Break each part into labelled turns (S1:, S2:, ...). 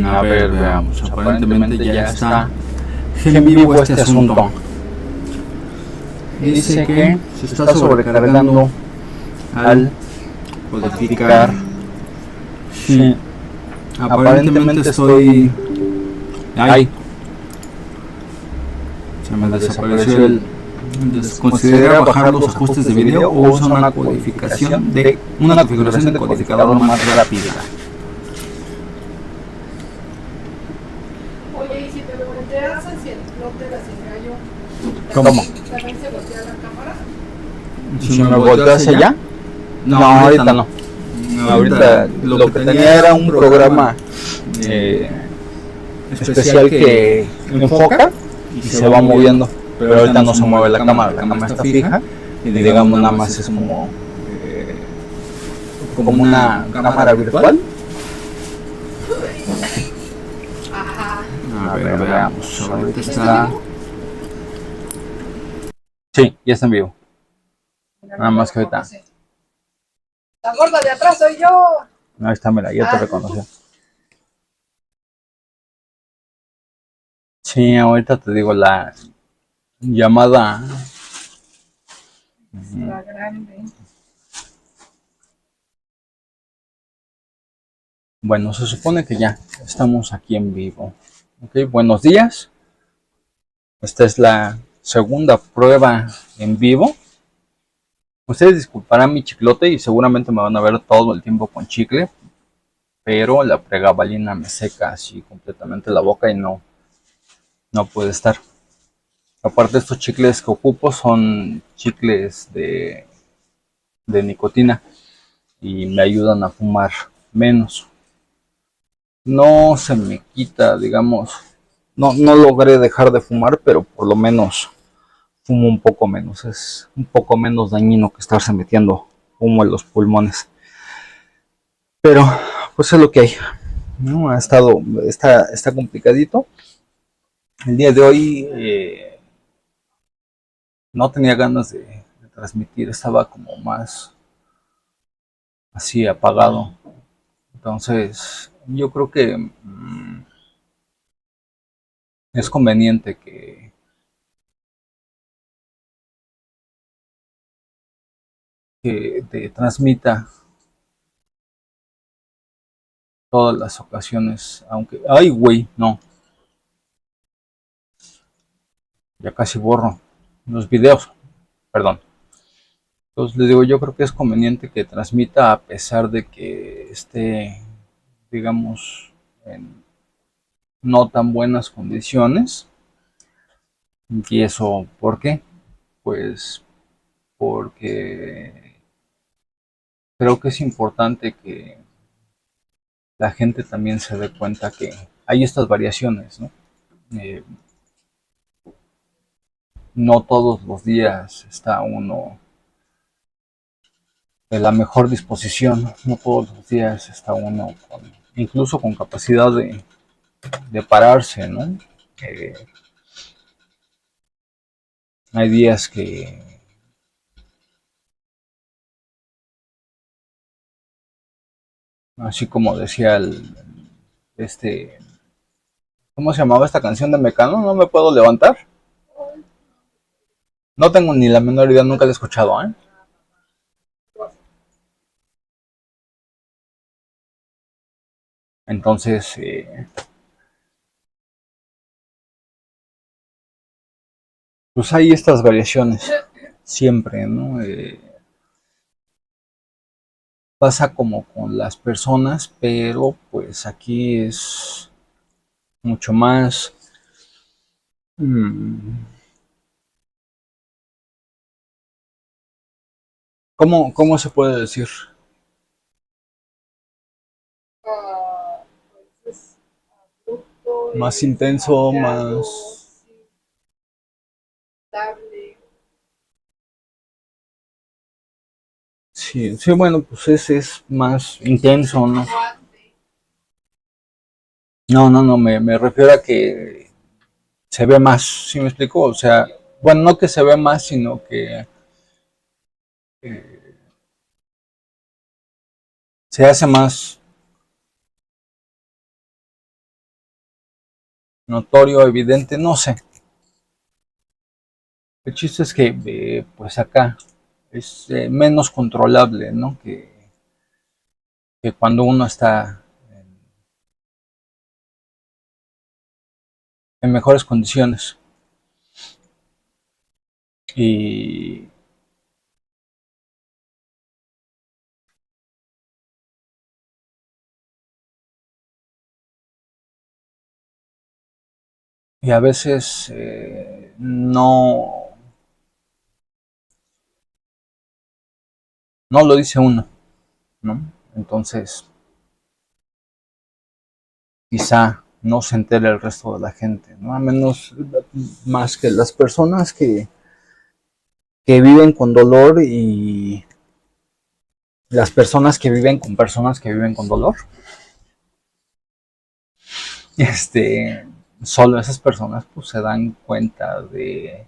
S1: A ver, veamos. Aparentemente ya está en vivo este asunto. Dice que se está sobrecargando al codificar. Sí. Aparentemente estoy... Ay. Se me desapareció el... ¿Considera bajar los ajustes de video o usa una codificación de codificador más rápida?
S2: Oye, y si te volteas hacia el plot de la gallo,
S1: ¿Cómo?
S2: ¿también se voltea la cámara?
S1: Si me volteo hacia allá. No, ahorita no. Ahorita lo que tenía era un programa especial que enfoca y se va moviendo. Pero ahorita no se mueve la cámara está fija y digamos nada más es como una cámara virtual.
S2: Ajá.
S1: A ver, veamos. Ahorita está... Sí, ya está en vivo. Nada más que ahorita.
S2: La gorda de atrás soy yo.
S1: Ahí está, mira, ya te reconoció. Sí, ahorita te digo la llamada.
S2: La grande.
S1: Bueno, se supone que ya estamos aquí en vivo. Ok, buenos días. Esta es la segunda prueba en vivo. Ustedes disculparán mi chiclote y seguramente me van a ver todo el tiempo con chicle, pero la pregabalina me seca así completamente la boca y no puede estar. Aparte, estos chicles que ocupo son chicles de nicotina y me ayudan a fumar menos. No se me quita, digamos, no logré dejar de fumar, pero por lo menos fumo un poco menos. Es un poco menos dañino que estarse metiendo humo en los pulmones. Pero pues es lo que hay, ¿no? Está complicadito. El día de hoy no tenía ganas de transmitir, estaba como más así apagado. Entonces yo creo que es conveniente que te transmita todas las ocasiones, aunque... ¡Ay, güey! No, ya casi borro los videos, perdón. Entonces les digo, yo creo que es conveniente que transmita a pesar de que esté, digamos, en no tan buenas condiciones. ¿Y eso por qué? Pues porque creo que es importante que la gente también se dé cuenta que hay estas variaciones, ¿no? Eh, no todos los días está uno de la mejor disposición, no todos los días está uno incluso con capacidad de pararse, ¿no? Eh, hay días que así como decía este, ¿cómo se llamaba esta canción de Mecano? No me puedo levantar. No tengo ni la menor idea, nunca la he escuchado, ¿eh? Entonces, pues hay estas variaciones siempre, ¿no? Pasa como con las personas, pero pues aquí es mucho más... ¿Cómo se puede decir?
S2: Pues abrupto,
S1: Más intenso,
S2: cambiado,
S1: más...
S2: estable.
S1: Sí, sí, bueno, pues ese es más intenso, ¿no? No, me refiero a que se ve más, ¿sí me explico? O sea, bueno, no que se ve más, sino que eh, se hace más notorio, evidente, no sé. El chiste es que, pues acá es menos controlable, ¿no? Que cuando uno está en mejores condiciones. Y, y a veces no lo dice uno, ¿no? Entonces, quizá no se entere el resto de la gente, ¿no? A menos más que las personas que viven con dolor y las personas que viven con personas que viven con dolor. Este, solo esas personas pues se dan cuenta de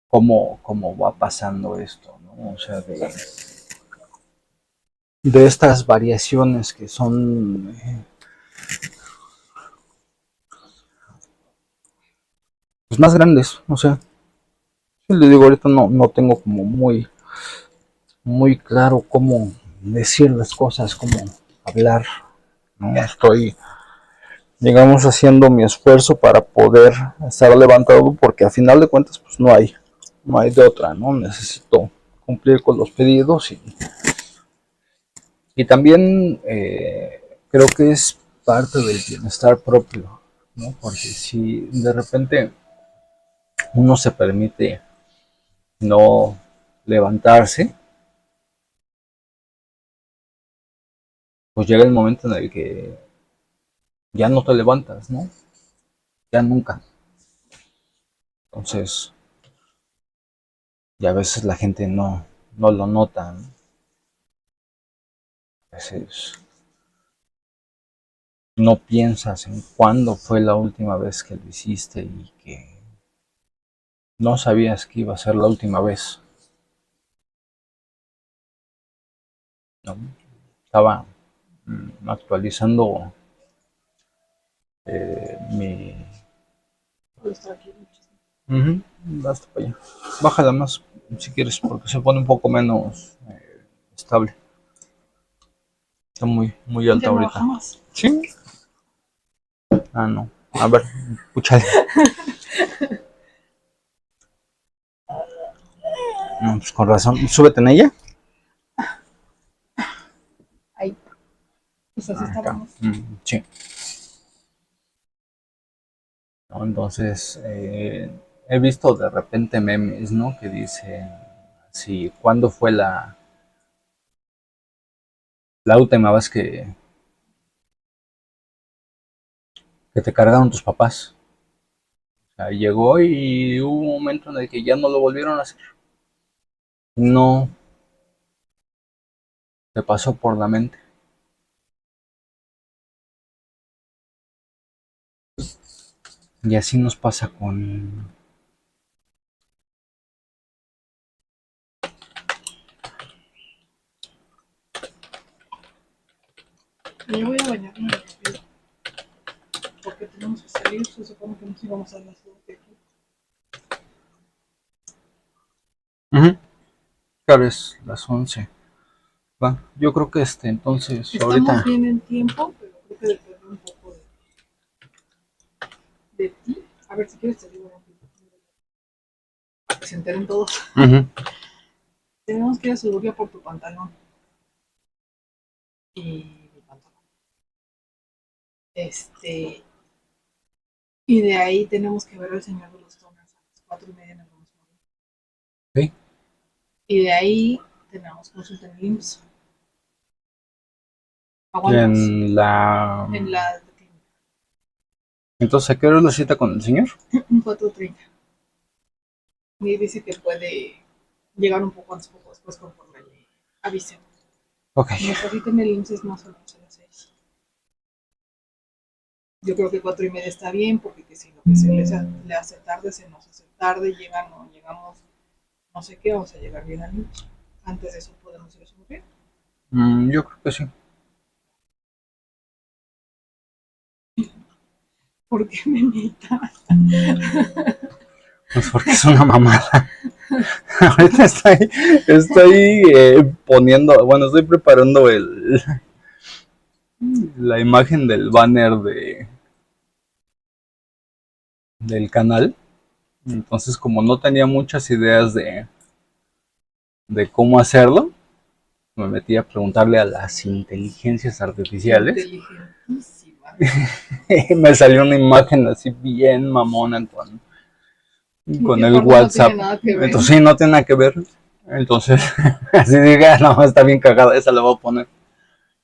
S1: cómo va pasando esto, ¿no? O sea, de estas variaciones que son pues, más grandes, o sea, yo le digo ahorita no tengo como muy claro cómo decir las cosas, cómo hablar, ¿no? Estoy, digamos, haciendo mi esfuerzo para poder estar levantado porque a final de cuentas pues no hay de otra, ¿no? Necesito cumplir con los pedidos y también creo que es parte del bienestar propio, ¿no? Porque si de repente uno se permite no levantarse, pues llega el momento en el que ya no te levantas, ¿no? Ya nunca. Entonces, ya a veces la gente no lo nota, ¿no? A veces no piensas en cuándo fue la última vez que lo hiciste y que no sabías que iba a ser la última vez, ¿no? Estaba actualizando mi... Ujú, basta para allá. Bájala más si quieres porque se pone un poco menos estable. Está muy alta
S2: Ya no
S1: ahorita.
S2: bajamos.
S1: Sí. Ah, no. A ver, escúchale. No, pues con razón. Súbete en ella.
S2: Ahí. Pues así
S1: Acá.
S2: estábamos.
S1: Sí. ¿No? Entonces, he visto de repente memes, ¿no? Que dicen, sí, ¿cuándo fue la última vez que te cargaron tus papás? O sea, llegó y hubo un momento en el que ya no lo volvieron a hacer. No te pasó por la mente. Y así nos pasa con...
S2: Yo voy a bañarme rápido porque tenemos que salir. Se supone que nos íbamos a las 2 de aquí.
S1: Ujú. Claro, es las 11. Va, yo creo que entonces,
S2: Estamos
S1: ahorita...
S2: bien en tiempo, pero creo que depende un poco de ti. A ver si quieres te digo rápido. Para que se enteren todos.
S1: Ujú.
S2: Tenemos que ir a Suburbia por tu pantalón. Y mi pantalón. Y de ahí tenemos que ver el Señor de los Toners a las 4:30 en el Ramos Moro.
S1: Ok.
S2: Y de ahí tenemos consulta en IMSS.
S1: Y
S2: Aguantas. En
S1: en
S2: la
S1: entonces, ¿a qué hora es la cita con el señor?
S2: 4:30. Y dice que puede llegar un poco antes, poco después, conforme le avisen.
S1: Ok.
S2: Nuestra cita en el IMSS es más o menos a las 6. Yo creo que 4:30 está bien, porque que si lo que le hace tarde, se nos hace tarde, llega, no llegamos, no sé qué, vamos a llegar bien al IMSS. Antes de eso podemos ir a subir.
S1: Yo creo que sí.
S2: ¿Por qué memita?
S1: Pues porque es una mamada. Ahorita estoy poniendo, bueno, estoy preparando la imagen del banner del canal. Entonces, como no tenía muchas ideas de cómo hacerlo, me metí a preguntarle a las inteligencias artificiales.
S2: Inteligentísima.
S1: Y me salió una imagen así bien mamona con el WhatsApp.
S2: No tiene nada que ver.
S1: Entonces sí, no tiene nada que ver. Entonces, así diga, no, está bien cagada, esa la voy a poner.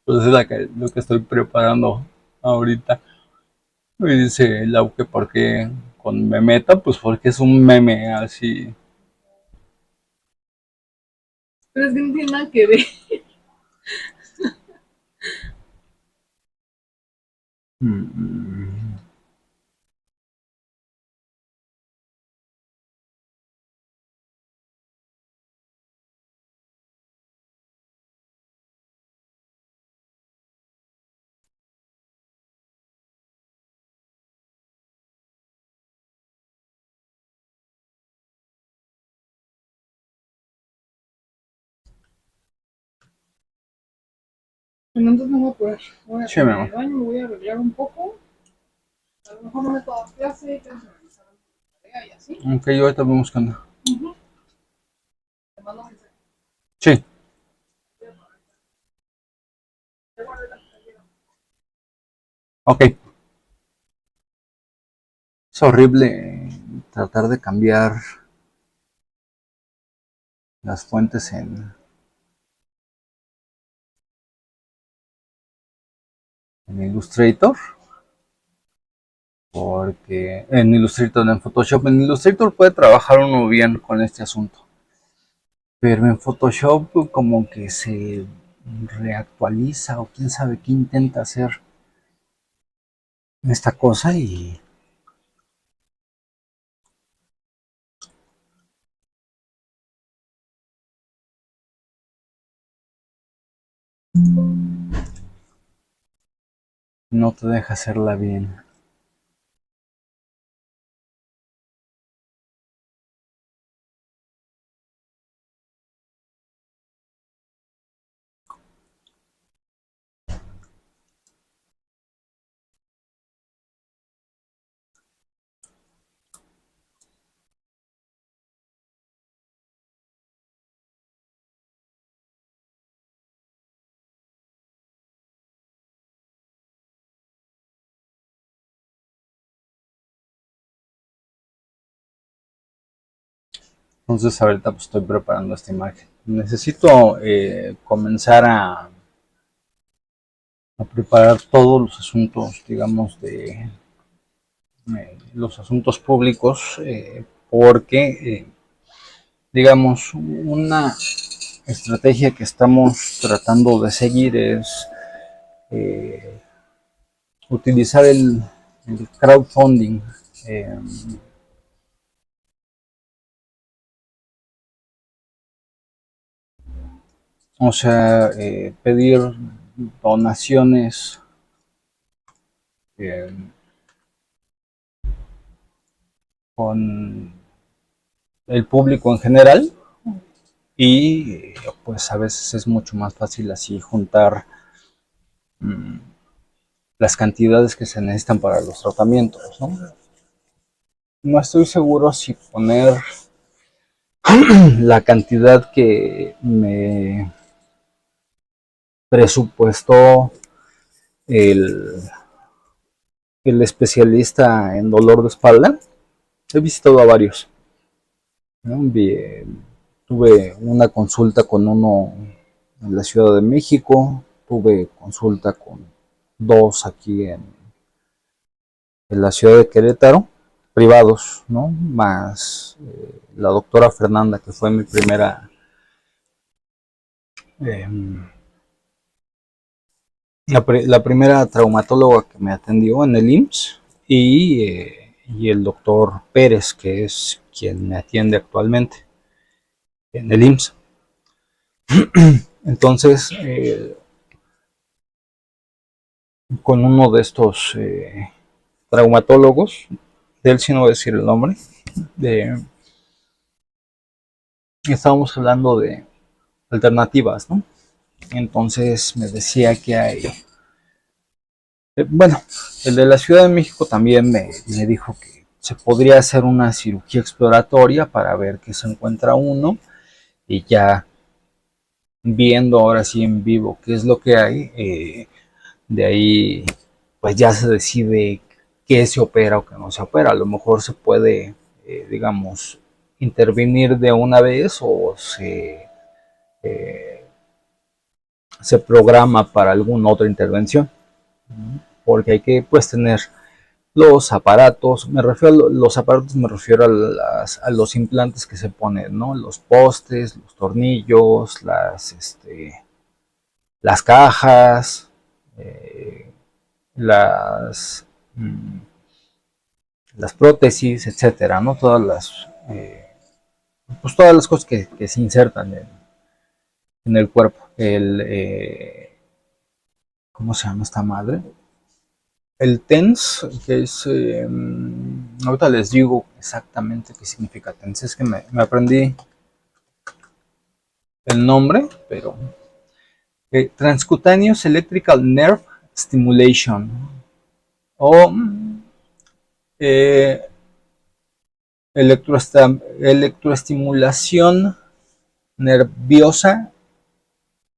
S1: Entonces es lo que estoy preparando ahorita. Y dice Lau que porque con Memeta, pues porque es un meme así.
S2: Pero es que no tiene nada que ver.
S1: Mm,
S2: Bueno, entonces me voy a apurar. Voy a
S1: sí, mi
S2: tomar
S1: amor.
S2: el baño, me voy a arreglar un poco. A lo mejor no me toda clase y tengo que revisar la tarea y así.
S1: Ok, yo ahorita vemos qué onda.
S2: Te mando mensaje.
S1: Sí,
S2: Ya guardé la tarea.
S1: ok. Es horrible tratar de cambiar las fuentes en Illustrator. Porque en Illustrator, en Photoshop, en Illustrator puede trabajar uno bien con este asunto. Pero en Photoshop como que se reactualiza o quién sabe qué intenta hacer esta cosa y no te deja hacerla bien. Entonces ahorita pues, estoy preparando esta imagen. Necesito comenzar a preparar todos los asuntos, digamos, de los asuntos públicos, porque, digamos, una estrategia que estamos tratando de seguir es eh, utilizar el crowdfunding. eh, o sea, pedir donaciones eh, con el público en general y pues a veces es mucho más fácil así juntar mm, las cantidades que se necesitan para los tratamientos, ¿no? No estoy seguro si poner la cantidad que me presupuestó el, el especialista en dolor de espalda. He visitado a varios, ¿no? Tuve una consulta con uno en la Ciudad de México, tuve consulta con dos aquí en la ciudad de Querétaro, privados, ¿no? Más la doctora Fernanda, que fue mi primera eh, la primera traumatóloga que me atendió en el IMSS y el doctor Pérez, que es quien me atiende actualmente en el IMSS. Entonces, con uno de estos traumatólogos, de él sí no voy a decir el nombre, estábamos hablando de alternativas, ¿no? Entonces me decía que hay, bueno, el de la Ciudad de México también me dijo que se podría hacer una cirugía exploratoria para ver qué se encuentra uno y ya viendo ahora sí en vivo qué es lo que hay, de ahí pues ya se decide qué se opera o qué no se opera. A lo mejor se puede, digamos, intervenir de una vez o eh, se programa para alguna otra intervención, porque hay que pues tener los aparatos, me refiero a los aparatos, me refiero a los implantes que se ponen, ¿no? Los postes, los tornillos, las cajas, eh, las, mm, las prótesis, etcétera, ¿no? Pues todas las cosas que se insertan en el cuerpo. ¿Cómo se llama esta madre? El TENS, que es, ahorita les digo exactamente qué significa TENS, es que me aprendí el nombre, pero Transcutaneous Electrical Nerve Stimulation, o eh, electroestimulación nerviosa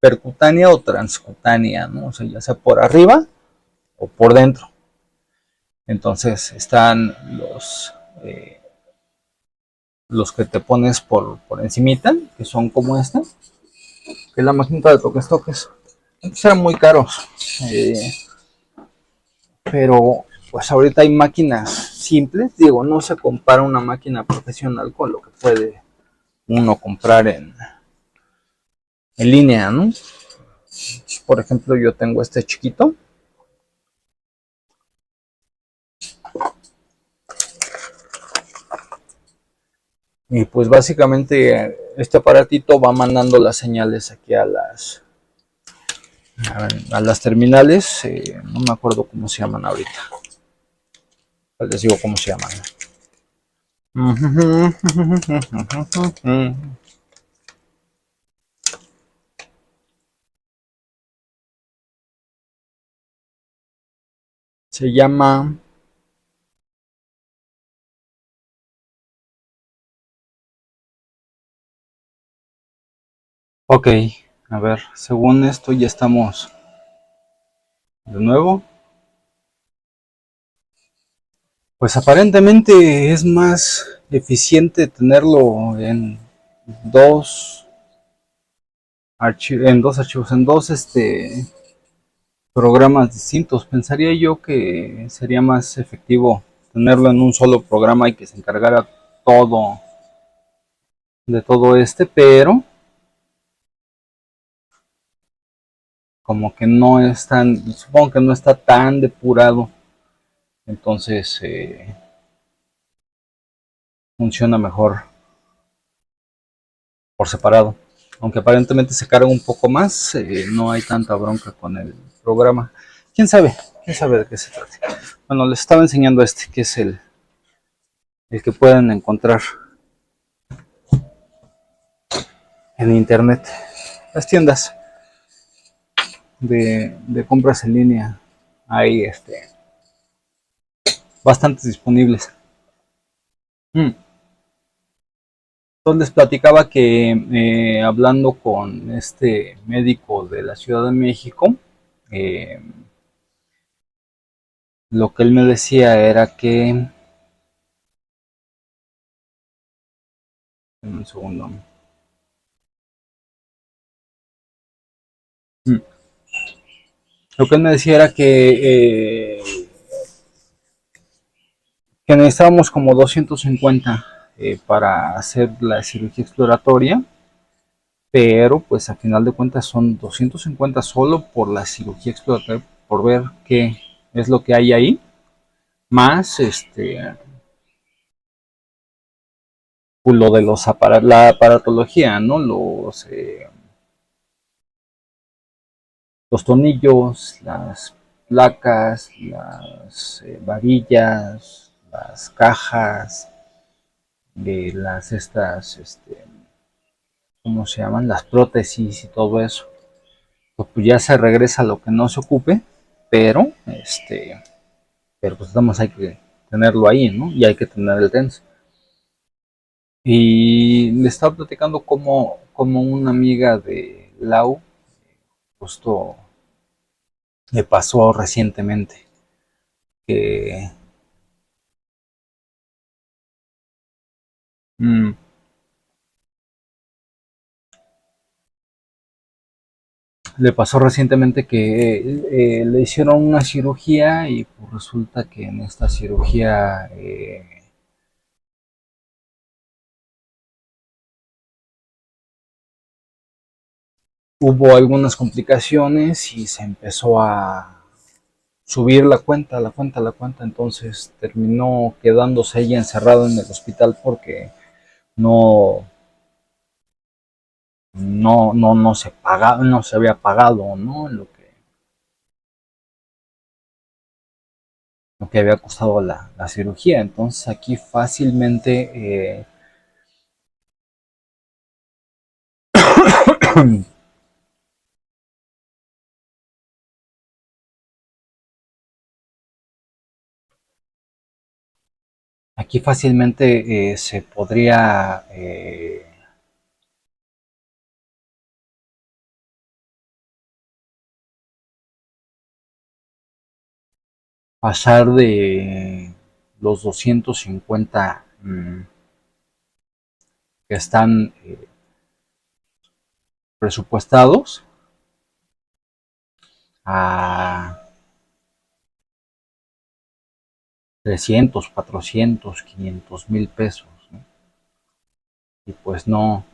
S1: percutánea o transcutánea, ¿no? O sea, ya sea por arriba o por dentro. Entonces están los que te pones por encimita, que son como esta, que es la maquinita de toques. Antes eran muy caros, pero pues ahorita hay máquinas simples, digo, no se compara una máquina profesional con lo que puede uno comprar en línea, ¿no? Por ejemplo, yo tengo este chiquito. Y pues básicamente este aparatito va mandando las señales aquí a las terminales. No me acuerdo cómo se llaman ahorita. Les digo cómo se llaman. Se llama... Ok, a ver, según esto ya estamos de nuevo. Pues aparentemente es más eficiente tenerlo en dos archivos, en dos programas distintos. Pensaría yo que sería más efectivo tenerlo en un solo programa y que se encargara todo de todo pero como que no es tan, supongo que no está tan depurado, entonces funciona mejor por separado. Aunque aparentemente se carga un poco más, no hay tanta bronca con el programa. ¿Quién sabe? ¿Quién sabe de qué se trata? Bueno, les estaba enseñando que es el que pueden encontrar en internet. Las tiendas de compras en línea hay bastantes disponibles. Entonces les platicaba que hablando con este médico de la Ciudad de México, eh, lo que él me decía era que... Un segundo. Lo que él me decía era que necesitábamos como 250 para hacer la cirugía exploratoria, pero pues a final de cuentas son 250 solo por la cirugía exploratoria, por ver qué es lo que hay ahí, más lo de la aparatología, ¿no? Los tornillos, placas, las varillas, las cajas, de las estas, ¿cómo se llaman? Las prótesis y todo eso. Pues ya se regresa a lo que no se ocupe, pero pero pues nada más hay que tenerlo ahí, ¿no? Y hay que tener el TENS. Y le estaba platicando como una amiga de Lau, justo le pasó recientemente, que mm, le pasó recientemente que le hicieron una cirugía y pues resulta que en esta cirugía hubo algunas complicaciones y se empezó a subir la cuenta, entonces terminó quedándose ella encerrada en el hospital porque no, no se pagaba, no se había pagado, ¿no? Lo que había costado la cirugía. Entonces aquí fácilmente, aquí fácilmente se podría pasar de los 250 que están presupuestados a 300, 400, 500,000 pesos, ¿no? Y pues no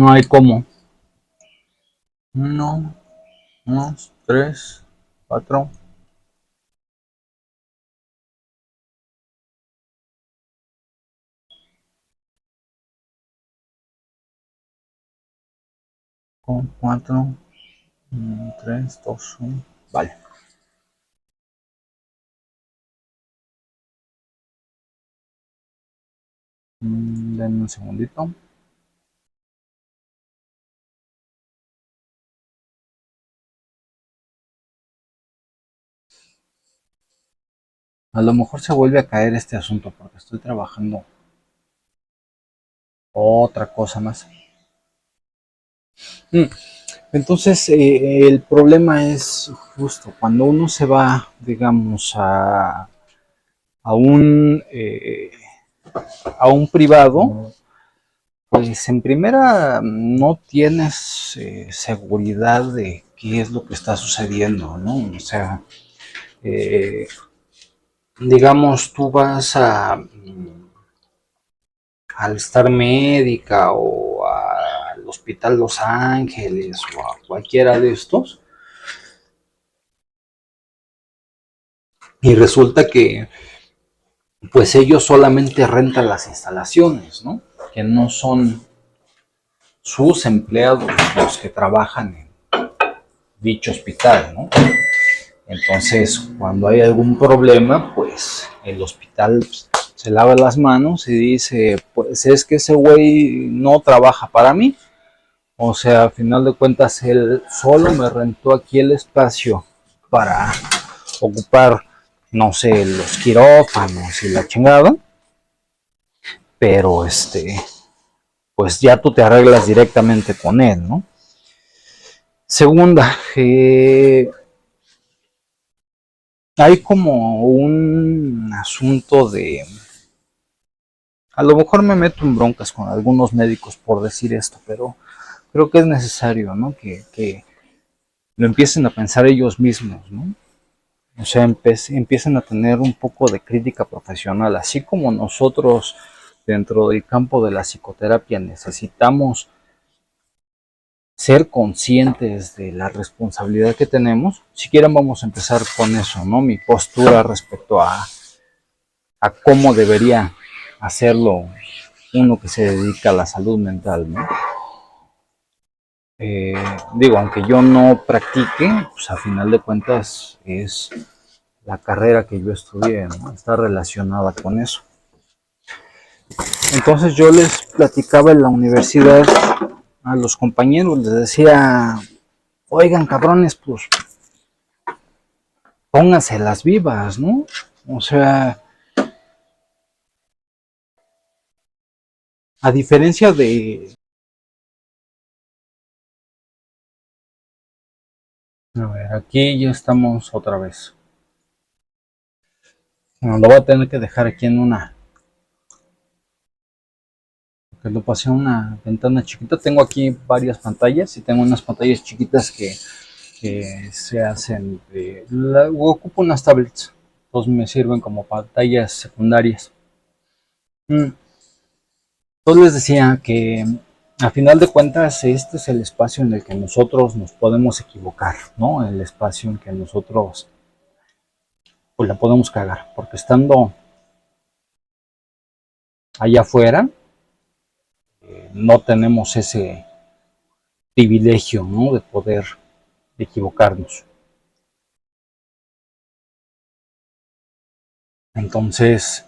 S1: hay cómo. Uno, dos, tres, cuatro, cuatro, tres, dos, uno. Vale. Denme un segundito. A lo mejor se vuelve a caer este asunto porque estoy trabajando otra cosa más. Mm, Entonces, el problema es justo cuando uno se va, digamos, a a un privado, pues en primera no tienes seguridad de qué es lo que está sucediendo, ¿no? O sea, eh, digamos, tú vas al Star Médica o al Hospital Los Ángeles o a cualquiera de estos, y resulta que pues ellos solamente rentan las instalaciones, ¿no? Que no son sus empleados los que trabajan en dicho hospital, ¿no? Entonces, cuando hay algún problema, pues el hospital se lava las manos y dice, pues es que ese güey no trabaja para mí. O sea, a final de cuentas, él solo me rentó aquí el espacio para ocupar, no sé, los quirófanos y la chingada. Pero pues ya tú te arreglas directamente con él, ¿no? Segunda, hay como un asunto de, a lo mejor me meto en broncas con algunos médicos por decir esto, pero creo que es necesario, ¿no? Que lo empiecen a pensar ellos mismos, ¿no? O sea, empiecen a tener un poco de crítica profesional, así como nosotros dentro del campo de la psicoterapia necesitamos ser conscientes de la responsabilidad que tenemos. Si quieren vamos a empezar con eso, ¿no? Mi postura respecto a cómo debería hacerlo uno que se dedica a la salud mental, ¿no? eh, digo, aunque yo no practique, pues a final de cuentas es la carrera que yo estudié, ¿no? Está relacionada con eso. Entonces yo les platicaba en la universidad a los compañeros, les decía, oigan cabrones, pues pónganse las vivas, ¿no? O sea, a diferencia de... A ver, aquí ya estamos otra vez. Bueno, lo voy a tener que dejar aquí en una... Que lo pasé a una ventana chiquita. Tengo aquí varias pantallas y tengo unas pantallas chiquitas que se hacen... ocupo unas tablets. Entonces me sirven como pantallas secundarias. Entonces les decía que a final de cuentas este es el espacio en el que nosotros nos podemos equivocar, ¿no? El espacio en que nosotros pues la podemos cagar, porque estando allá afuera no tenemos ese privilegio, ¿no? De poder equivocarnos. Entonces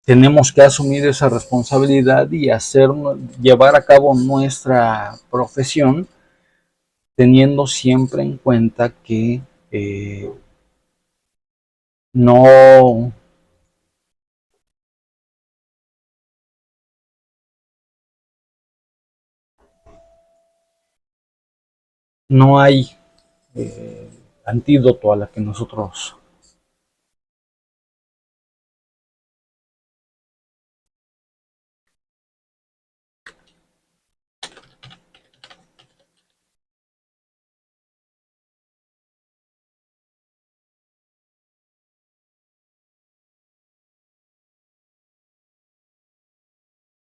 S1: tenemos que asumir esa responsabilidad y llevar a cabo nuestra profesión teniendo siempre en cuenta que no no hay eh, antídoto a la que nosotros...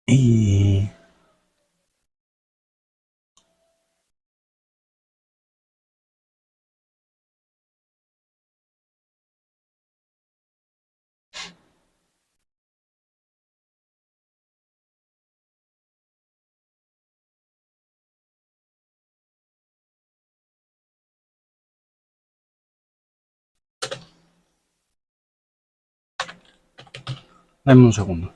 S1: Y dame un segundo.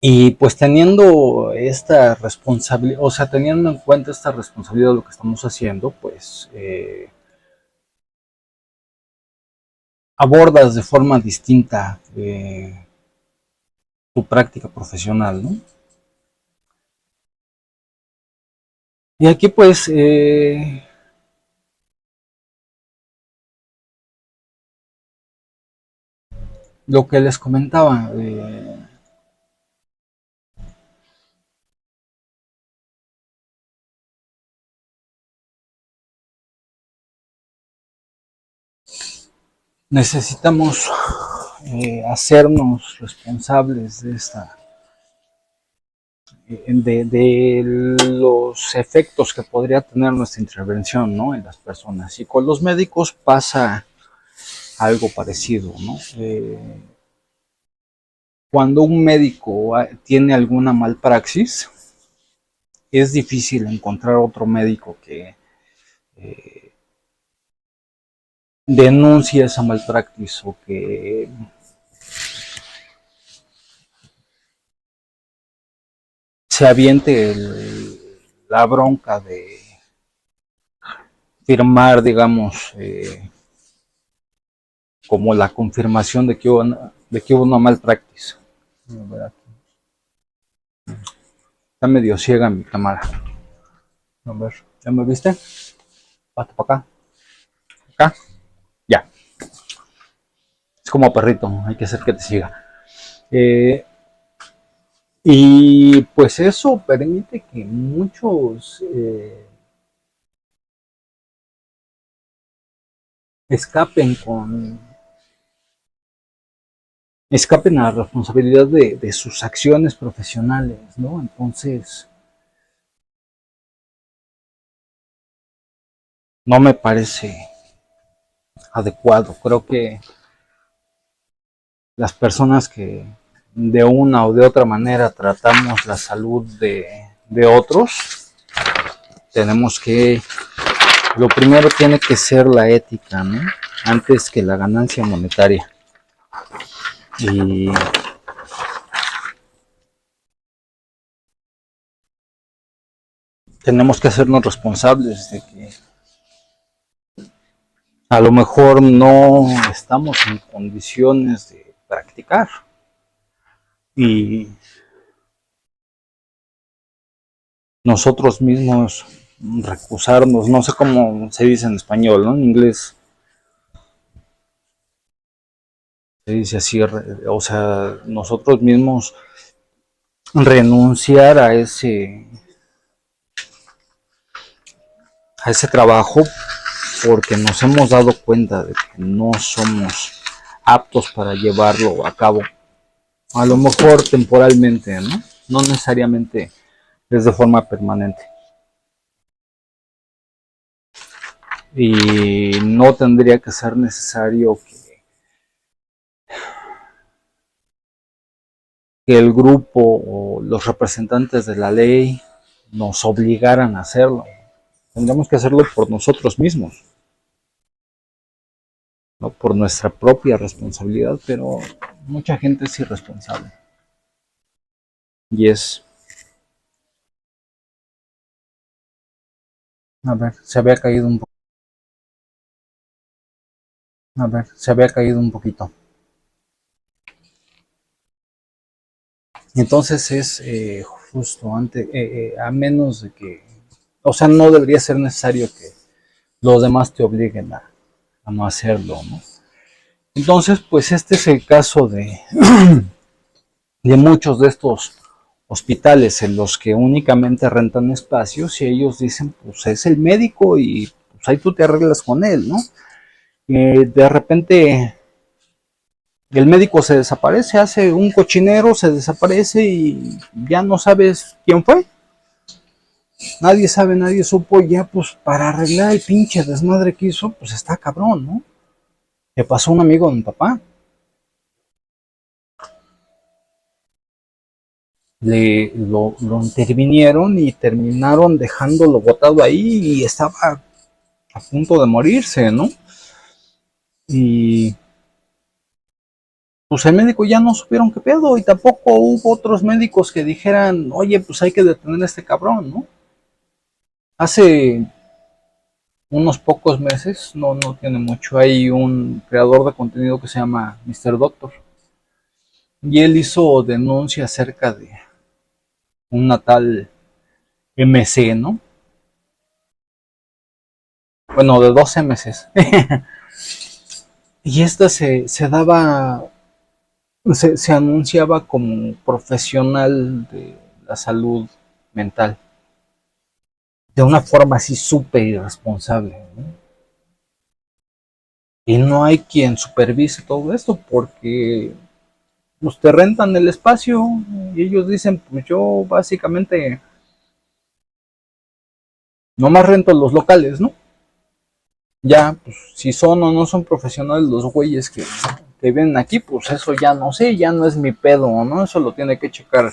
S1: Y pues teniendo esta responsabilidad, o sea, teniendo en cuenta esta responsabilidad de lo que estamos haciendo, pues abordas de forma distinta tu práctica profesional, ¿no? Y aquí pues lo que les comentaba, necesitamos hacernos responsables de esta de los efectos que podría tener nuestra intervención, ¿no? En las personas. Y con los médicos pasa algo parecido, ¿no? Cuando un médico tiene alguna malpraxis, es difícil encontrar otro médico que denuncie esa malpraxis o que se aviente la bronca de firmar, digamos, como la confirmación de que hubo una malpraxis. Está medio ciega mi cámara. A ver, ¿ya me viste? Pata para acá. Acá. Ya. Es como perrito, hay que hacer que te siga. Eh, y pues eso permite que muchos escapen escapen a la responsabilidad de sus acciones profesionales, ¿no? Entonces, no me parece adecuado. Creo que las personas que de una o de otra manera tratamos la salud de otros, tenemos que, lo primero tiene que ser la ética, ¿no? Antes que la ganancia monetaria. Y tenemos que hacernos responsables de que a lo mejor no estamos en condiciones de practicar. Y nosotros mismos recusarnos, no sé cómo se dice en español, ¿no? En inglés se dice así, o sea, nosotros mismos renunciar a ese trabajo porque nos hemos dado cuenta de que no somos aptos para llevarlo a cabo. A lo mejor temporalmente, ¿no? No necesariamente es de forma permanente. Y no tendría que ser necesario que el grupo o los representantes de la ley nos obligaran a hacerlo. Tendríamos que hacerlo por nosotros mismos, ¿no? Por nuestra propia responsabilidad, pero mucha gente es irresponsable. Y es, a ver, se había caído un poco. A ver, se había caído un poquito. Entonces es justo antes, a menos de que, o sea, no debería ser necesario que los demás te obliguen a no hacerlo, ¿no? Entonces, pues este es el caso de muchos de estos hospitales en los que únicamente rentan espacios y ellos dicen, pues es el médico y pues ahí tú te arreglas con él, ¿no? De repente el médico se desaparece, hace un cochinero, se desaparece y ya no sabes quién fue. Nadie sabe, nadie supo, ya pues para arreglar el pinche desmadre que hizo, pues está cabrón, ¿no? Le pasó a un amigo de mi papá. Lo intervinieron y terminaron dejándolo botado ahí y estaba a punto de morirse, ¿no? Y pues el médico ya no supieron qué pedo y tampoco hubo otros médicos que dijeran, oye, pues hay que detener a este cabrón, ¿no? Hace unos pocos meses, no tiene mucho, hay un creador de contenido que se llama Mr. Doctor y él hizo denuncia acerca de una tal MC, ¿no? Bueno, de dos MCs. Y esta se daba, se anunciaba como profesional de la salud mental, de una forma así súper irresponsable, ¿no? Y no hay quien supervise todo esto porque pues te rentan el espacio y ellos dicen, pues yo básicamente nomás rento los locales, ¿no? Ya, pues si son o no son profesionales los güeyes que vienen aquí, pues eso ya no sé, ya no es mi pedo, ¿no? Eso lo tiene que checar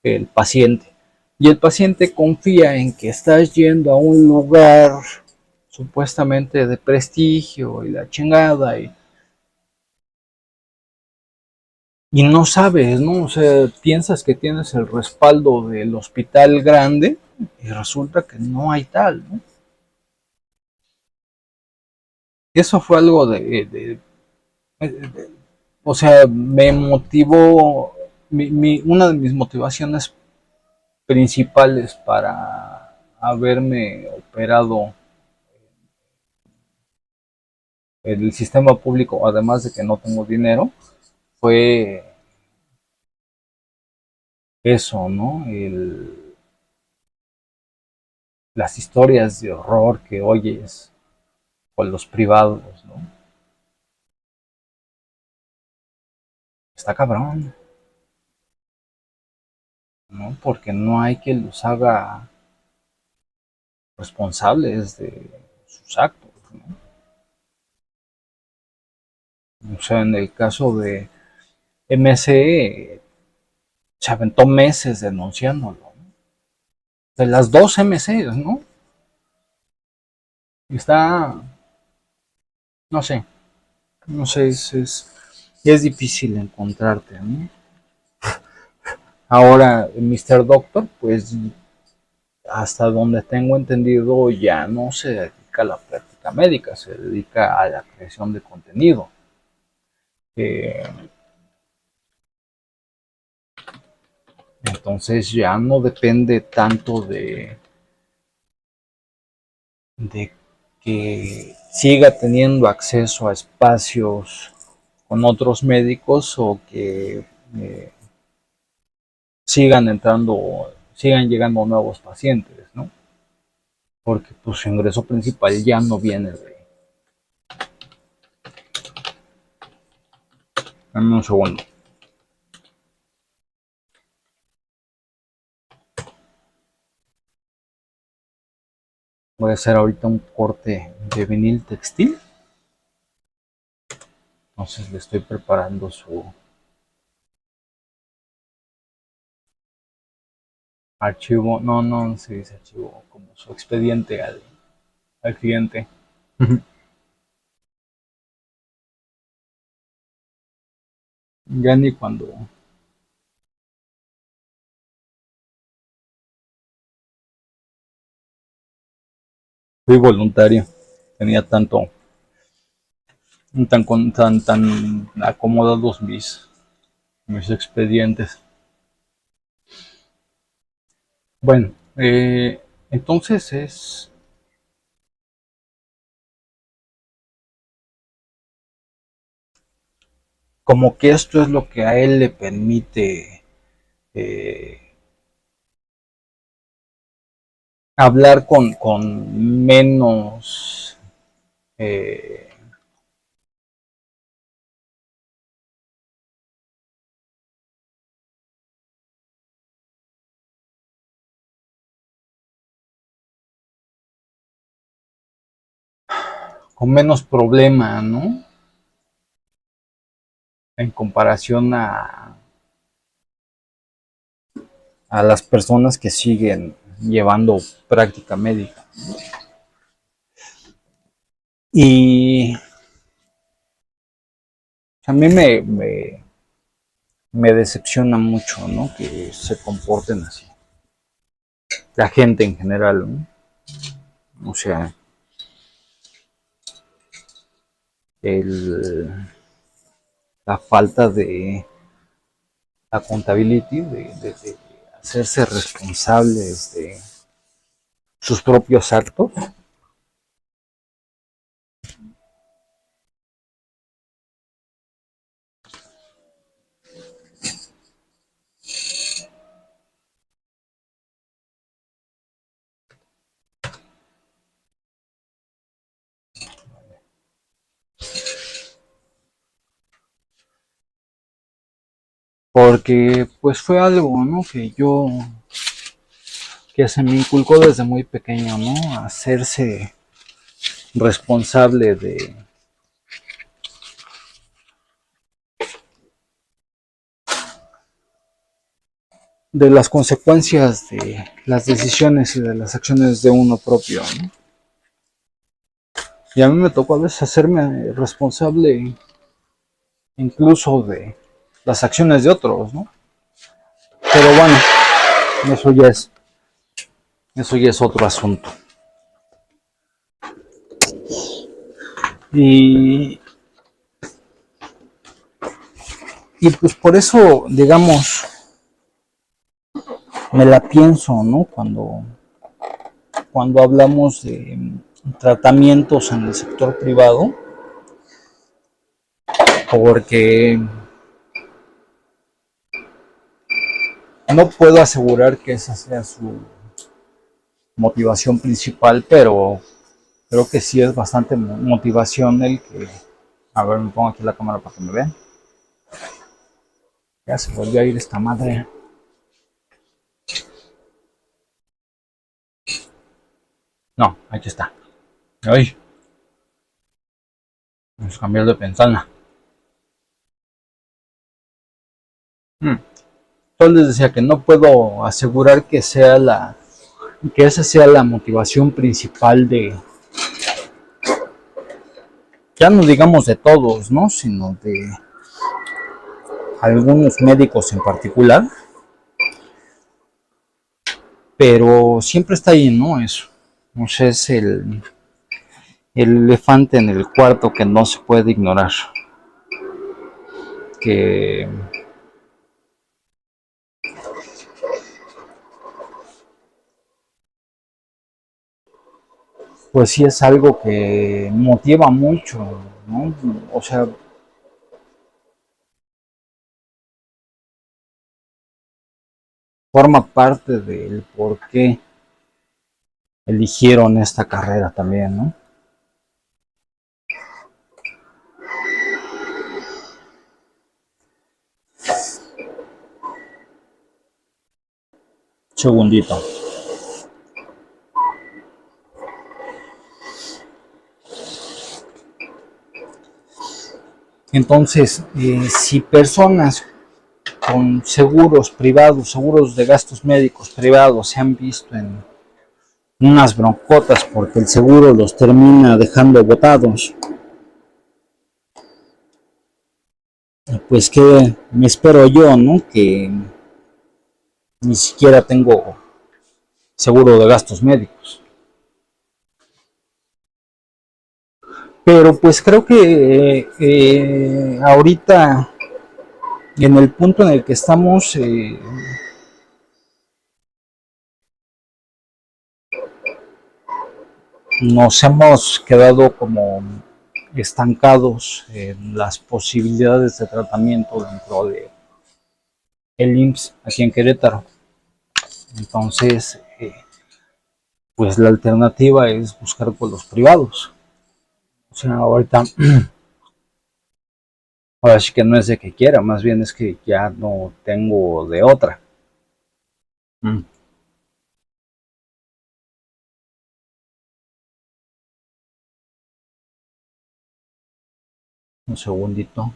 S1: el paciente. Y el paciente confía en que estás yendo a un lugar supuestamente de prestigio y la chingada y no sabes, ¿no? O sea, piensas que tienes el respaldo del hospital grande y resulta que no hay tal, ¿no? Eso fue algo o sea, me motivó, una de mis motivaciones principales para haberme operado el sistema público, además de que no tengo dinero, fue eso, ¿no? Las historias de horror que oyes con los privados, ¿no? Está cabrón, ¿no? Porque no hay quien los haga responsables de sus sus actos, ¿no? O sea, en el caso de MC, se aventó meses denunciándolo, ¿no? De las dos MCs, ¿no? Y está, no sé, no sé, es difícil encontrarte, ¿no? Ahora, Mr. Doctor, pues hasta donde tengo entendido ya no se dedica a la práctica médica, se dedica a la creación de contenido. Eh, entonces ya no depende tanto de que siga teniendo acceso a espacios con otros médicos o que eh, sigan llegando nuevos pacientes, ¿no? Porque pues su ingreso principal ya no viene de... Dame un segundo. Voy a hacer ahorita un corte de vinil textil. Entonces le estoy preparando su archivo, no se dice archivo, como su expediente al cliente. Ya ni cuando fui voluntario tenía tan acomodados mis expedientes. Bueno, entonces es como que esto es lo que a él le permite eh, hablar con menos eh, con menos problema, ¿no? En comparación a las personas que siguen llevando práctica médica. Y a mí me decepciona mucho, ¿no? Que se comporten así. La gente en general, ¿no? O sea, el, la falta de accountability, de hacerse responsables de sus propios actos. Porque pues fue algo, ¿no? Que se me inculcó desde muy pequeño, ¿no? Hacerse responsable de las consecuencias de las decisiones y de las acciones de uno propio, ¿no? Y a mí me tocó a veces hacerme responsable incluso de las acciones de otros, ¿no? Pero bueno, eso ya es, eso ya es otro asunto. Y, y pues por eso, digamos, me la pienso, ¿no? Cuando hablamos de tratamientos en el sector privado, porque no puedo asegurar que esa sea su motivación principal, pero creo que sí es bastante motivación el que... A ver, me pongo aquí la cámara para que me vean. Ya se volvió a ir esta madre. No, aquí está. Ay, vamos a cambiar de ventana. Yo les decía que no puedo asegurar que esa sea la motivación principal de, ya no digamos de todos, ¿no? Sino de algunos médicos en particular. Pero siempre está ahí, ¿no? Eso. O sea, es el elefante en el cuarto que no se puede ignorar. Que pues sí es algo que motiva mucho, ¿no? O sea, forma parte del por qué eligieron esta carrera también, ¿no? Segundito. Entonces, si personas con seguros privados, seguros de gastos médicos privados, se han visto en unas broncotas porque el seguro los termina dejando botados, pues que me espero yo, ¿no? Que ni siquiera tengo seguro de gastos médicos. Pero pues creo que ahorita, en el punto en el que estamos, nos hemos quedado como estancados en las posibilidades de tratamiento dentro de el IMSS aquí en Querétaro. Entonces, pues la alternativa es buscar por los privados. O sea, ahora sí que no es de que quiera, más bien es que ya no tengo de otra. Mm, un segundito.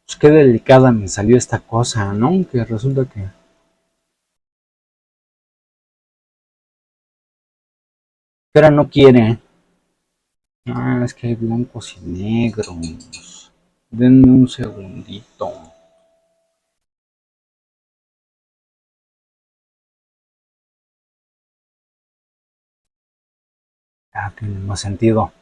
S1: Pues qué delicada me salió esta cosa, ¿no? Que resulta que ahora no quiere. Ah, es que hay blancos y negros. Denme un segundito. Ah, tiene más sentido.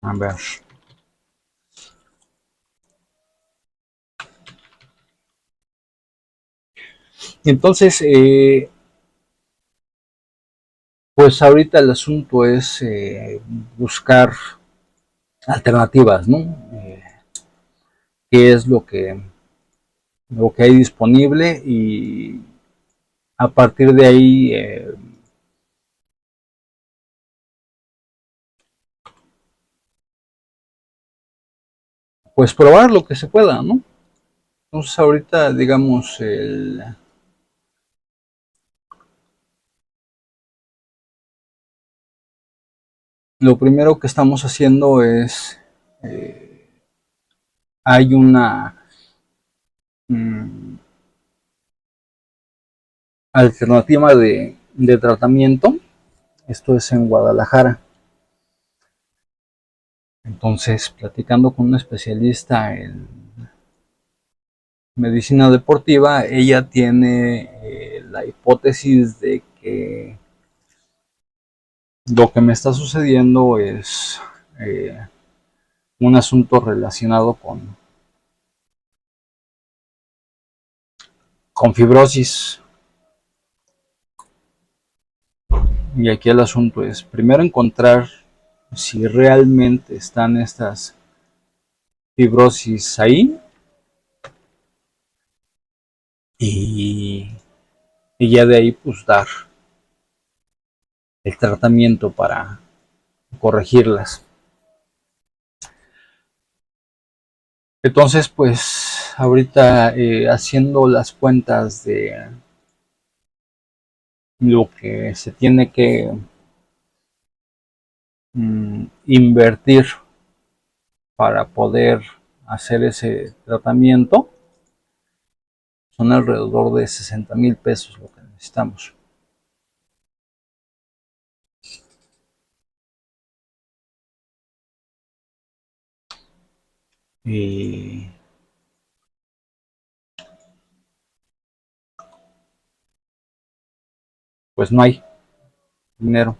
S1: A ver. Entonces, pues ahorita el asunto es buscar alternativas, ¿no? Qué es lo que hay disponible y a partir de ahí, pues probar lo que se pueda, ¿no? Entonces ahorita, digamos, lo primero que estamos haciendo es, eh, hay una mm, alternativa de tratamiento, esto es en Guadalajara. Entonces, platicando con una especialista en medicina deportiva, ella tiene la hipótesis de que lo que me está sucediendo es eh, un asunto relacionado con fibrosis. Y aquí el asunto es primero encontrar si realmente están estas fibrosis ahí y, y ya de ahí pues dar el tratamiento para corregirlas. Entonces pues ahorita haciendo las cuentas de lo que se tiene que invertir para poder hacer ese tratamiento, son alrededor de 60,000 pesos lo que necesitamos. Y pues no hay dinero.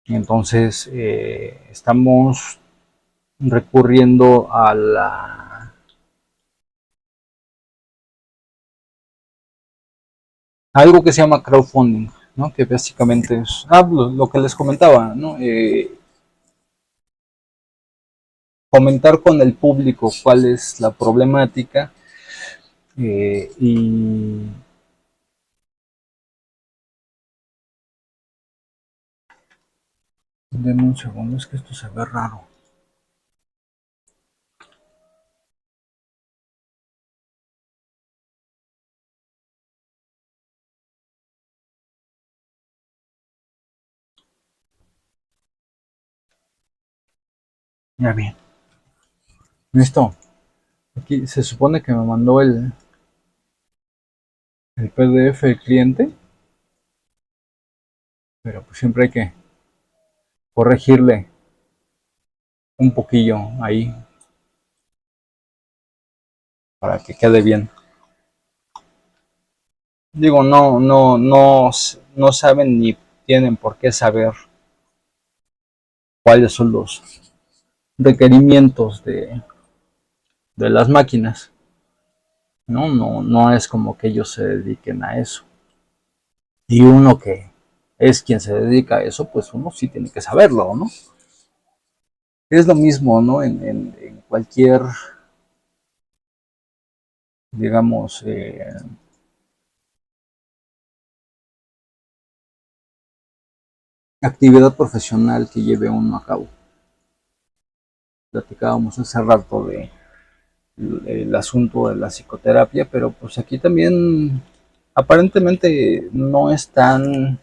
S1: Entonces estamos recurriendo a algo que se llama crowdfunding, ¿no? Que básicamente es lo que les comentaba, ¿no? Comentar con el público cuál es la problemática y denme un segundo, es que esto se ve raro. Ya bien. Listo. Aquí se supone que me mandó el PDF del cliente, pero pues siempre hay que corregirle un poquillo ahí para que quede bien. Digo, no saben ni tienen por qué saber cuáles son los requerimientos de las máquinas. No es como que ellos se dediquen a eso. Y uno que es quien se dedica a eso, pues uno sí tiene que saberlo, ¿no? Es lo mismo, ¿no? En cualquier, digamos, actividad profesional que lleve uno a cabo. Platicábamos hace rato de el asunto de la psicoterapia, pero pues aquí también aparentemente no es tan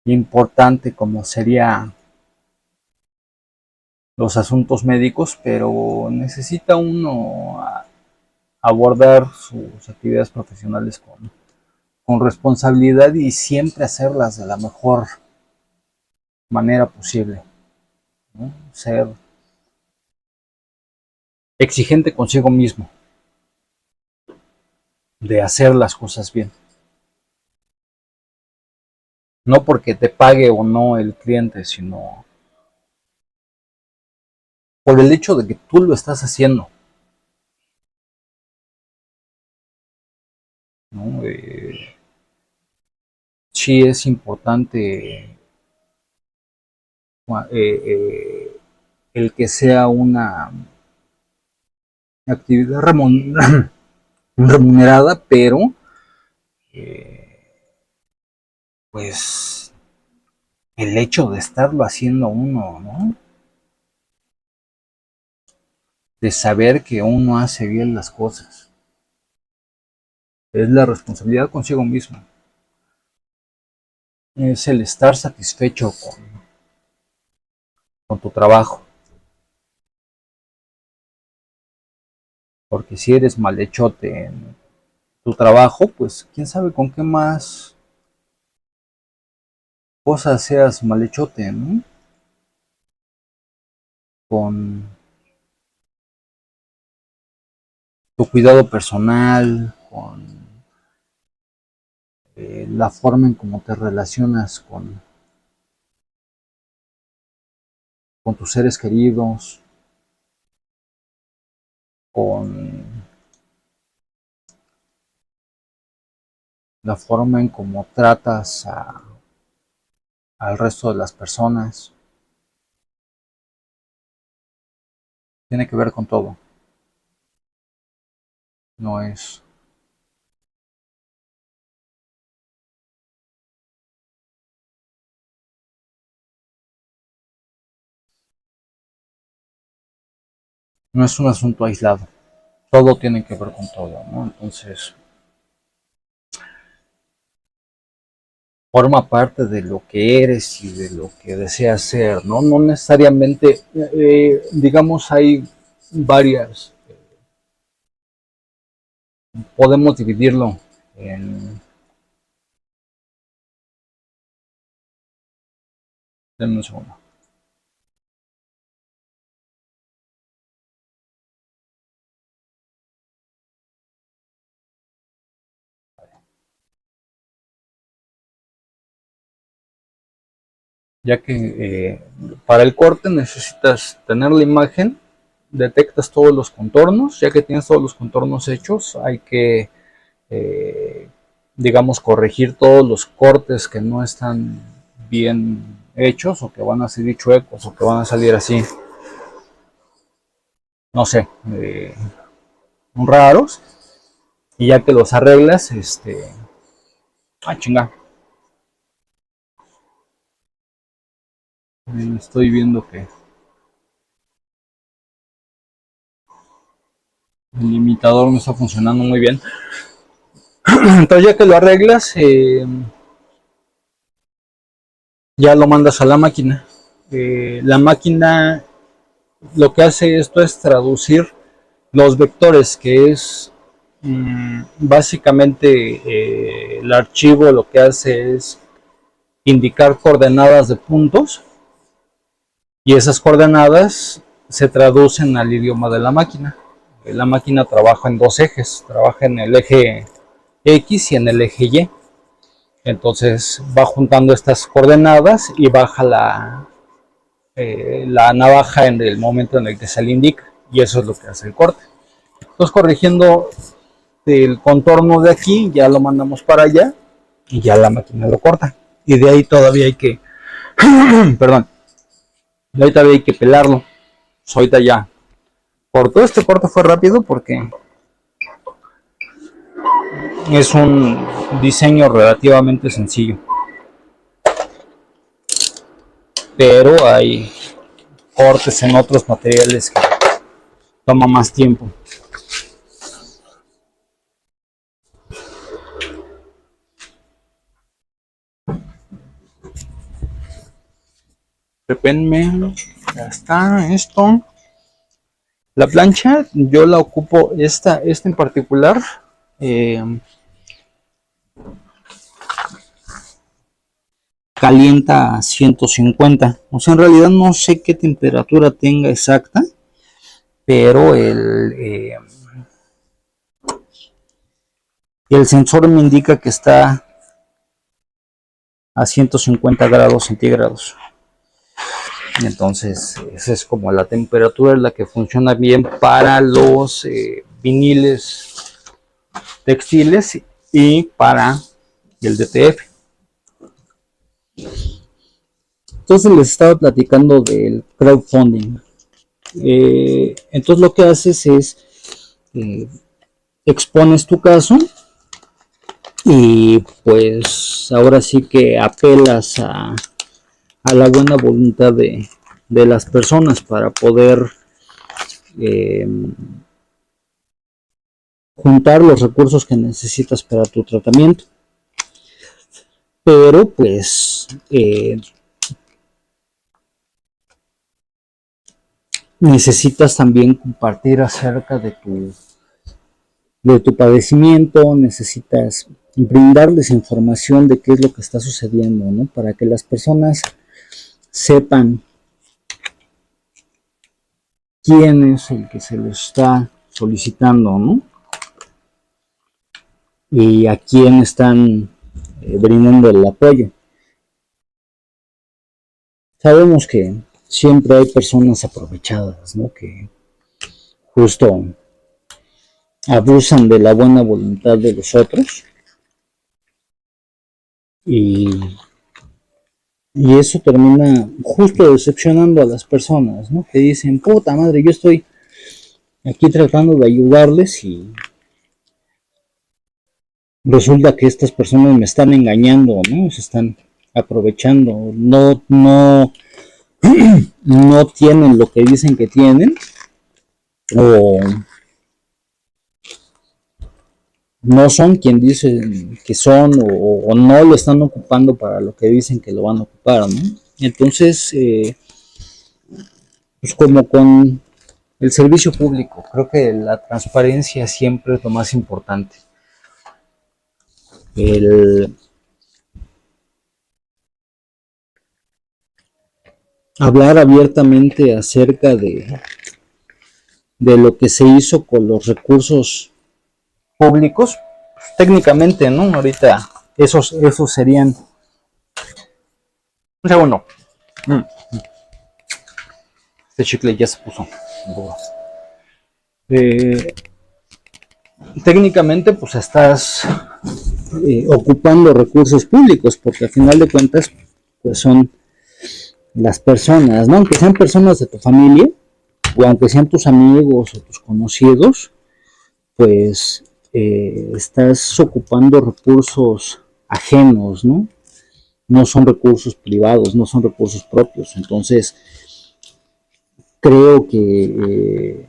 S1: importante como sería los asuntos médicos, pero necesita uno abordar sus actividades profesionales con responsabilidad y siempre hacerlas de la mejor manera posible, ¿no? Ser exigente consigo mismo, de hacer las cosas bien. No porque te pague o no el cliente, sino por el hecho de que tú lo estás haciendo, ¿no? Sí es importante el que sea una actividad remunerada, pero eh, pues el hecho de estarlo haciendo uno, ¿no? De saber que uno hace bien las cosas, es la responsabilidad consigo mismo, es el estar satisfecho con tu trabajo, porque si eres malhechote en tu trabajo, pues quién sabe con qué más cosas seas malhechote, ¿no? Con tu cuidado personal, con la forma en cómo te relacionas con tus seres queridos, con la forma en cómo tratas al resto de las personas. Tiene que ver con todo. No es no es un asunto aislado. Todo tiene que ver con todo, ¿no? Entonces, forma parte de lo que eres y de lo que deseas ser, ¿no? No necesariamente, digamos, hay varias, podemos dividirlo en, denme un segundo. Ya que para el corte necesitas tener la imagen, detectas todos los contornos, ya que tienes todos los contornos hechos, hay que, eh, digamos, corregir todos los cortes que no están bien hechos o que van a salir chuecos o que van a salir así, no sé, raros, y ya que los arreglas, chinga, estoy viendo que el limitador no está funcionando muy bien. Entonces ya que lo arreglas, ya lo mandas a la máquina. La máquina lo que hace esto es traducir los vectores, que es básicamente el archivo lo que hace es indicar coordenadas de puntos y esas coordenadas se traducen al idioma de la máquina. La máquina trabaja en dos ejes, trabaja en el eje X y en el eje Y. Entonces va juntando estas coordenadas y baja la navaja en el momento en el que se le indica, y eso es lo que hace el corte. Entonces, corrigiendo el contorno de aquí, ya lo mandamos para allá y ya la máquina lo corta. Y de ahí todavía hay que, perdón, de ahí todavía hay que pelarlo. Pues ahorita ya cortó. Este corte fue rápido porque es un diseño relativamente sencillo, pero hay cortes en otros materiales que toma más tiempo. Repenme, ya está esto. La plancha yo la ocupo, esta en particular, calienta a 150. O sea, en realidad no sé qué temperatura tenga exacta, pero el sensor me indica que está a 150 grados centígrados. Entonces, esa es como la temperatura en la que funciona bien para los viniles textiles y para el DTF. Entonces les estaba platicando del crowdfunding. Entonces lo que haces es expones tu caso y pues ahora sí que apelas a la buena voluntad de las personas para poder juntar los recursos que necesitas para tu tratamiento. Pero pues necesitas también compartir acerca de tu padecimiento, necesitas brindarles información de qué es lo que está sucediendo, ¿no? Para que las personas sepan quién es el que se lo está solicitando, ¿no? Y a quién están brindando el apoyo. Sabemos que siempre hay personas aprovechadas, ¿no? Que justo
S3: abusan de la buena voluntad de los otros y, y eso termina justo decepcionando a las personas, ¿no? Que dicen, puta madre, yo estoy aquí tratando de ayudarles y resulta que estas personas me están engañando, ¿no? Se están aprovechando, no tienen lo que dicen que tienen o no son quien dicen que son o no lo están ocupando para lo que dicen que lo van a ocupar, ¿no? Entonces, pues como con el servicio público, creo que la transparencia siempre es lo más importante. El hablar abiertamente acerca de lo que se hizo con los recursos públicos, pues, técnicamente, ¿no? Ahorita esos serían... Un segundo. Este chicle ya se puso duro. Técnicamente, pues estás ocupando recursos públicos, porque al final de cuentas, pues son las personas, ¿no? Aunque sean personas de tu familia, o aunque sean tus amigos o tus conocidos, pues estás ocupando recursos ajenos, ¿no? No son recursos privados, no son recursos propios. Entonces, creo que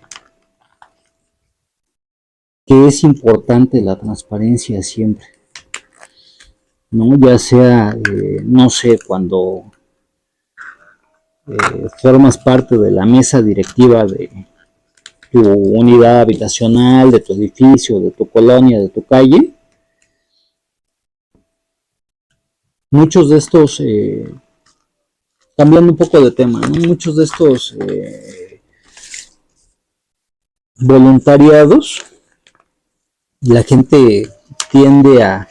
S3: es importante la transparencia siempre, ¿no? Ya sea, no sé, cuando formas parte de la mesa directiva de tu unidad habitacional, de tu edificio, de tu colonia, de tu calle, muchos de estos, cambiando un poco de tema, ¿no? Muchos de estos voluntariados, la gente tiende a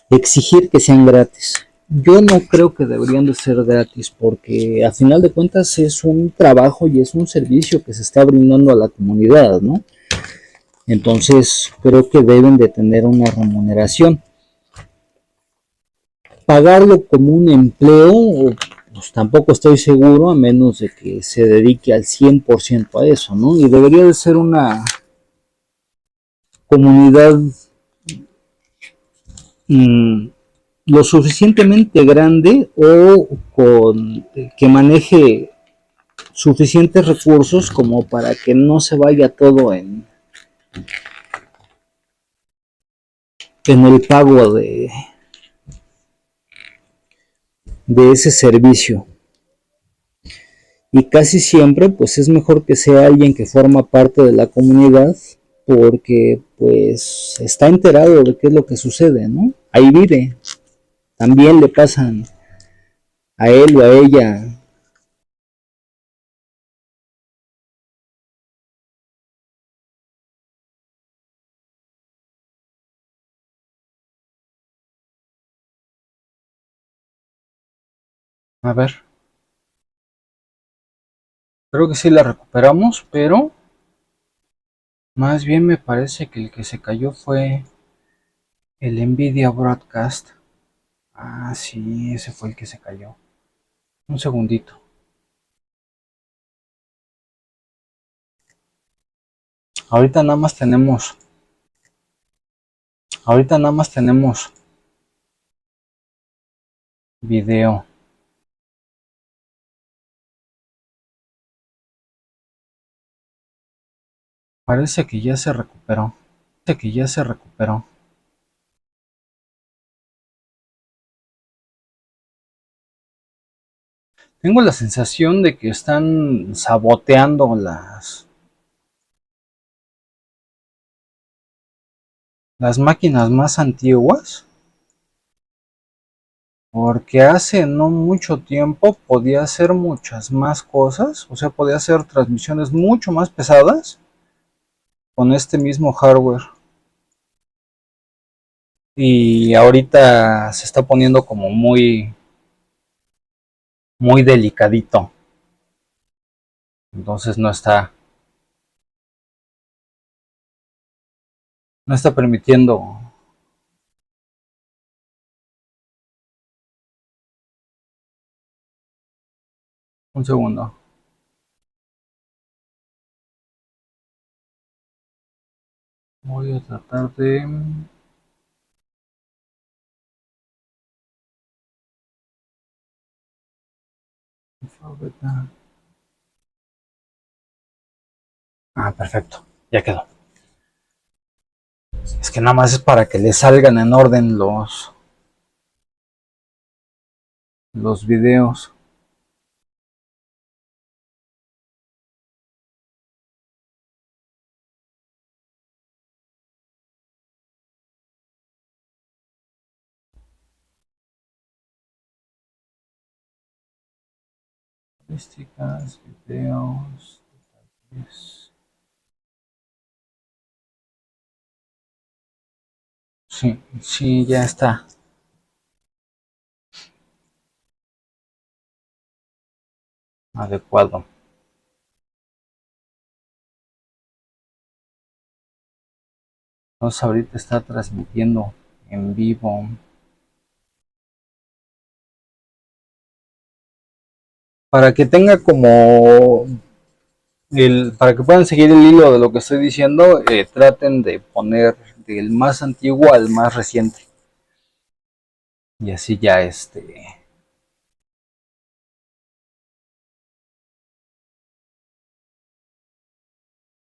S3: exigir que sean gratis. Yo no creo que deberían de ser gratis porque a final de cuentas es un trabajo y es un servicio que se está brindando a la comunidad, ¿no? Entonces creo que deben de tener una remuneración. Pagarlo como un empleo, pues tampoco estoy seguro, a menos de que se dedique al 100% a eso, ¿no? Y debería de ser una comunidad mmm, lo suficientemente grande o con que maneje suficientes recursos como para que no se vaya todo en el pago de ese servicio. Y casi siempre pues es mejor que sea alguien que forma parte de la comunidad porque pues está enterado de qué es lo que sucede, ¿no? Ahí vive, también le pasan a él o a ella.
S1: A ver, creo que sí la recuperamos, pero más bien me parece que el que se cayó fue el Nvidia Broadcast. Ah, sí, ese fue el que se cayó. Un segundito. Ahorita nada más tenemos. Ahorita nada más tenemos video. Parece que ya se recuperó. Parece que ya se recuperó. Tengo la sensación de que están saboteando las máquinas más antiguas. Porque hace no mucho tiempo podía hacer muchas más cosas. O sea, podía hacer transmisiones mucho más pesadas con este mismo hardware. Y ahorita se está poniendo como muy delicadito. Entonces no está No está permitiendo. Un segundo. Voy a tratar de... Ah, perfecto. Ya quedó. Es que nada más es para que le salgan en orden los videos. Estadísticas, videos, detalles. Sí, sí, ya está. Adecuado. Entonces ahorita está transmitiendo en vivo. Para que tenga como para que puedan seguir el hilo de lo que estoy diciendo, traten de poner del más antiguo al más reciente. Y así ya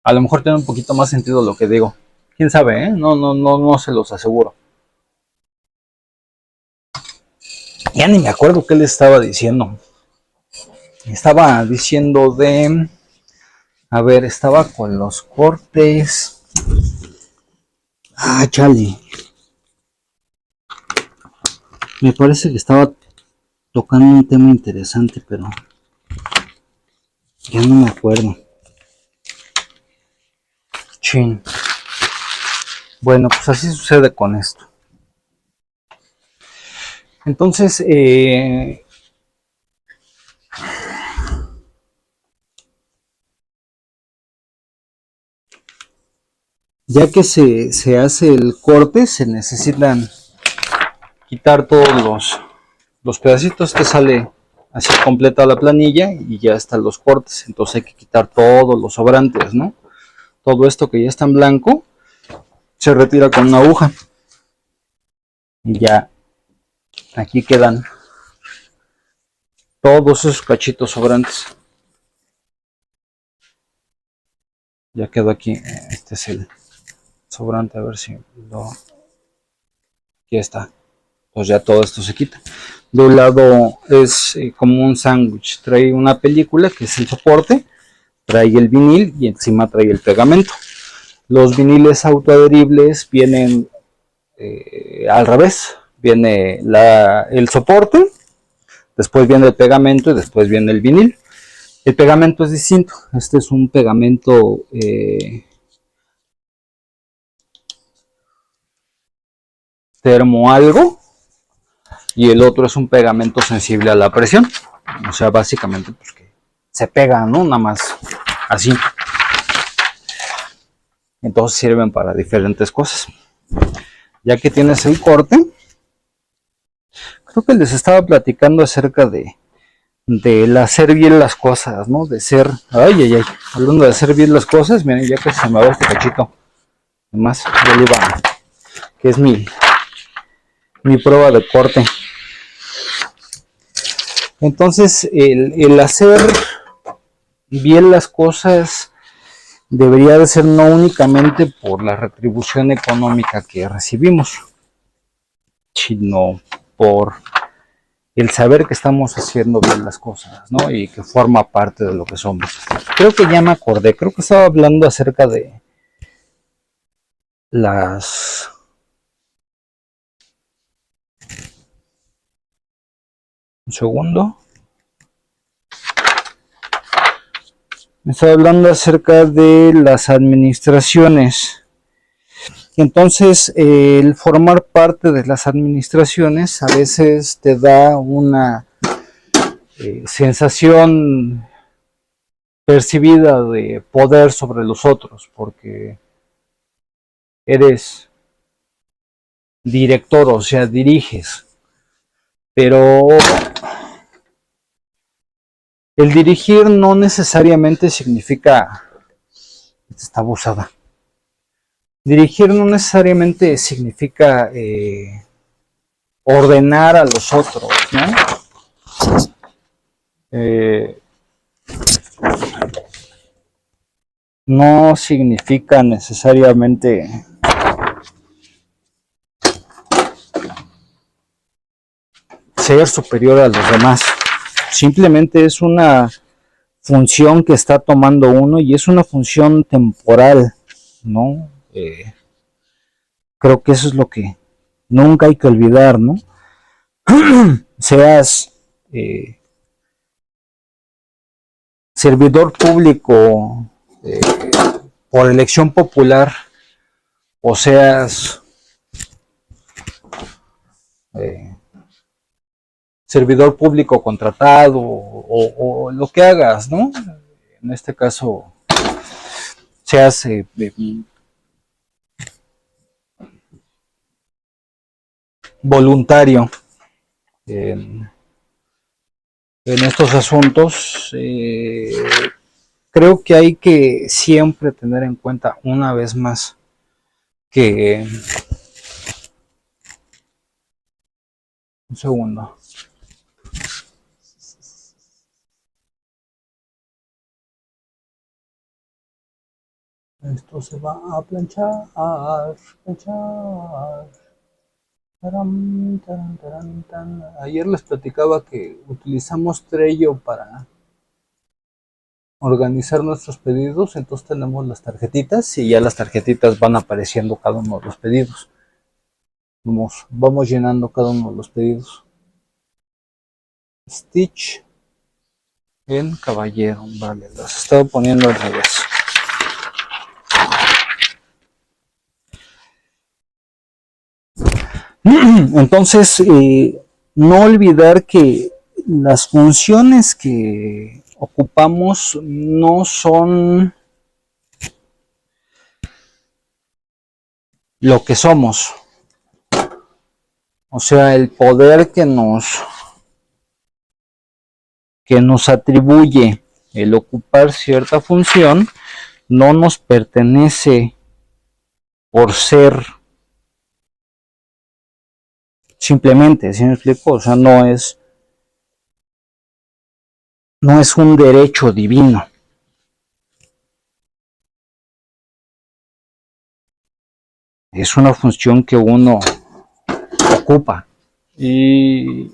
S1: a lo mejor tiene un poquito más sentido lo que digo. Quién sabe, ¿eh? No se los aseguro. Ya ni me acuerdo qué le estaba diciendo. Estaba diciendo de... A ver, estaba con los cortes.
S3: Ah, chale. Me parece que estaba tocando un tema interesante, pero ya no me acuerdo.
S1: Chin. Bueno, pues así sucede con esto. Entonces, ya que se hace el corte, se necesitan quitar todos los pedacitos que sale así completa la planilla y ya están los cortes. Entonces hay que quitar todos los sobrantes, ¿no? Todo esto que ya está en blanco se retira con una aguja. Y ya aquí quedan todos esos cachitos sobrantes. Ya quedó aquí. Este es el sobrante. A ver si lo... Aquí está. Pues ya todo esto se quita. De un lado es como un sándwich. Trae una película que es el soporte. Trae el vinil y encima trae el pegamento. Los viniles autoadheribles vienen al revés. Viene el soporte, después viene el pegamento y después viene el vinil. El pegamento es distinto. Este es un pegamento termo algo y el otro es un pegamento sensible a la presión. O sea, básicamente pues que se pega, ¿no? Nada más así. Entonces sirven para diferentes cosas. Ya que tienes el corte, creo que les estaba platicando acerca del hacer bien las cosas, ¿no? De ser, hablando de hacer bien las cosas, miren, ya que se me va este cachito. Además, ya le iba, que es mi prueba de corte. Entonces, el hacer bien las cosas debería de ser no únicamente por la retribución económica que recibimos, sino por el saber que estamos haciendo bien las cosas, ¿no? Y que forma parte de lo que somos. Creo que ya me acordé, creo que estaba hablando acerca de las... Un segundo. Me estaba hablando acerca de las administraciones. Entonces, el formar parte de las administraciones a veces te da una sensación percibida de poder sobre los otros, porque eres director, o sea, diriges. Pero el dirigir no necesariamente significa... Está abusada. Dirigir no necesariamente significa ordenar a los otros, ¿no? No significa necesariamente ser superior a los demás. Simplemente es una función que está tomando uno y es una función temporal, ¿no? Creo que eso es lo que nunca hay que olvidar, ¿no? Seas servidor público por elección popular o seas servidor público contratado o lo que hagas, ¿no? En este caso, seas voluntario en estos asuntos, creo que hay que siempre tener en cuenta una vez más que... Un segundo. Esto se va a planchar, planchar. Taram, taran, taran, tan. Ayer les platicaba que utilizamos Trello para organizar nuestros pedidos, entonces tenemos las tarjetitas y ya las tarjetitas van apareciendo cada uno de los pedidos. Vamos llenando cada uno de los pedidos. Stitch en caballero, vale, las he estado poniendo al revés. Entonces, no olvidar que las funciones que ocupamos no son lo que somos. O sea, el poder que nos atribuye el ocupar cierta función no nos pertenece por ser simplemente, ¿sí me explico? O sea, no es un derecho divino. Es una función que uno ocupa. Y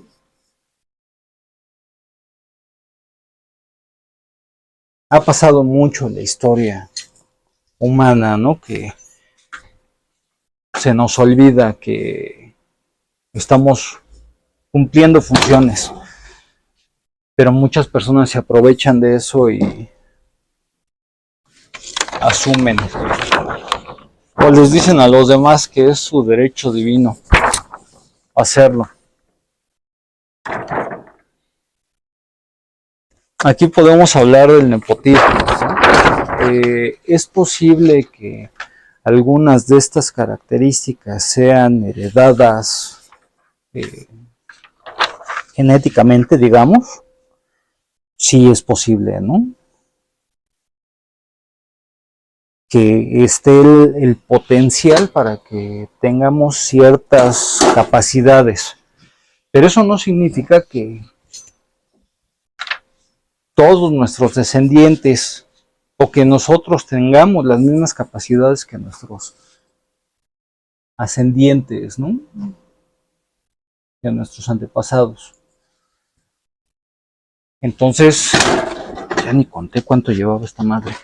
S1: ha pasado mucho en la historia humana, ¿no? Que se nos olvida que estamos cumpliendo funciones, pero muchas personas se aprovechan de eso y asumen o les dicen a los demás que es su derecho divino hacerlo. Aquí podemos hablar del nepotismo, ¿no? Es posible que algunas de estas características sean heredadas genéticamente, digamos. Sí es posible, ¿no? Que esté el potencial para que tengamos ciertas capacidades. Pero eso no significa que todos nuestros descendientes o que nosotros tengamos las mismas capacidades que nuestros ascendientes, ¿no? Que nuestros antepasados. Entonces, ya ni conté cuánto llevaba esta madre.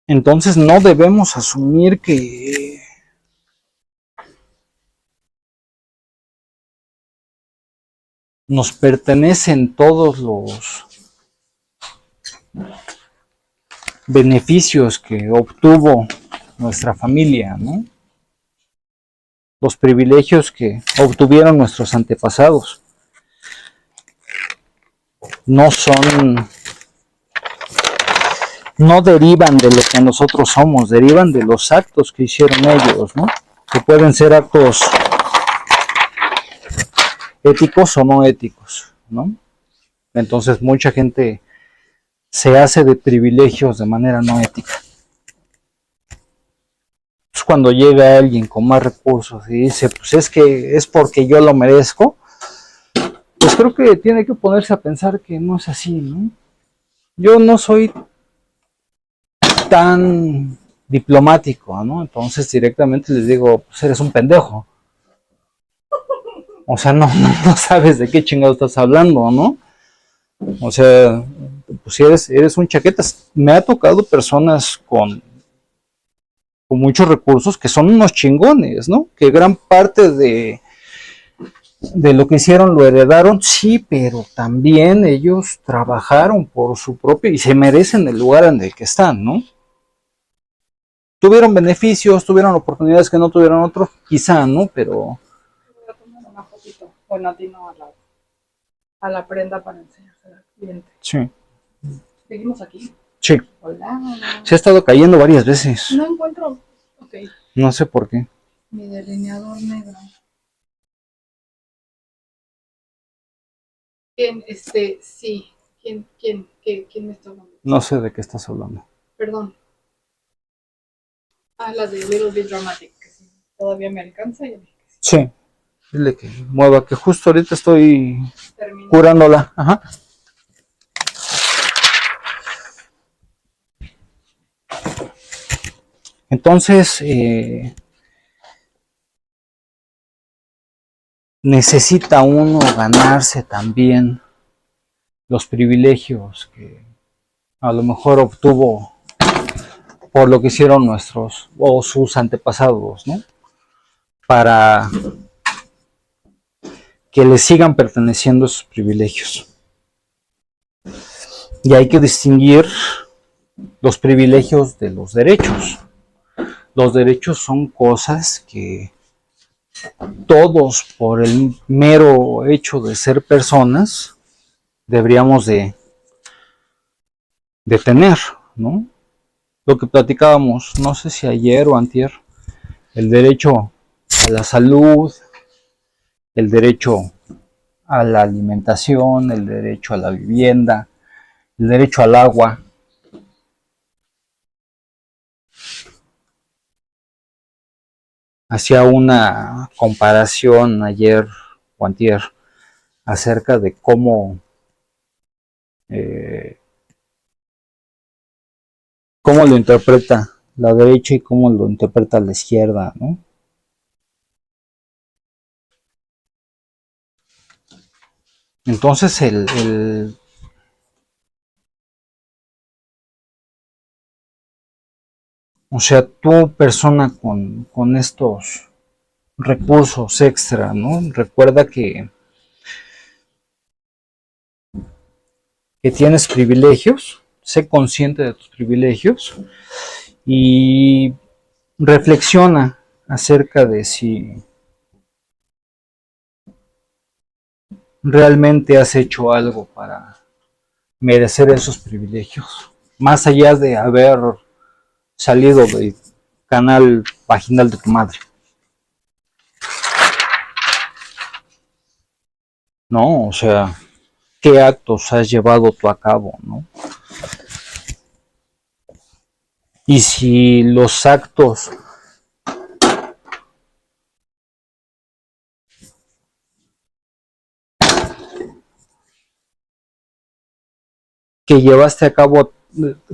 S1: Entonces no debemos asumir que nos pertenecen todos los beneficios que obtuvo nuestra familia, ¿no? Los privilegios que obtuvieron nuestros antepasados. No son
S3: no derivan de lo que nosotros somos, derivan de los actos que hicieron ellos, ¿no? Que pueden ser actos éticos o no éticos, ¿no? Entonces mucha gente se hace de privilegios de manera no ética. Pues cuando llega alguien con más recursos y dice, pues es que es porque yo lo merezco, pues creo que tiene que ponerse a pensar que no es así, ¿no? Yo no soy tan diplomático, ¿no? Entonces directamente les digo, pues eres un pendejo. O sea, no sabes de qué chingado estás hablando, ¿no? O sea, pues si eres un chaquetas. Me ha tocado personas con muchos recursos que son unos chingones, ¿no? Que gran parte de lo que hicieron lo heredaron, sí, pero también ellos trabajaron por su propio y se merecen el lugar en el que están, ¿no? Tuvieron beneficios, tuvieron oportunidades que no tuvieron otros, quizá, ¿no? Pero
S2: Voy a tomar una fotito. Bueno, a ti no, a la prenda para enseñársela al cliente.
S3: sí,
S2: Seguimos aquí.
S3: sí.
S2: Hola.
S3: Se ha estado cayendo varias veces.
S2: No encuentro. Ok.
S3: No sé por qué.
S2: Mi delineador negro. ¿Quién, sí? ¿Quién me está hablando?
S3: No sé de qué estás hablando.
S2: Perdón. Ah, la de Little Bit Dramatic, que sí, todavía me alcanza y a mí que sí.
S3: Sí. Dile que mueva, que justo ahorita estoy
S2: Termino.
S3: curándola. Ajá. Entonces, necesita uno ganarse también los privilegios que a lo mejor obtuvo por lo que hicieron nuestros o sus antepasados, ¿no? Para que le sigan perteneciendo esos privilegios. Y hay que distinguir los privilegios de los derechos. Los derechos son cosas que todos, por el mero hecho de ser personas, deberíamos de tener, ¿no? Lo que platicábamos, no sé si ayer o antier, el derecho a la salud, el derecho a la alimentación, el derecho a la vivienda, el derecho al agua. Hacía una comparación ayer o antier acerca de cómo lo interpreta la derecha y cómo lo interpreta la izquierda, ¿no? Entonces o sea, tú persona con estos recursos extra, ¿no? Recuerda que tienes privilegios, sé consciente de tus privilegios y reflexiona acerca de si realmente has hecho algo para merecer esos privilegios, más allá de haber salido del canal vaginal de tu madre. No, o sea, ¿qué actos has llevado tú a cabo, no? Y si los actos que llevaste a cabo,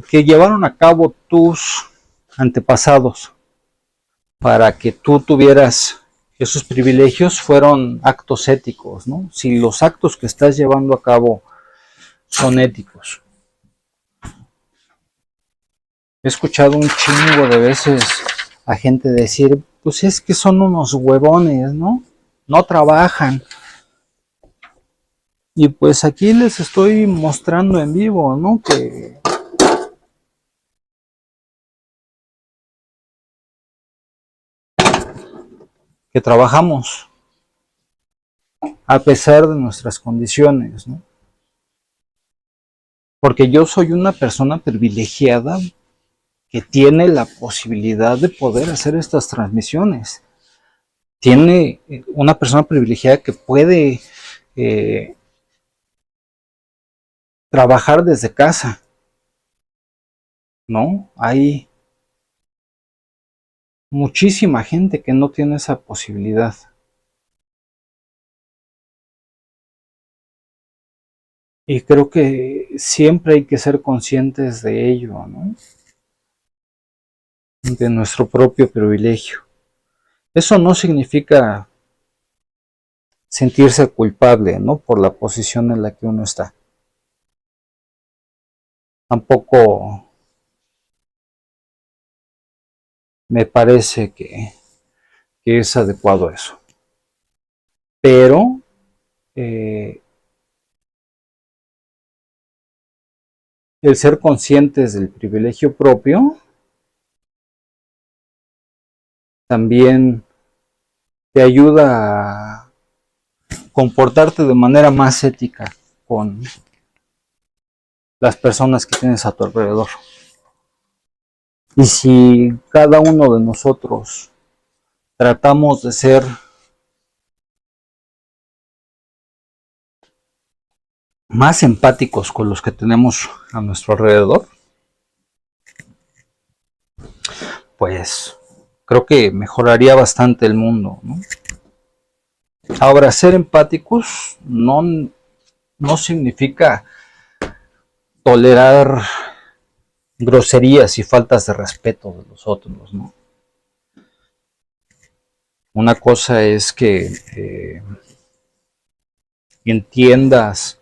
S3: que llevaron a cabo tus antepasados para que tú tuvieras esos privilegios fueron actos éticos, ¿no? Si los actos que estás llevando a cabo son éticos. He escuchado un chingo de veces a gente decir, pues es que son unos huevones, ¿no? No trabajan. Y pues aquí les estoy mostrando en vivo, ¿no? Que trabajamos a pesar de nuestras condiciones, ¿no?
S1: Porque yo soy una persona privilegiada que tiene la posibilidad de poder hacer estas transmisiones. Tiene una persona privilegiada que puede trabajar desde casa, ¿no? Hay muchísima gente que no tiene esa posibilidad. Y creo que siempre hay que ser conscientes de ello, ¿no? De nuestro propio privilegio. Eso no significa sentirse culpable, ¿no? Por la posición en la que uno está. Tampoco me parece que es adecuado eso. Pero el ser conscientes del privilegio propio también te ayuda a comportarte de manera más ética con las personas que tienes a tu alrededor. Y si cada uno de nosotros tratamos de ser más empáticos con los que tenemos a nuestro alrededor, pues creo que mejoraría bastante el mundo, ¿no? Ahora, ser empáticos no significa tolerar groserías y faltas de respeto de los otros, ¿no? Una cosa es que entiendas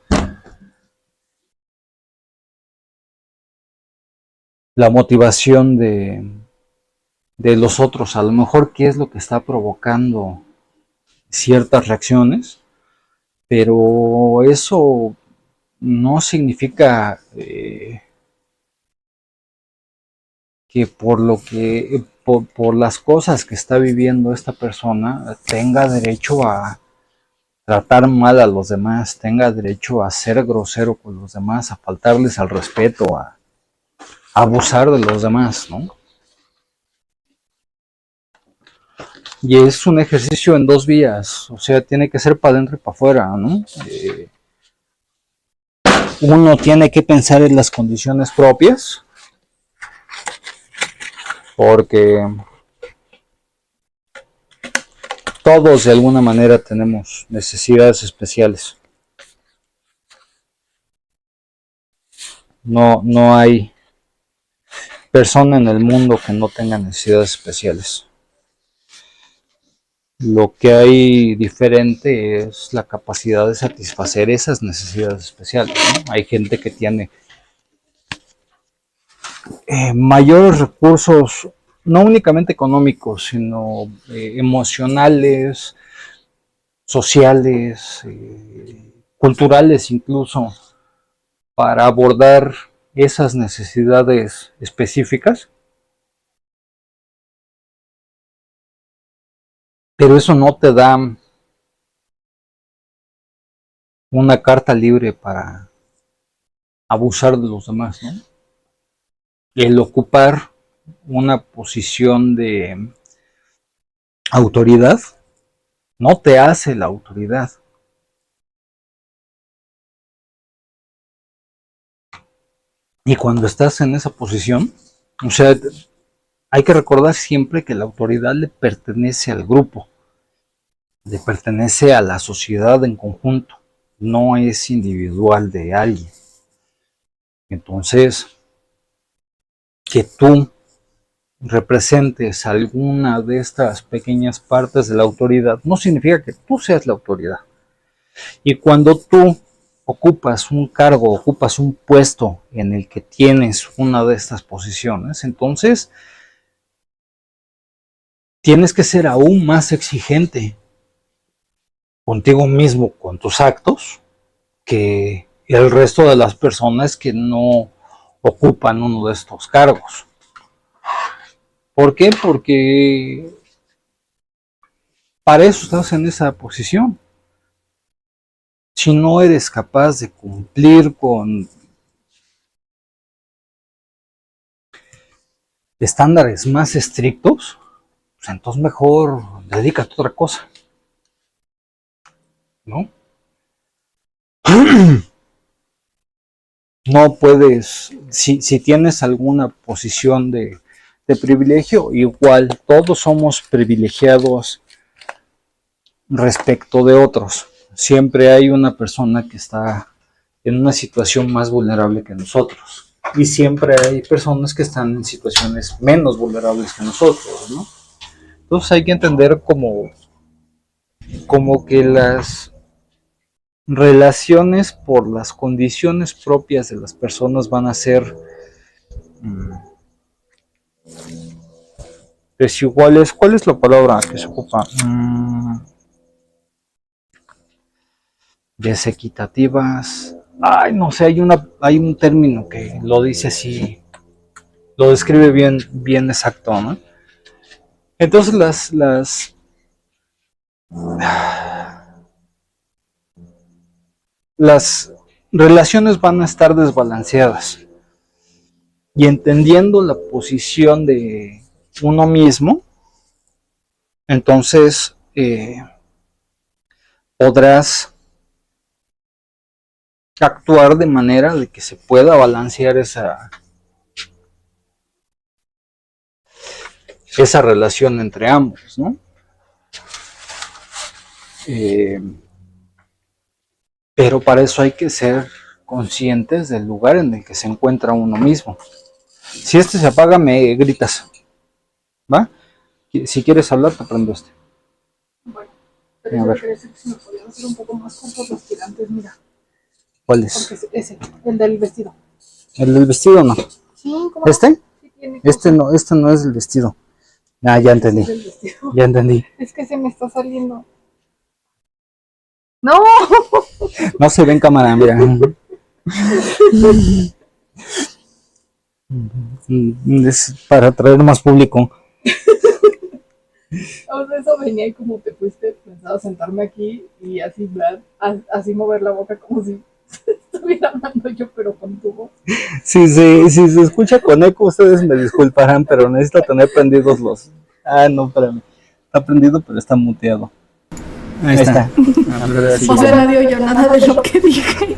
S1: la motivación de los otros, a lo mejor qué es lo que está provocando ciertas reacciones, pero eso no significa que por las cosas que está viviendo esta persona tenga derecho a tratar mal a los demás, tenga derecho a ser grosero con los demás, a faltarles al respeto, a abusar de los demás, ¿no? Y es un ejercicio en dos vías, o sea, tiene que ser para adentro y para afuera, ¿no? Uno tiene que pensar en las condiciones propias, porque todos de alguna manera tenemos necesidades especiales. No hay persona en el mundo que no tenga necesidades especiales. Lo que hay diferente es la capacidad de satisfacer esas necesidades especiales, ¿no? Hay gente que tiene mayores recursos, no únicamente económicos, sino emocionales, sociales, culturales incluso, para abordar esas necesidades específicas. Pero eso no te da una carta libre para abusar de los demás, ¿no? El ocupar una posición de autoridad no te hace la autoridad. Y cuando estás en esa posición, o sea, hay que recordar siempre que la autoridad le pertenece al grupo, le pertenece a la sociedad en conjunto, no es individual de alguien. Entonces, que tú representes alguna de estas pequeñas partes de la autoridad no significa que tú seas la autoridad. Y cuando tú ocupas un cargo, ocupas un puesto en el que tienes una de estas posiciones, entonces tienes que ser aún más exigente contigo mismo, con tus actos, que el resto de las personas que no ocupan uno de estos cargos. ¿Por qué? Porque para eso estás en esa posición. Si no eres capaz de cumplir con estándares más estrictos, pues entonces mejor dedícate a otra cosa, ¿no? No puedes, si tienes alguna posición de privilegio, igual todos somos privilegiados respecto de otros. Siempre hay una persona que está en una situación más vulnerable que nosotros. Y siempre hay personas que están en situaciones menos vulnerables que nosotros, ¿no? Entonces hay que entender como que las relaciones por las condiciones propias de las personas van a ser desiguales. ¿Cuál es la palabra que se ocupa? Desequitativas. Ay, no sé, hay un término que lo dice así, lo describe bien exacto, ¿no? Entonces las relaciones van a estar desbalanceadas. Y entendiendo la posición de uno mismo, entonces podrás actuar de manera de que se pueda balancear esa relación entre ambos, ¿no? Pero para eso hay que ser conscientes del lugar en el que se encuentra uno mismo. Si este se apaga, me gritas, ¿va? Si quieres hablar, te prendo este.
S2: Bueno, pero yo quería decir que si me podían hacer un poco más cortos los tirantes, mira.
S1: ¿Cuál es?
S2: Porque ese, el del vestido.
S1: ¿El del vestido no?
S2: Sí, ¿cómo?
S1: ¿Este?
S2: Sí, tiene
S1: Este no es el vestido. Ah, ya entendí.
S2: es el vestido.
S1: Ya entendí.
S2: Es que se me está saliendo. ¡No!
S1: No se ve en cámara, mira. Es para atraer más público.
S2: O sea, eso venía y como te fuiste, pensaba sentarme aquí y así, así mover la boca como si estuviera hablando yo, pero con tu voz.
S1: Si se escucha con eco, ustedes me disculparán, pero necesito tener prendidos los... Ah, no, espérame. Está prendido, pero está muteado. Ahí está.
S4: O sea, nadie oyó nada de lo que dije.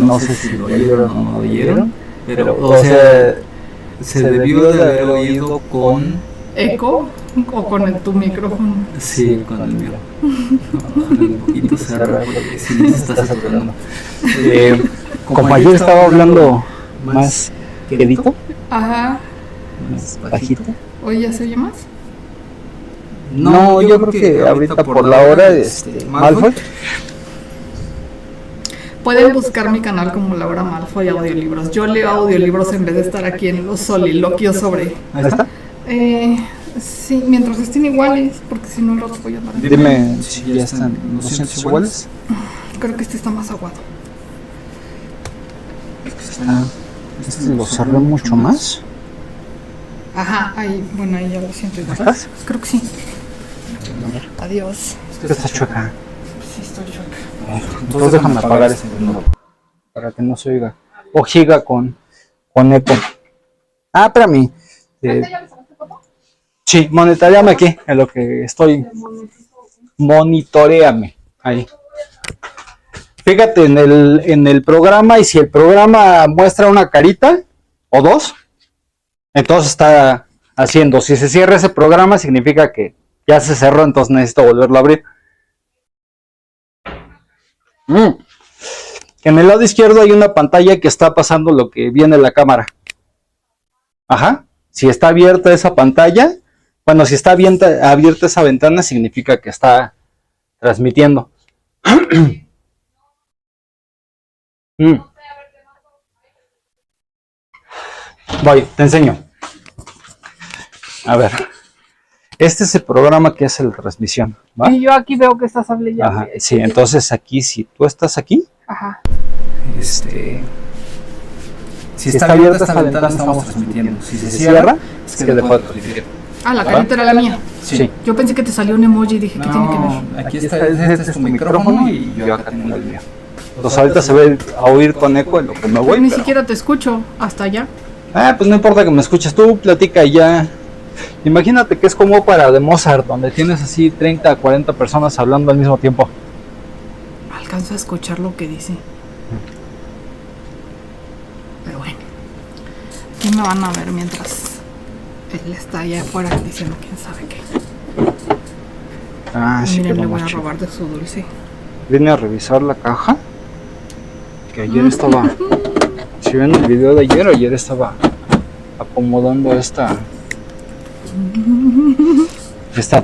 S1: No sé si lo oyeron o no lo oyeron,
S5: pero, o sea, se debió de haber oído con...
S4: ¿Eco? ¿O con tu micrófono?
S5: Sí, con el mío. Un poquito cerrado porque si me estás hablando.
S1: Como ayer estaba hablando más quedito,
S4: Ajá.
S1: más bajito.
S4: ¿Hoy ya se oye más?
S1: No, yo creo que ahorita por la hora, Malfoy.
S4: Pueden buscar mi canal como Laura Malfoy Audiolibros. Yo leo audiolibros en vez de estar aquí en los soliloquios sobre...
S1: Ahí está.
S4: Sí, mientras estén iguales, porque si no los voy a dar.
S1: Dime si ya están los 200 iguales.
S4: Creo que este está más aguado.
S1: Este lo cerré mucho más.
S4: Ajá, ahí, bueno, ahí ya lo siento igual.
S1: ¿Estás?
S4: Creo que sí. Adiós.
S1: Este está chueca.
S4: Sí, estoy choca.
S1: Entonces déjame apagar ese para que no se oiga. O giga con eco. Ah, espérame. Sí, monitoreame aquí, en lo que estoy. Monitoreame. Ahí. Fíjate en el programa, y si el programa muestra una carita o dos, entonces está haciendo. Si se cierra ese programa, significa que ya se cerró, entonces necesito volverlo a abrir. En el lado izquierdo hay una pantalla que está pasando lo que viene en la cámara. Ajá. Si está abierta esa pantalla, bueno, si está abierta esa ventana, significa que está transmitiendo. Voy, te enseño. A ver. Este es el programa que hace la transmisión, ¿va?
S2: Y yo aquí veo que estás hablando.
S1: Ajá, sí, entonces aquí, si tú estás aquí,
S2: Ajá.
S5: Si está abierta esta ventana, estamos transmitiendo. Si se cierra,
S1: es que dejó de transmitir.
S4: Ah, la carita era la mía.
S1: Sí.
S4: Yo pensé que te salió un emoji y dije, ¿qué tiene que ver?
S5: Aquí está, este es tu micrófono y yo acá tengo el mío.
S1: Entonces ahorita se va a oír con eco en lo que me voy,
S4: Yo ni
S1: pero...
S4: siquiera te escucho hasta allá.
S1: Ah, pues no importa que me escuches, tú platica y ya. Imagínate que es como ópera de Mozart, donde tienes así 30, 40 personas hablando al mismo tiempo.
S4: Alcanzo a escuchar lo que dice. Pero bueno. Aquí me van a ver mientras él está allá afuera diciendo quién sabe qué.
S1: Ah, sí, que
S4: Miren,
S1: lo
S4: le voy
S1: más
S4: a
S1: chido.
S4: robar de su dulce.
S1: Vine a revisar la caja. Que ayer estaba. Si ven el video de ayer estaba acomodando esta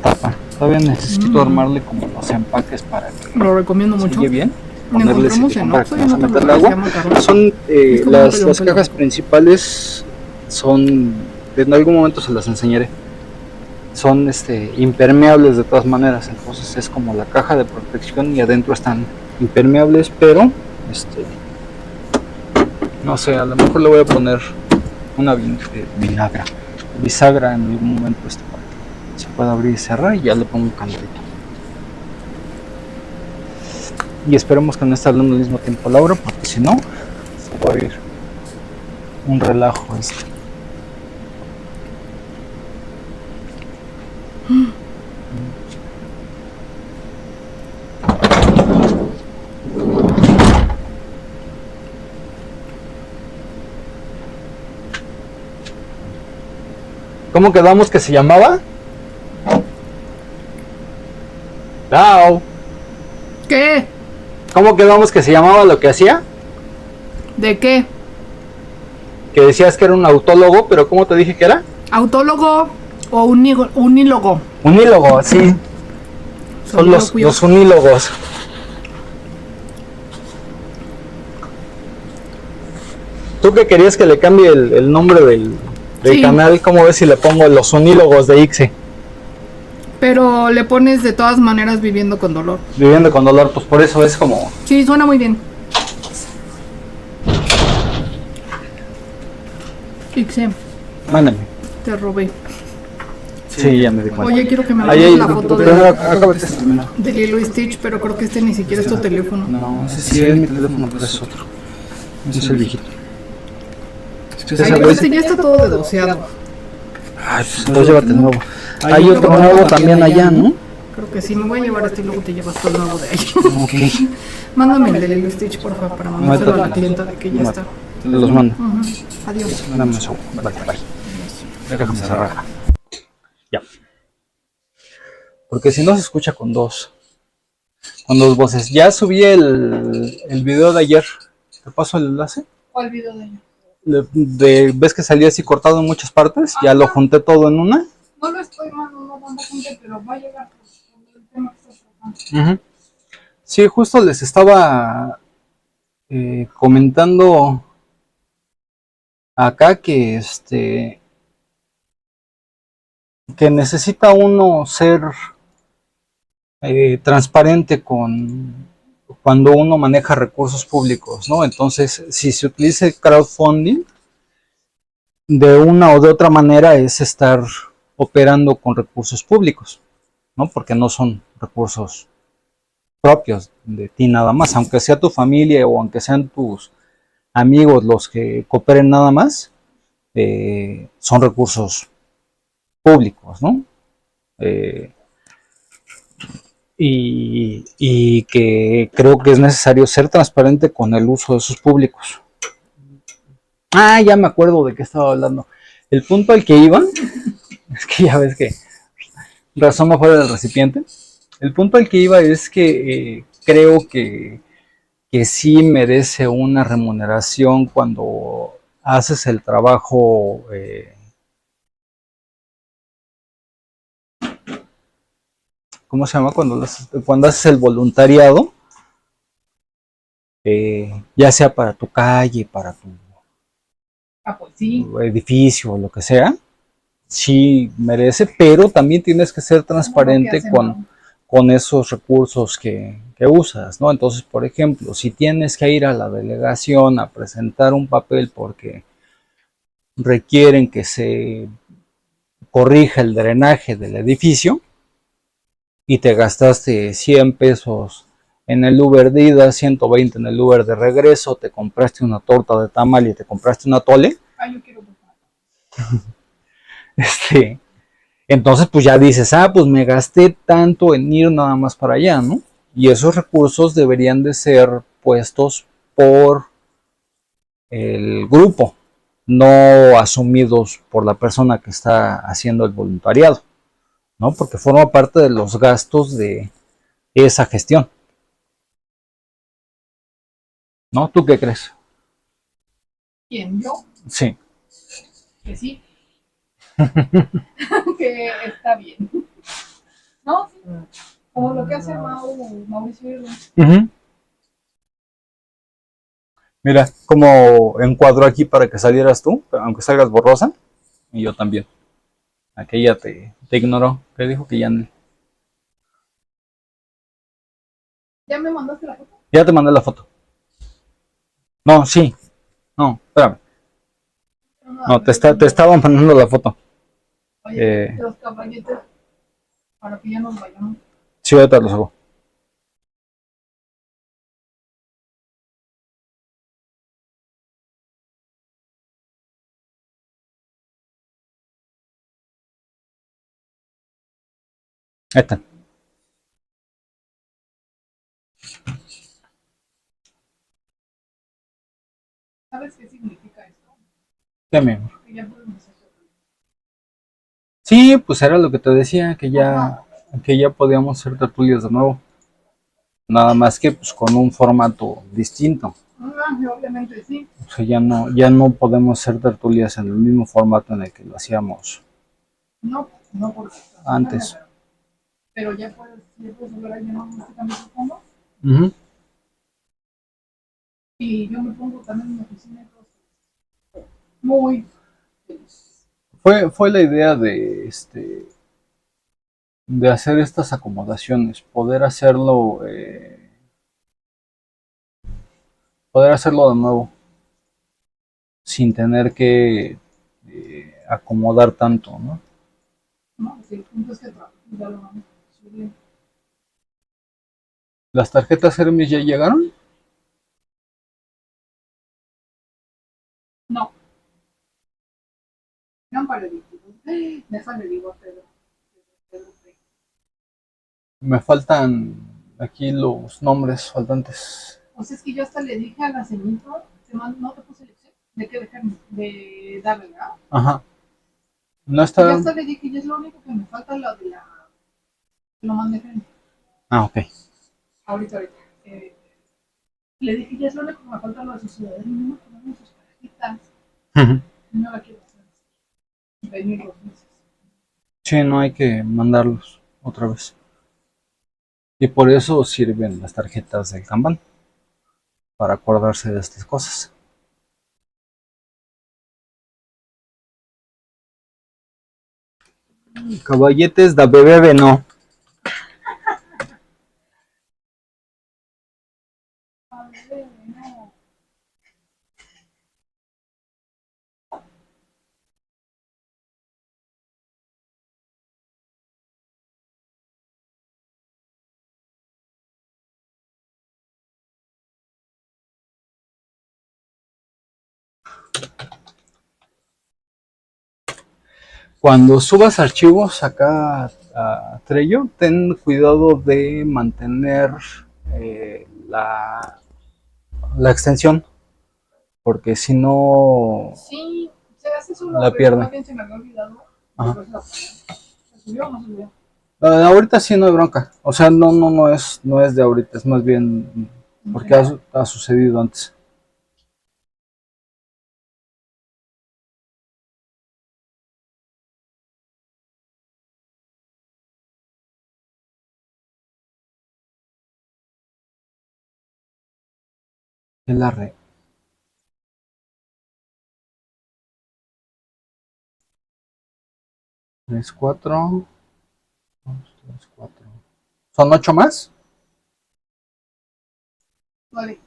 S1: tapa. Todavía necesito armarle como los empaques para que
S4: Lo recomiendo mucho.
S1: sigue bien.
S4: Lo
S1: Ponerle
S4: encontramos
S1: silicón
S4: en
S1: para
S4: Oxxo
S1: que
S4: y
S1: no
S4: en
S1: se
S4: otro
S1: meta el
S4: lugar que se
S1: agua.
S4: llama Carlos.
S1: Son
S4: Es como un
S1: las
S4: pelón
S1: cajas
S4: pelón.
S1: principales son, en algún momento se las enseñaré, son impermeables de todas maneras, entonces es como la caja de protección y adentro están impermeables, pero no sé, a lo mejor le voy a poner una bisagra en algún momento para que se pueda abrir y cerrar, y ya le pongo un candadito. Y esperemos que no esté hablando al mismo tiempo Laura, porque si no, se puede ir un relajo ¿Cómo quedamos que se llamaba? Lau.
S4: ¿Qué?
S1: ¿Cómo quedamos que se llamaba lo que hacía?
S4: ¿De qué?
S1: Que decías que era un autólogo, pero ¿cómo te dije que era?
S4: ¿Autólogo o unílogo?
S1: Unílogo, sí. Son
S4: Soliloquio.
S1: los unílogos. ¿Tú que querías que le cambie el nombre del
S4: Sí.
S1: canal? ¿Cómo ves si le pongo los unílogos de Ixe?
S4: Pero le pones de todas maneras viviendo con dolor.
S1: Viviendo con dolor, pues por eso es como...
S4: Sí, suena muy bien. Ixe,
S1: Mándame.
S4: te robé.
S1: Sí, ya me di cuenta.
S4: Oye, quiero que me
S1: Ahí,
S4: mandes la foto
S1: primero
S4: de
S1: acábate esto primero.
S4: Lilo y Stitch, pero creo que este ni siquiera es tu teléfono.
S1: No, ese sí es mi teléfono, pero es otro. Ese es el viejito.
S4: Ay, pero este ya está todo dedoseado.
S1: Ay, pues entonces llévate el nuevo. Hay otro nuevo también allá, ¿no?
S4: Creo que sí, me voy a llevar este y luego te llevas todo el nuevo de ahí.
S1: Ok.
S4: Mándame el de Lilo y Stitch, por favor, para mandárselo a la clienta de que ya está.
S1: Te los mando.
S4: Ujú. Adiós.
S1: Dame un segundo. Vale, bye. Déjame cerrar. Ya. Porque si no se escucha con dos voces. Ya subí el video de ayer. ¿Te paso el enlace?
S2: ¿Cuál video de ella?
S1: ¿Ves que salía así cortado en muchas partes? Ya lo junté todo en una.
S2: No lo estoy mandando tanta gente, pero va a llegar por el tema que estás tratando.
S1: Ujú. Sí, justo les estaba comentando acá que que necesita uno ser transparente cuando uno maneja recursos públicos, ¿no? Entonces, si se utiliza el crowdfunding, de una o de otra manera es estar operando con recursos públicos, ¿no? Porque no son recursos propios de ti nada más, aunque sea tu familia o aunque sean tus amigos los que cooperen nada más, son recursos públicos, ¿no? Y que creo que es necesario ser transparente con el uso de esos públicos. Ah, ya me acuerdo de qué estaba hablando. El punto al que iba, es que ya ves que razón fuera del recipiente. El punto al que iba es que creo que sí merece una remuneración cuando haces el trabajo ¿cómo se llama? Cuando haces el voluntariado, ya sea para tu calle, para tu
S2: Pues sí.
S1: edificio o lo que sea, sí merece, pero también tienes que ser transparente con esos recursos que usas, ¿no? Entonces, por ejemplo, si tienes que ir a la delegación a presentar un papel porque requieren que se corrija el drenaje del edificio y te gastaste 100 pesos en el Uber de ida, 120 en el Uber de regreso, te compraste una torta de tamal y te compraste un atole,
S2: Yo quiero buscar.
S1: Entonces pues ya dices, pues me gasté tanto en ir nada más para allá, ¿no? Y esos recursos deberían de ser puestos por el grupo, no asumidos por la persona que está haciendo el voluntariado, ¿no? Porque forma parte de los gastos de esa gestión, ¿no? ¿Tú qué crees?
S2: ¿Quién? ¿Yo?
S1: Sí.
S2: Que sí. Que está bien. ¿No? Sí. Como lo que hace Mauricio Irwin.
S1: Uh-huh. Mira, como encuadro aquí para que salieras tú, aunque salgas borrosa, y yo también. Aquella te ignoró, que dijo que ya no.
S2: ¿Ya me mandaste la foto?
S1: Ya te mandé la foto. No, sí. No, espérame. No, te estaba mandando la foto.
S2: Oye, los caballetes, para que ya nos vayamos.
S1: Sí, ahorita los hago. Ahí están.
S2: ¿Sabes qué significa esto?
S1: ¿Qué, mi amor?
S2: Que ya podemos hacer.
S1: Sí, pues era lo que te decía, que ya podíamos hacer tertulias de nuevo. Nada más que pues con un formato distinto.
S2: Obviamente sí.
S1: O sea, ya no podemos hacer tertulias en el mismo formato en el que lo hacíamos
S2: No, no porque
S1: antes.
S2: pero ya puedes volver a llenar música en fondo.
S1: Uh-huh.
S2: Y yo me pongo también en mi oficina y todo. Muy feliz.
S1: Fue la idea de hacer estas acomodaciones, poder hacerlo de nuevo, sin tener que acomodar tanto, ¿no?
S2: No, si el punto es que ya lo vamos a subir.
S1: ¿Las tarjetas Hermes ya llegaron?
S2: No, eran para el 22. Déjale digo a Pedro.
S1: Me faltan aquí los nombres faltantes.
S2: O sea, es que yo hasta le dije a la señorita, no te puse el Excel, de que dejarme, de darle, ¿verdad?
S1: Ajá. No
S2: Y
S1: está.
S2: hasta le dije, y es lo único que me falta, lo de la. Lo mandé frente.
S1: Ok.
S2: Ahorita. Le dije, ya es lo único que me falta, lo de su ciudadano, no me ponen sus tarjetas.
S1: Uh-huh.
S2: No la quiero hacer. Venir los meses.
S1: Sí, no hay que mandarlos otra vez. Y por eso sirven las tarjetas del Kanban, para acordarse de estas cosas. Caballetes da bebé no.
S2: A ver, no.
S1: Cuando subas archivos acá a Trello, ten cuidado de mantener la extensión, porque si no
S2: Sí, se hace solo,
S1: la
S2: pero
S1: pierde.
S2: más bien se me había olvidado.
S1: Ajá.
S2: ¿Se subió o no subió?
S1: Ahorita sí no hay bronca. O sea, no es de ahorita, es más bien porque ha sucedido antes. Es la red. 3, 4. 2, 3, 4. ¿Son 8 más?
S2: Vale.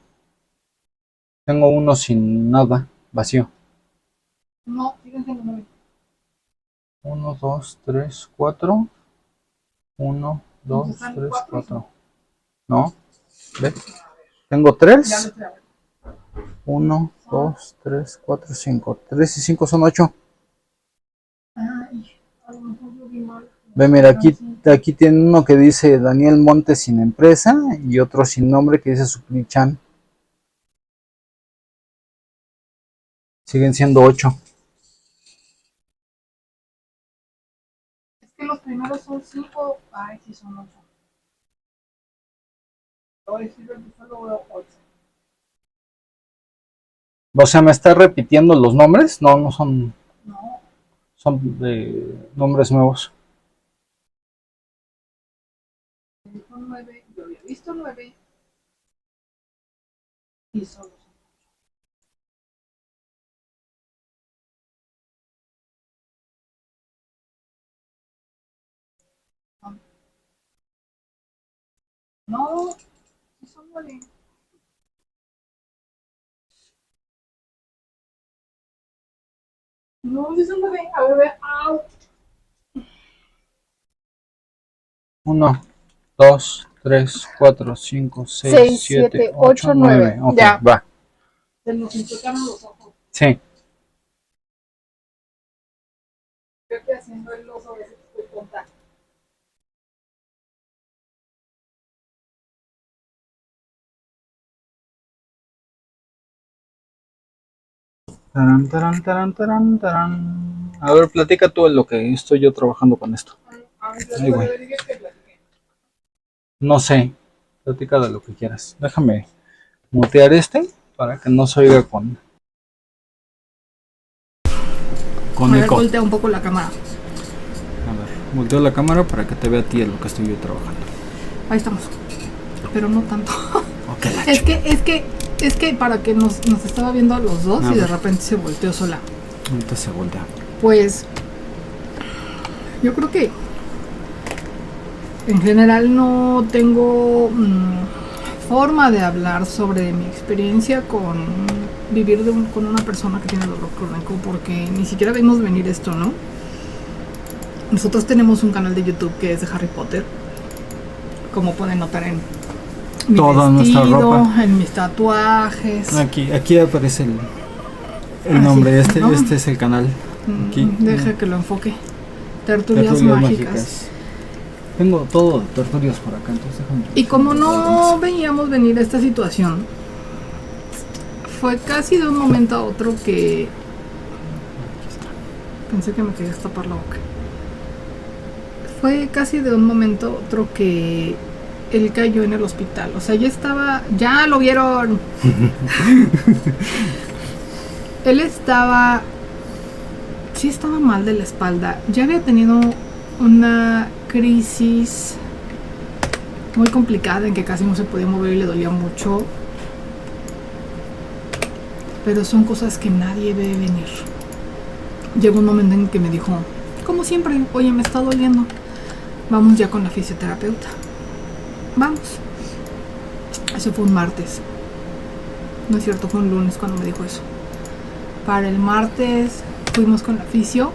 S1: Tengo uno sin nada, vacío.
S2: No, fíjense en el 9.
S1: 1, 2, 3, 4. 1, 2,
S2: están
S1: 3,
S2: cuatro y
S1: 4. ¿No? ¿Ve? Tengo
S2: Ya
S1: 3.
S2: lo estoy abriendo.
S1: 1, 2, 3, 4, 5. 3 y 5 son 8. Ve, mira, aquí tiene uno que dice Daniel Montes sin empresa y otro sin nombre que dice Suplichan. Siguen siendo 8.
S2: Es que los primeros son 5. Ay, sí, son 8. Voy a decir que solo veo 8.
S1: O sea, ¿me está repitiendo los nombres? No, no son,
S2: No,
S1: son nombres nuevos.
S2: son 9. Yo había visto 9. Y solo son. No, sí son 9. No, sí son 9. A ver, ¡au!
S1: 1, 2, 3, 4, 5, 6,
S2: 6,
S1: 7,
S2: 7,
S1: 8,
S2: 8,
S1: 9.
S2: 9.
S1: Ok,
S2: Ya.
S1: va.
S2: Se nos hincharon los ojos.
S1: Sí.
S2: Creo que haciendo el oso a veces estoy tonta.
S1: Tarán, tarán, tarán, tarán, tarán. A ver, platica tú en lo que estoy yo trabajando con esto.
S2: A ver,
S1: Ay, güey.
S2: que platiqué.
S1: No sé. Platica de lo que quieras. Déjame mutear este para que no se oiga con
S4: A ver,
S1: eco.
S4: voltea un poco la cámara.
S1: A ver, volteo la cámara para que te vea a ti en lo que estoy yo trabajando.
S4: Ahí estamos. Pero no tanto.
S1: Ok, la
S4: Es que para que nos estaba viendo a los dos
S1: A
S4: y de
S1: ver.
S4: repente se volteó sola.
S1: ahorita se voltea.
S4: Pues yo creo que en general no tengo forma de hablar sobre mi experiencia con vivir con una persona que tiene dolor crónico, porque ni siquiera vimos venir esto, ¿no? Nosotros tenemos un canal de YouTube que es de Harry Potter, como pueden notar en mi
S1: Toda nuestra
S4: vestido,
S1: ropa.
S4: en mis tatuajes.
S1: Aquí aparece el
S4: Ah,
S1: nombre.
S4: sí, ¿no?
S1: Este es el canal. Aquí.
S4: Deja que lo enfoque. Tertulias
S1: Tertulias
S4: mágicas.
S1: Tengo todo de tertulias por acá, entonces déjame.
S4: Y como no veíamos venir esta situación, fue casi de un momento a otro que pensé que me querías tapar la boca. Fue casi de un momento a otro que él cayó en el hospital. O sea, ya lo vieron. Él sí estaba mal de la espalda. Ya había tenido una crisis muy complicada en que casi no se podía mover y le dolía mucho. Pero son cosas que nadie ve venir. Llegó un momento en que me dijo, como siempre, oye, me está doliendo. Vamos ya con la fisioterapeuta. Vamos. Eso fue un martes. No es cierto, fue un lunes cuando me dijo eso. Para el martes fuimos con la fisio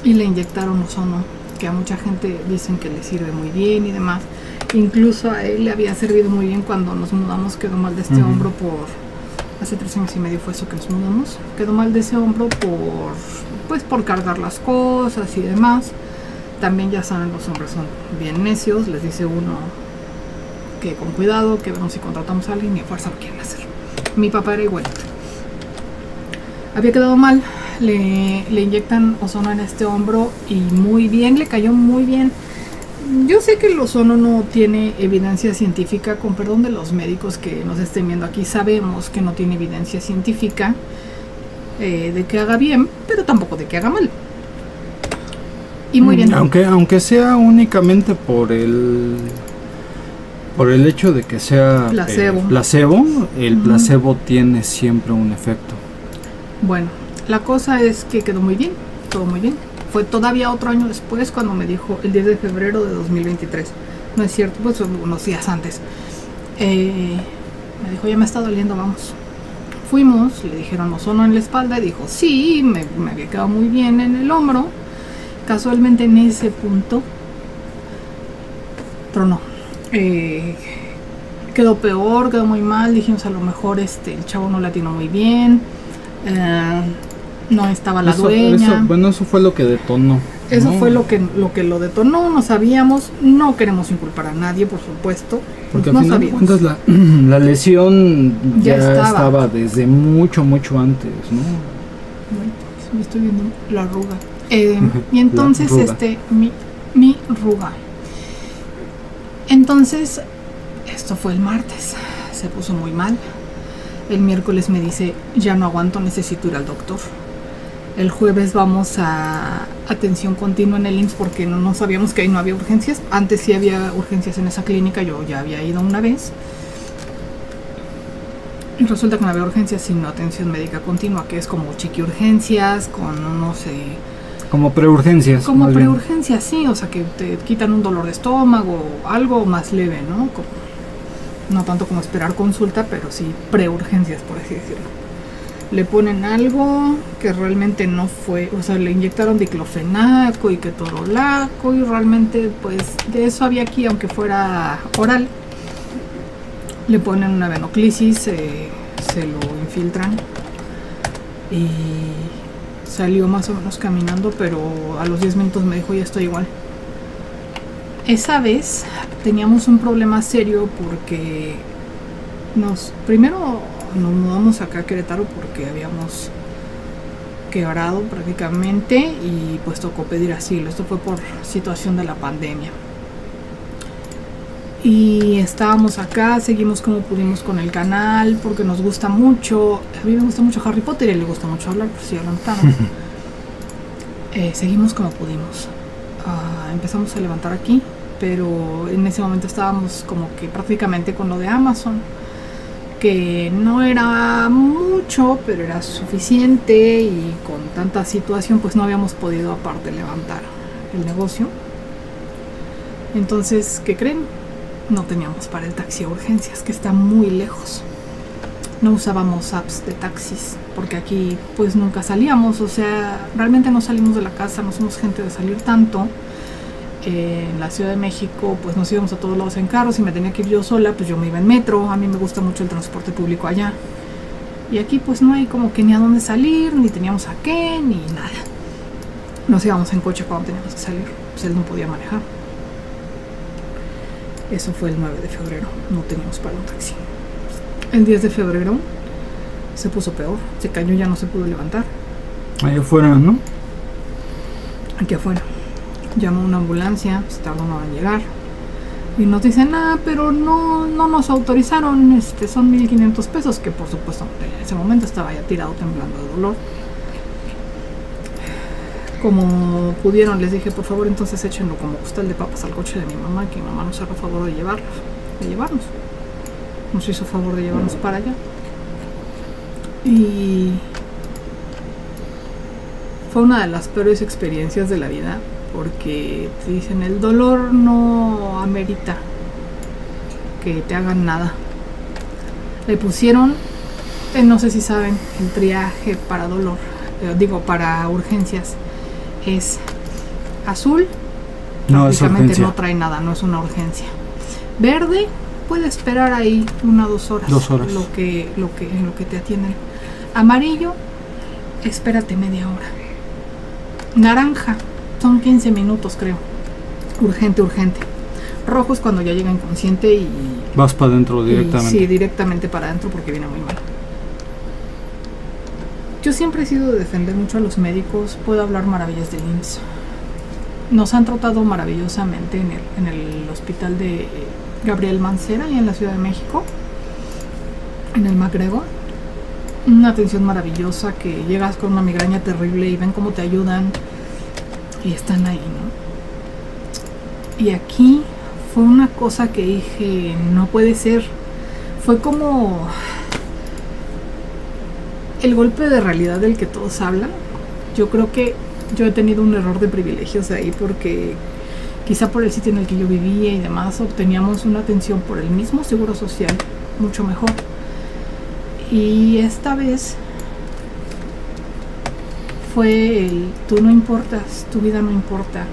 S4: y le inyectaron ozono, que a mucha gente dicen que le sirve muy bien y demás. Incluso a él le había servido muy bien cuando nos mudamos, quedó mal de este hombro hace 3 años y medio fue eso que nos mudamos, quedó mal de ese hombro por cargar las cosas y demás. También ya saben, los hombres son bien necios, les dice uno que con cuidado, que vemos si contratamos a alguien y a fuerza lo quieren hacer. Mi papá era igual. Había quedado mal, le inyectan ozono en este hombro y muy bien, le cayó muy bien. Yo sé que el ozono no tiene evidencia científica, con perdón de los médicos que nos estén viendo aquí, sabemos que no tiene evidencia científica de que haga bien, pero tampoco de que haga mal. Y muy bien.
S1: Aunque sea únicamente por el hecho de que sea
S4: Placebo.
S1: el placebo tiene siempre un efecto.
S4: Bueno, la cosa es que quedó muy bien, todo muy bien. Fue todavía otro año después cuando me dijo, el 10 de febrero de 2023. No es cierto, pues unos días antes. Me dijo, ya me está doliendo, vamos. Fuimos, le dijeron ozono en la espalda y dijo, sí, me había quedado muy bien en el hombro. Casualmente en ese punto tronó. Quedó peor, quedó muy mal. Dijimos, a lo mejor el chavo no le atinó muy bien. no estaba la
S1: Eso,
S4: dueña.
S1: bueno, eso fue lo que detonó.
S4: Eso
S1: ¿no?
S4: fue lo que lo detonó, no sabíamos, no queremos inculpar a nadie, por supuesto.
S1: Porque
S4: no
S1: al final de
S4: sabíamos.
S1: cuentas la lesión
S4: Ya
S1: ya
S4: estaba.
S1: estaba desde mucho antes, ¿no?
S4: Bueno, pues, me estoy viendo la arruga. Y entonces,
S1: La ruga.
S4: mi ruga. Entonces, esto fue el martes. Se puso muy mal. El miércoles me dice, ya no aguanto, necesito ir al doctor. El jueves vamos a atención continua en el IMSS porque no sabíamos que ahí no había urgencias. Antes sí había urgencias en esa clínica, yo ya había ido una vez. Y resulta que no había urgencias sino atención médica continua, que es como chiquiurgencias, con no sé,
S1: Como preurgencias.
S4: como
S1: más bien.
S4: preurgencias, sí, o sea que te quitan un dolor de estómago, algo más leve, ¿no? No tanto como esperar consulta, pero sí preurgencias, por así decirlo. Le ponen algo que realmente no fue, o sea, le inyectaron diclofenaco y ketorolaco y realmente pues de eso había aquí, aunque fuera oral. Le ponen una venoclisis, se lo infiltran y salió más o menos caminando, pero a los 10 minutos me dijo ya estoy igual. Esa vez teníamos un problema serio porque primero nos mudamos acá a Querétaro porque habíamos quebrado prácticamente y pues tocó pedir asilo. Esto fue por situación de la pandemia. Y estábamos acá, seguimos como pudimos con el canal porque nos gusta mucho. A mí me gusta mucho Harry Potter y a él le gusta mucho hablar, por si ya lo notaron. Seguimos como pudimos. Empezamos a levantar aquí, pero en ese momento estábamos como que prácticamente con lo de Amazon, que no era mucho, pero era suficiente y con tanta situación pues no habíamos podido aparte levantar el negocio. Entonces, ¿qué creen? No teníamos para el taxi a urgencias, que está muy lejos. No usábamos apps de taxis, porque aquí pues nunca salíamos, o sea, realmente no salimos de la casa, no somos gente de salir tanto. En la Ciudad de México pues nos íbamos a todos lados en carro, si me tenía que ir yo sola pues yo me iba en metro, a mí me gusta mucho el transporte público allá. Y aquí pues no hay como que ni a dónde salir, ni teníamos a qué, ni nada. Nos íbamos en coche cuando teníamos que salir, pues él no podía manejar. Eso fue el 9 de febrero, no teníamos para un taxi. El 10 de febrero se puso peor, se cayó, ya no se pudo levantar.
S1: Allá afuera, ¿no?
S4: Aquí afuera. Llamó una ambulancia, se tardó en llegar. Y nos dicen, pero no nos autorizaron, son 1,500 pesos, que por supuesto en ese momento estaba ya tirado temblando de dolor. Como pudieron, les dije, por favor, entonces échenlo como costal de papas al coche de mi mamá, que mi mamá nos haga favor de llevarnos. Nos hizo favor de llevarnos para allá. Y fue una de las peores experiencias de la vida, porque te dicen, el dolor no amerita que te hagan nada. Le pusieron, no sé si saben, el triaje para dolor, para urgencias. Es azul,
S1: No, es
S4: prácticamente
S1: urgencia.
S4: no trae nada, no es una urgencia. Verde, puede esperar ahí 1 o 2 horas.
S1: 2 horas.
S4: En lo que te atienden. Amarillo, espérate media hora. Naranja, son 15 minutos creo. Urgente. Rojo es cuando ya llega inconsciente y
S1: Vas para adentro directamente.
S4: sí, directamente para adentro porque viene muy mal. Yo siempre he sido de defender mucho a los médicos, puedo hablar maravillas del IMSS. Nos han tratado maravillosamente en el hospital de Gabriel Mancera, y en la Ciudad de México, en el MacGregor. Una atención maravillosa, que llegas con una migraña terrible y ven cómo te ayudan y están ahí, ¿no? Y aquí fue una cosa que dije, no puede ser. Fue como el golpe de realidad del que todos hablan. Yo creo que yo he tenido un error de privilegios ahí, porque quizá por el sitio en el que yo vivía y demás obteníamos una atención por el mismo seguro social mucho mejor. Y esta vez fue tú no importas, tu vida no importa.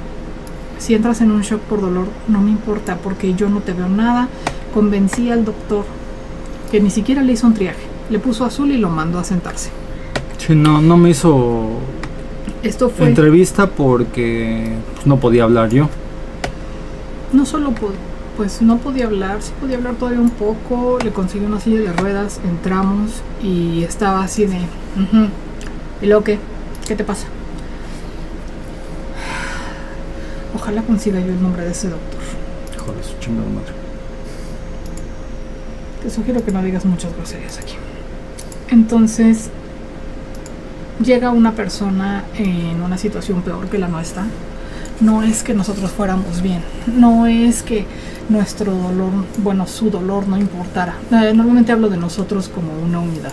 S4: Si entras en un shock por dolor, no me importa, porque yo no te veo nada. Convencí al doctor, que ni siquiera le hizo un triaje, le puso azul y lo mandó a sentarse.
S1: Sí, no me hizo
S4: Esto fue...
S1: entrevista porque pues, no podía hablar yo.
S4: No solo pues no podía hablar, sí podía hablar todavía un poco, le conseguí una silla de ruedas, entramos y estaba así de... "Ujú". ¿Y luego qué? ¿Qué te pasa? Ojalá consiga yo el nombre de ese doctor.
S1: Hijo de su chingada madre.
S4: Te sugiero que no digas muchas groserías aquí. Entonces, llega una persona en una situación peor que la nuestra. No es que nosotros fuéramos bien, no es que nuestro dolor, bueno, su dolor no importara. Normalmente hablo de nosotros como una unidad,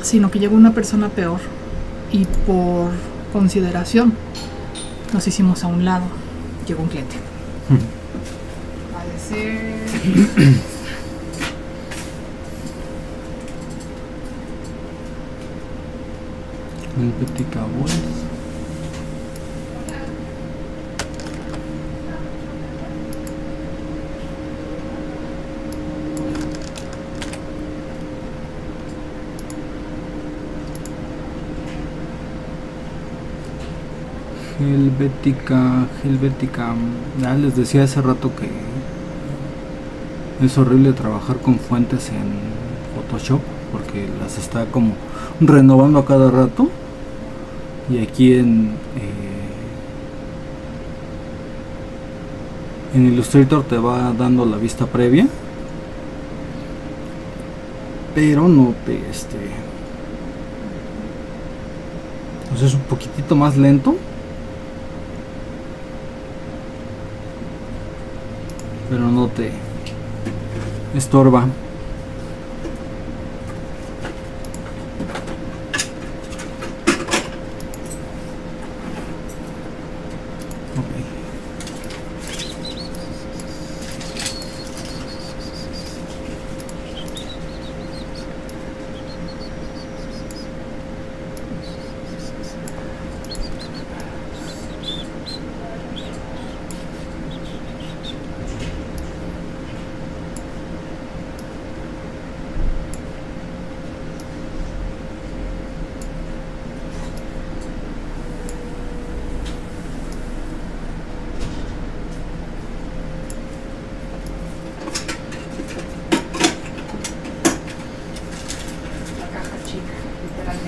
S4: sino que llegó una persona peor y por consideración nos hicimos a un lado. Llegó un cliente. Ha de ser...
S1: Helvética Boys. Helvética. Ya les decía hace rato que es horrible trabajar con fuentes en Photoshop porque las está como renovando a cada rato. Y aquí en Illustrator te va dando la vista previa, pero no te pues es un poquitito más lento, pero no te estorba.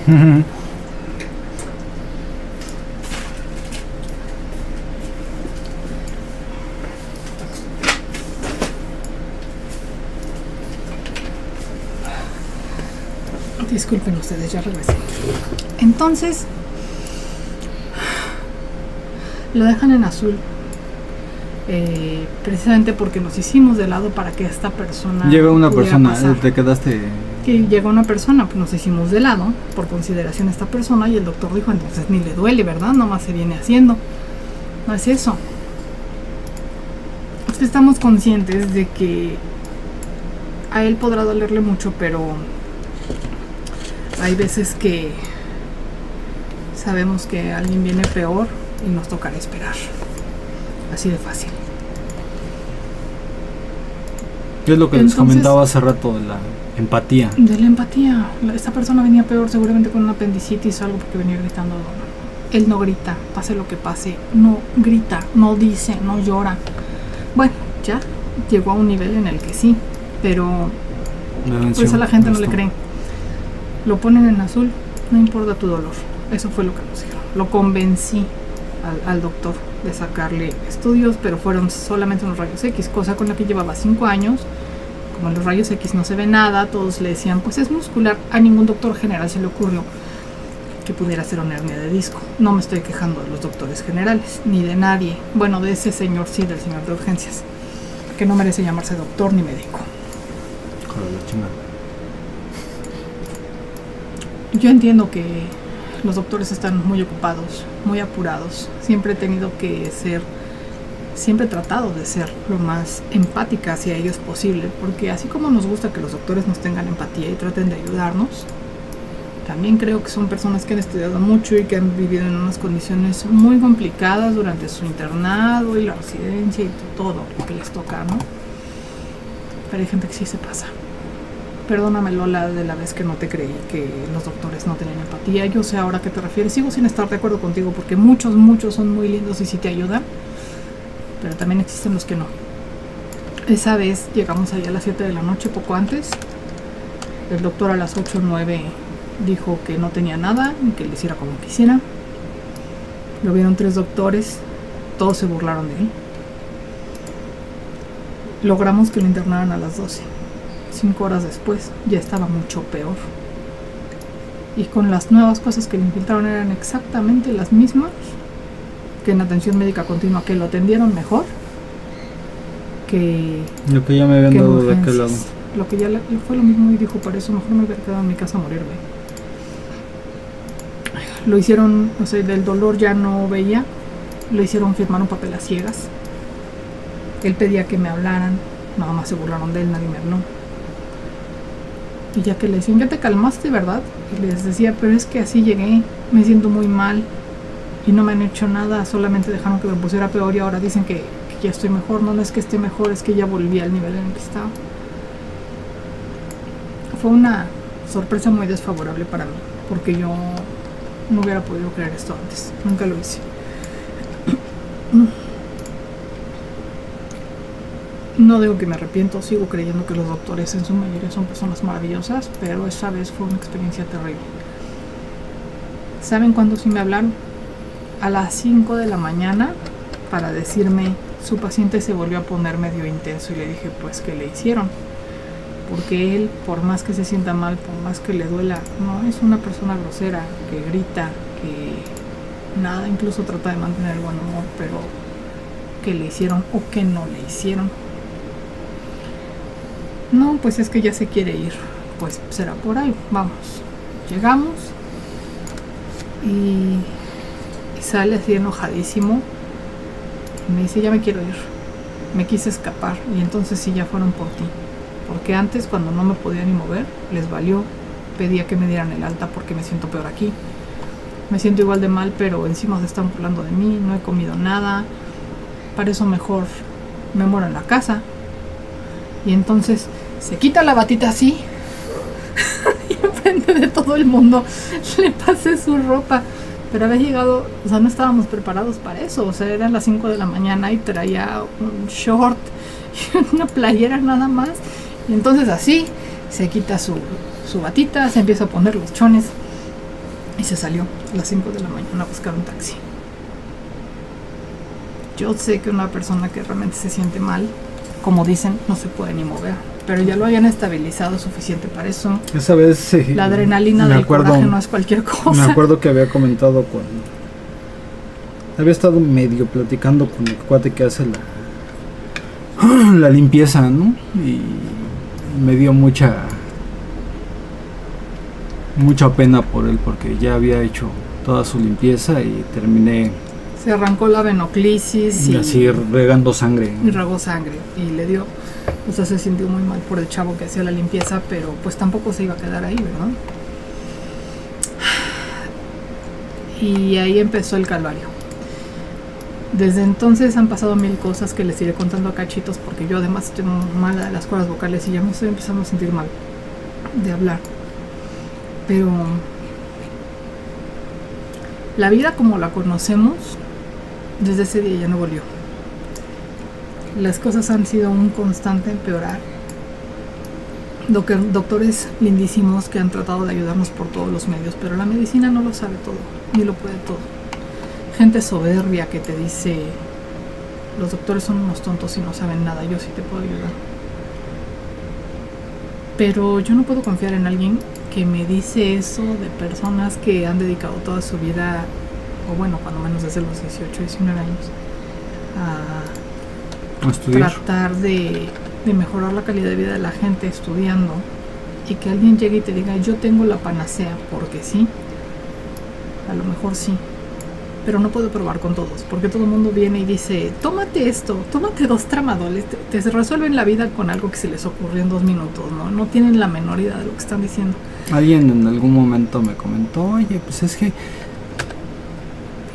S4: literalmente. Disculpen ustedes, ya regresé. Entonces, lo dejan en azul. Precisamente porque nos hicimos de lado para que esta persona
S1: Llega una
S4: pudiera
S1: persona,
S4: pasar.
S1: te quedaste.
S4: Que llega una persona, pues nos hicimos de lado por consideración a esta persona y el doctor dijo, entonces ni le duele, ¿verdad? Nomás se viene haciendo. No es eso. Es que estamos conscientes de que a él podrá dolerle mucho, pero hay veces que sabemos que alguien viene peor y nos tocará esperar. Así de fácil.
S1: Es lo que les
S4: Entonces,
S1: comentaba hace rato de la empatía.
S4: De la empatía. Esta persona venía peor, seguramente con una apendicitis o algo, porque venía gritando. Él no grita, pase lo que pase. No grita, no dice, no llora. Bueno, ya llegó a un nivel en el que sí, pero pues a la gente no le cree. Lo ponen en azul, no importa tu dolor. Eso fue lo que nos dijeron. Lo convencí al doctor de sacarle estudios, pero fueron solamente unos rayos X, cosa con la que llevaba 5 años. Como en los rayos X no se ve nada, todos le decían, pues es muscular. A ningún doctor general se le ocurrió que pudiera ser una hernia de disco. No me estoy quejando de los doctores generales, ni de nadie. Bueno, de ese señor sí, del señor de urgencias, que no merece llamarse doctor ni médico.
S1: Joder, la chingada.
S4: Yo entiendo que los doctores están muy ocupados, muy apurados. Siempre he tenido que ser, siempre he tratado de ser lo más empática hacia ellos posible, porque así como nos gusta que los doctores nos tengan empatía y traten de ayudarnos, también creo que son personas que han estudiado mucho y que han vivido en unas condiciones muy complicadas durante su internado y la residencia y todo lo que les toca, ¿no? Pero hay gente que sí se pasa. Perdóname, Lola, de la vez que no te creí que los doctores no tenían empatía. Yo sé ahora a qué te refieres. Sigo sin estar de acuerdo contigo porque muchos son muy lindos y sí te ayudan, pero también existen los que no. Esa vez llegamos allá a las 7 de la noche, poco antes. El doctor a las 8 o 9 dijo que no tenía nada y que le hiciera como quisiera. Lo vieron 3 doctores, todos se burlaron de él. Logramos que lo internaran a las 12. 5 horas después ya estaba mucho peor. Y con las nuevas cosas que le infiltraron eran exactamente las mismas que en atención médica continua, que lo atendieron mejor que
S1: Lo que ya me habían
S4: que en
S1: dado de aquel lado.
S4: urgencias. Lo que ya fue lo mismo y dijo, por eso mejor me hubiera quedado en mi casa a morirme. Lo hicieron, o sea, del dolor ya no veía, lo hicieron firmar un papel a ciegas. Él pedía que me hablaran, nada más se burlaron de él, nadie me habló. Y ya que le decían, ya te calmaste, ¿verdad? Y les decía, pero es que así llegué, me siento muy mal y no me han hecho nada, solamente dejaron que me pusiera peor y ahora dicen que ya estoy mejor. No, no es que esté mejor, es que ya volví al nivel en el que estaba. Fue una sorpresa muy desfavorable para mí, porque yo no hubiera podido creer esto antes, nunca lo hice. No digo que me arrepiento, sigo creyendo que los doctores en su mayoría son personas maravillosas, pero esa vez fue una experiencia terrible. ¿Saben cuándo sí me hablaron? A las 5 de la mañana para decirme, su paciente se volvió a poner medio intenso, y le dije, pues, ¿qué le hicieron? Porque él, por más que se sienta mal, por más que le duela, no es una persona grosera, que grita, que nada, incluso trata de mantener el buen humor, pero ¿qué le hicieron o qué no le hicieron? No, pues es que ya se quiere ir. Pues será por algo, vamos. Llegamos y sale así enojadísimo. Y me dice, ya me quiero ir. Me quise escapar y entonces sí, ya fueron por ti. Porque antes, cuando no me podía ni mover, les valió. Pedía que me dieran el alta porque me siento peor aquí. Me siento igual de mal, pero encima se están burlando de mí, no he comido nada. Para eso mejor me muero en la casa. Y entonces se quita la batita así y enfrente de todo el mundo le pasé su ropa. Pero había llegado, o sea, no estábamos preparados para eso. O sea, eran las 5 de la mañana y traía un short y una playera nada más. Y entonces así se quita su batita, se empieza a poner los chones y se salió a las 5 de la mañana a buscar un taxi. Yo sé que una persona que realmente se siente mal, como dicen, no se puede ni mover, pero ya lo habían estabilizado suficiente para eso.
S1: Esa vez
S4: La adrenalina del coraje no es cualquier cosa.
S1: Me acuerdo que había comentado cuando había estado medio platicando con el cuate que hace la limpieza, ¿no? Y me dio mucha pena por él porque ya había hecho toda su limpieza y terminé
S4: Se arrancó la venoclisis y
S1: así regando sangre.
S4: y regó sangre y le dio, o sea, se sintió muy mal por el chavo que hacía la limpieza, pero pues tampoco se iba a quedar ahí, ¿verdad? Y ahí empezó el calvario. Desde entonces han pasado 1000 cosas que les iré contando a cachitos, porque yo además estoy mala de las cuerdas vocales y ya me estoy empezando a sentir mal de hablar. Pero la vida como la conocemos desde ese día ya no volvió. Las cosas han sido un constante empeorar. Doctores lindísimos que han tratado de ayudarnos por todos los medios, pero la medicina no lo sabe todo, ni lo puede todo. Gente soberbia que te dice, los doctores son unos tontos y no saben nada, yo sí te puedo ayudar. Pero yo no puedo confiar en alguien que me dice eso de personas que han dedicado toda su vida, o bueno, cuando menos desde los 18, 19 años,
S1: A estudiar.
S4: tratar de mejorar la calidad de vida de la gente estudiando, y que alguien llegue y te diga, yo tengo la panacea, porque sí, a lo mejor sí, pero no puedo probar con todos, porque todo el mundo viene y dice, tómate esto, tómate 2 tramadoles, te resuelven la vida con algo que se les ocurrió en 2 minutos, no tienen la menor idea de lo que están diciendo.
S1: Alguien en algún momento me comentó, oye, pues es que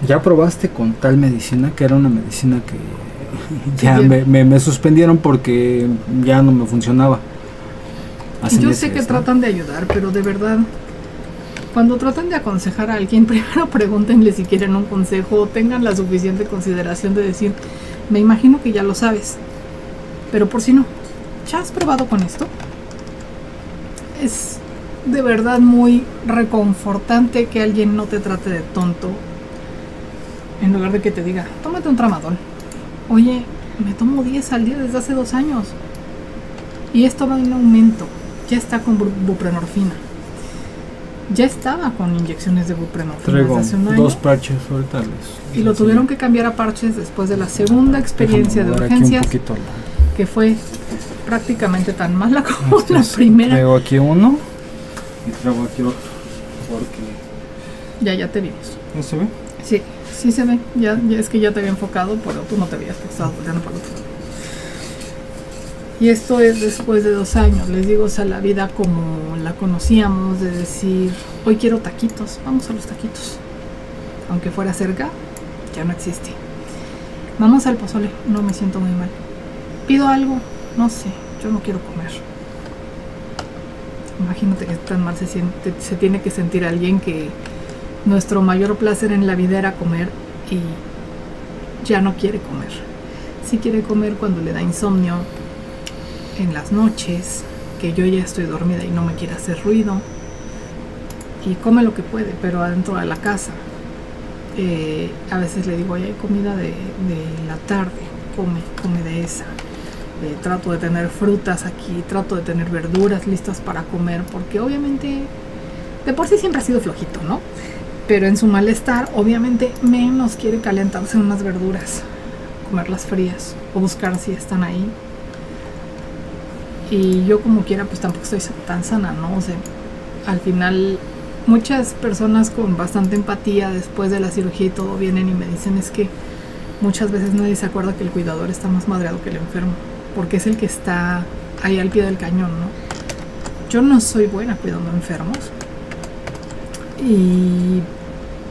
S1: ya probaste con tal medicina, que era una medicina que ya me suspendieron porque ya no me funcionaba.
S5: hacen
S4: Yo
S5: ese,
S4: sé que
S5: ¿no?
S4: tratan de ayudar, pero de verdad, cuando tratan de aconsejar a alguien, primero pregúntenle si quieren un consejo o tengan la suficiente consideración de decir, me imagino que ya lo sabes, pero por si no, ¿ya has probado con esto? Es de verdad muy reconfortante que alguien no te trate de tonto en lugar de que te diga, tómate un tramadol. Oye, me tomo 10 al día desde hace 2 años y esto va en aumento. Ya está con buprenorfina. Ya estaba con inyecciones de buprenorfina
S5: Traigo
S4: desde hace un año
S5: 2 parches ahorita.
S4: y lo tuvieron que cambiar a parches después de la segunda experiencia de urgencias, que fue prácticamente tan mala como la primera.
S5: Traigo aquí uno y traigo aquí otro. Porque.
S4: Ya te vimos.
S5: ¿No se ve?
S4: Sí, sí se ve. Ya es que ya te había enfocado, pero tú no te veías porque estabas volteando para el otro lado. Y esto es después de 2 años. Les digo, o sea, la vida como la conocíamos, de decir, hoy quiero taquitos, vamos a los taquitos. Aunque fuera cerca, ya no existe. Vamos al pozole, no me siento muy mal. Pido algo, no sé, yo no quiero comer. Imagínate que tan mal se tiene que sentir alguien que nuestro mayor placer en la vida era comer y ya no quiere comer. Sí quiere comer cuando le da insomnio, en las noches, que yo ya estoy dormida y no me quiere hacer ruido, y come lo que puede, pero adentro de la casa. A veces le digo, oye, hay comida de la tarde, come de esa. Trato de tener frutas aquí, trato de tener verduras listas para comer, porque obviamente de por sí siempre ha sido flojito, ¿no? Pero en su malestar, obviamente menos quiere calentarse unas verduras, comerlas frías o buscar si están ahí. Y yo como quiera, pues tampoco estoy tan sana, ¿no? O sea, al final muchas personas con bastante empatía después de la cirugía y todo vienen y me dicen, es que muchas veces nadie se acuerda que el cuidador está más madreado que el enfermo, porque es el que está ahí al pie del cañón, ¿no? Yo no soy buena cuidando enfermos y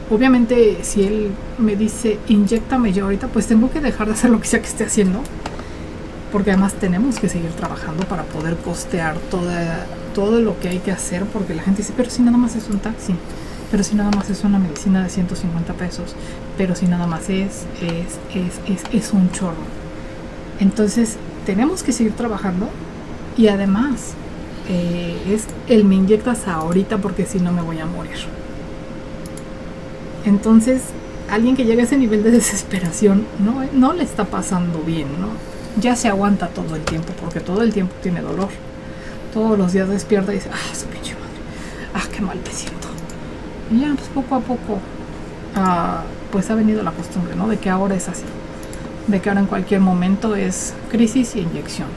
S4: obviamente si él me dice, inyéctame yo ahorita, pues tengo que dejar de hacer lo que sea que esté haciendo, porque además tenemos que seguir trabajando para poder costear todo lo que hay que hacer, porque la gente dice, pero si nada más es un taxi, pero si nada más es una medicina de 150 pesos, pero si nada más es un chorro. Entonces tenemos que seguir trabajando y además me inyectas ahorita porque si no me voy a morir. Entonces alguien que llega a ese nivel de desesperación no le está pasando bien, ¿no? Ya se aguanta todo el tiempo, porque todo el tiempo tiene dolor. Todos los días despierta y dice, su pinche madre, qué mal me siento. Y ya, pues poco a poco, pues ha venido la costumbre, ¿no? De que ahora es así. De que ahora en cualquier momento es crisis y inyección.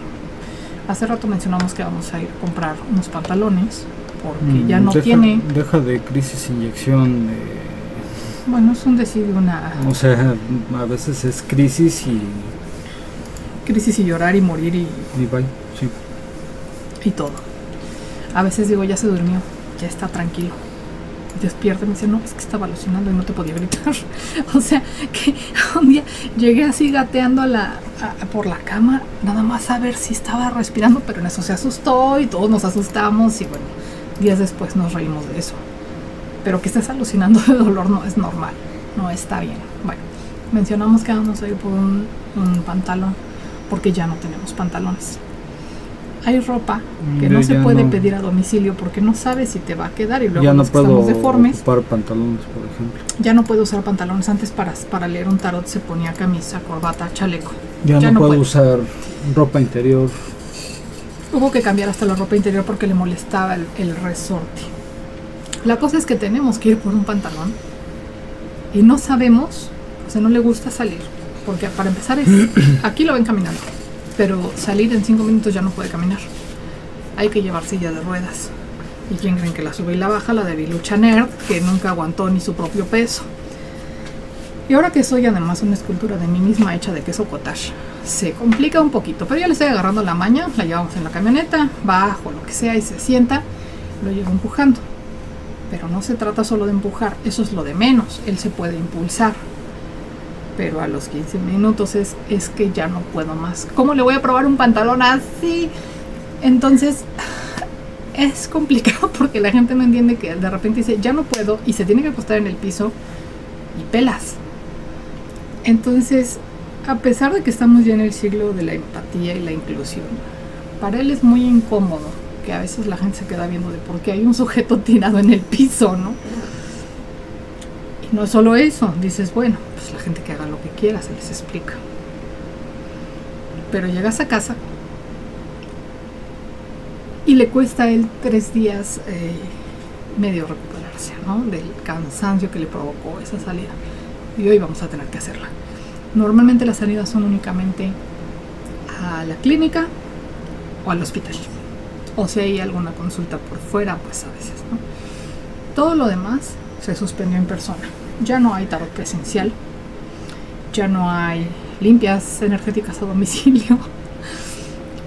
S4: Hace rato mencionamos que vamos a ir a comprar unos pantalones, porque ya no tiene...
S5: Deja de crisis, inyección.
S4: Bueno, es un decir una...
S5: O sea, a veces es crisis y
S4: llorar y morir y
S5: bye, sí.
S4: Y todo. A veces digo, ya se durmió, ya está tranquilo. Despierta y me dice, no, es que estaba alucinando y no te podía gritar. O sea, que un día llegué así gateando por la cama, nada más a ver si estaba respirando, pero en eso se asustó y todos nos asustamos y bueno, días después nos reímos de eso. Pero que estés alucinando de dolor no es normal, no está bien. Bueno, mencionamos que vamos a ir por un pantalón, porque ya no tenemos pantalones. Hay ropa que no se puede pedir a domicilio porque no sabes si te va a quedar y luego
S5: ya no
S4: los que
S5: puedo
S4: estamos deformes.
S5: ocupar pantalones, por ejemplo.
S4: Ya no puedo usar pantalones. Antes para leer un tarot se ponía camisa, corbata, chaleco.
S5: Ya no puedo usar ropa interior.
S4: Hubo que cambiar hasta la ropa interior porque le molestaba el resorte. La cosa es que tenemos que ir por un pantalón y no sabemos, o sea, no le gusta salir. Porque para empezar aquí lo ven caminando, pero salir en 5 minutos ya no puede caminar. Hay que llevar silla de ruedas. ¿Y quién creen que la sube y la baja? La debilucha nerd, que nunca aguantó ni su propio peso. Y ahora que soy además una escultura de mí misma hecha de queso cottage, se complica un poquito, pero ya le estoy agarrando la maña. La llevamos en la camioneta, bajo, lo que sea, y se sienta, lo llevo empujando. Pero no se trata solo de empujar, eso es lo de menos. Él se puede impulsar. Pero a los 15 minutos es que ya no puedo más. ¿Cómo le voy a probar un pantalón así? Entonces, es complicado porque la gente no entiende que de repente dice, ya no puedo, y se tiene que acostar en el piso y pelas. Entonces, a pesar de que estamos ya en el siglo de la empatía y la inclusión, para él es muy incómodo que a veces la gente se queda viendo de por qué hay un sujeto tirado en el piso, ¿no? Y no es solo eso, dices, bueno, pues la gente que haga lo que quiera, se les explica. Pero llegas a casa y le cuesta a él 3 días medio recuperarse, ¿no? Del cansancio que le provocó esa salida. Y hoy vamos a tener que hacerla. Normalmente las salidas son únicamente a la clínica o al hospital. O si hay alguna consulta por fuera, pues a veces, ¿no? Todo lo demás se suspendió en persona. Ya no hay tarot presencial. Ya no hay limpias energéticas a domicilio.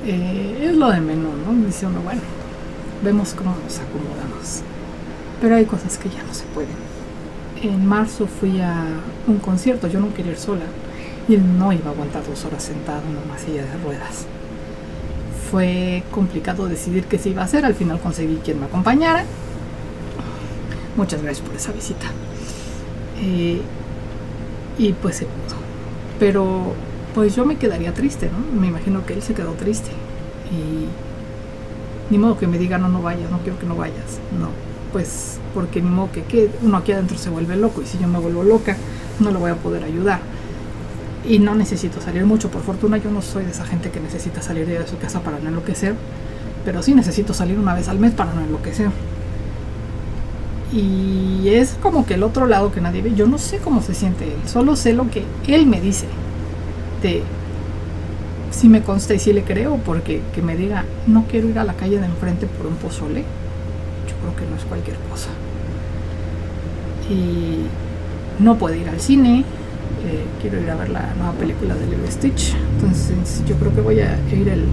S4: Es lo de menos, ¿no? Dice uno, bueno, vemos cómo nos acomodamos. Pero hay cosas que ya no se pueden. En marzo fui a un concierto, yo no quería ir sola. Y él no iba a aguantar 2 horas sentado en una silla de ruedas. Fue complicado decidir qué se iba a hacer. Al final conseguí quien me acompañara. Muchas gracias por esa visita. Y pues se pudo. Pero pues yo me quedaría triste, ¿no? Me imagino que él se quedó triste. Y ni modo que me diga, no vayas, no quiero que no vayas. No, pues porque ni modo que uno aquí adentro se vuelve loco. Y si yo me vuelvo loca, no le voy a poder ayudar. Y no necesito salir mucho. Por fortuna yo no soy de esa gente que necesita salir de su casa para no enloquecer. Pero sí necesito salir una vez al mes para no enloquecer. Y es como que el otro lado que nadie ve. Yo no sé cómo se siente él. Solo sé lo que él me dice. De si me consta y si le creo. Porque que me diga, no quiero ir a la calle de enfrente por un pozole. Yo creo que no es cualquier cosa. Y no puede ir al cine. Quiero ir a ver la nueva película de Lilo y Stitch. Entonces yo creo que voy a ir el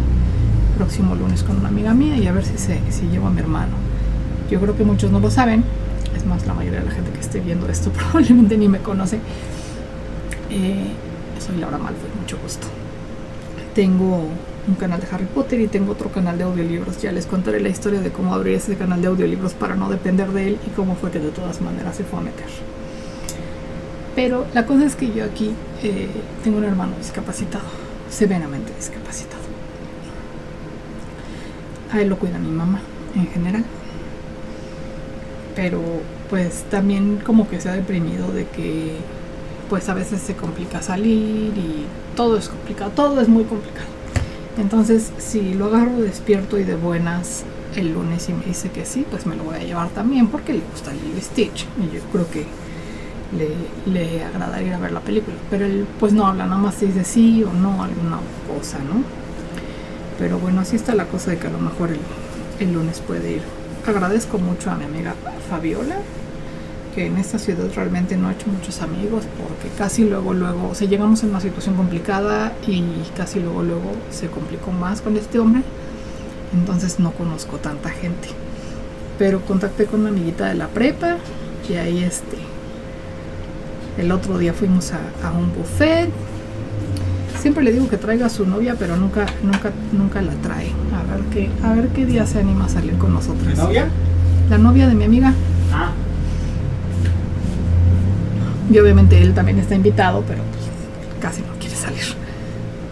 S4: próximo lunes con una amiga mía y a ver si llevo a mi hermano. Yo creo que muchos no lo saben. Es más, la mayoría de la gente que esté viendo esto probablemente ni me conoce. Soy Laura Malfoy, mucho gusto. Tengo un canal de Harry Potter y tengo otro canal de audiolibros. Ya les contaré la historia de cómo abrí ese canal de audiolibros para no depender de él y cómo fue que de todas maneras se fue a meter. Pero la cosa es que yo aquí tengo un hermano discapacitado, severamente discapacitado. A él lo cuida mi mamá en general. Pero pues también como que se ha deprimido de que pues a veces se complica salir y todo es complicado, todo es muy complicado. Entonces si lo agarro despierto y de buenas el lunes y me dice que sí, pues me lo voy a llevar también porque le gusta Lilo y Stitch y yo creo que le agradaría ir a ver la película, pero él pues no habla, nada más dice sí o no, alguna cosa, ¿no? Pero bueno, así está la cosa de que a lo mejor el lunes puede ir. Agradezco mucho a mi amiga Fabiola, que en esta ciudad realmente no ha hecho muchos amigos, porque casi luego, o sea, llegamos en una situación complicada y casi luego se complicó más con este hombre, entonces no conozco tanta gente. Pero contacté con una amiguita de la prepa y ahí el otro día fuimos a un buffet. Siempre le digo que traiga a su novia, pero nunca la trae. A ver qué día se anima a salir con nosotros.
S3: ¿La novia?
S4: La novia de mi amiga.
S3: Ah.
S4: Y obviamente él también está invitado, pero pues, casi no quiere salir.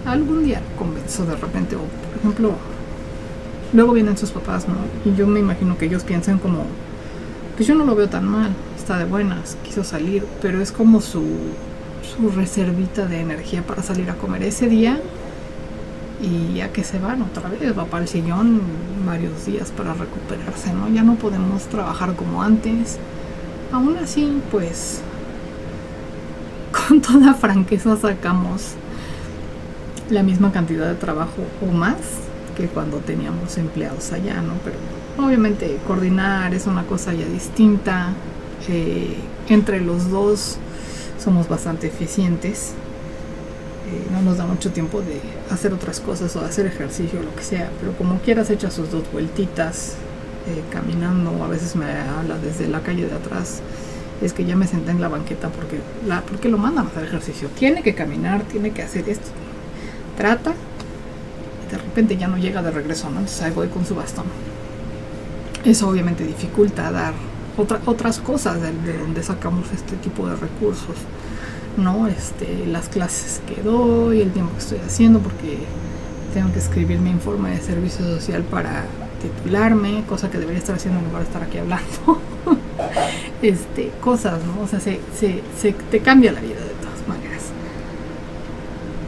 S4: Algún día convenzo de repente, o por ejemplo, luego vienen sus papás, ¿no? Y yo me imagino que ellos piensan como, pues yo no lo veo tan mal, está de buenas, quiso salir, pero es como su reservita de energía para salir a comer ese día y ya que se van otra vez, va para el sillón varios días para recuperarse, ¿no? Ya no podemos trabajar como antes. Aún así, pues, con toda franqueza sacamos la misma cantidad de trabajo o más que cuando teníamos empleados allá, ¿no? Pero obviamente coordinar es una cosa ya distinta. Entre los dos somos bastante eficientes. No nos da mucho tiempo de hacer otras cosas o hacer ejercicio o lo que sea, pero como quieras echa sus 2 vueltitas caminando, o a veces me habla desde la calle de atrás, es que ya me senté en la banqueta porque lo mandan a hacer ejercicio, tiene que caminar, tiene que hacer esto, trata, y de repente ya no llega de regreso, ¿no? Entonces ahí voy con su bastón. eso obviamente dificulta dar otras cosas de donde sacamos este tipo de recursos, ¿no? Las clases que doy, el tiempo que estoy haciendo, porque tengo que escribir mi informe de servicio social para titularme, cosa que debería estar haciendo en lugar de estar aquí hablando. Cosas, ¿no? O sea, se te cambia la vida de todas maneras.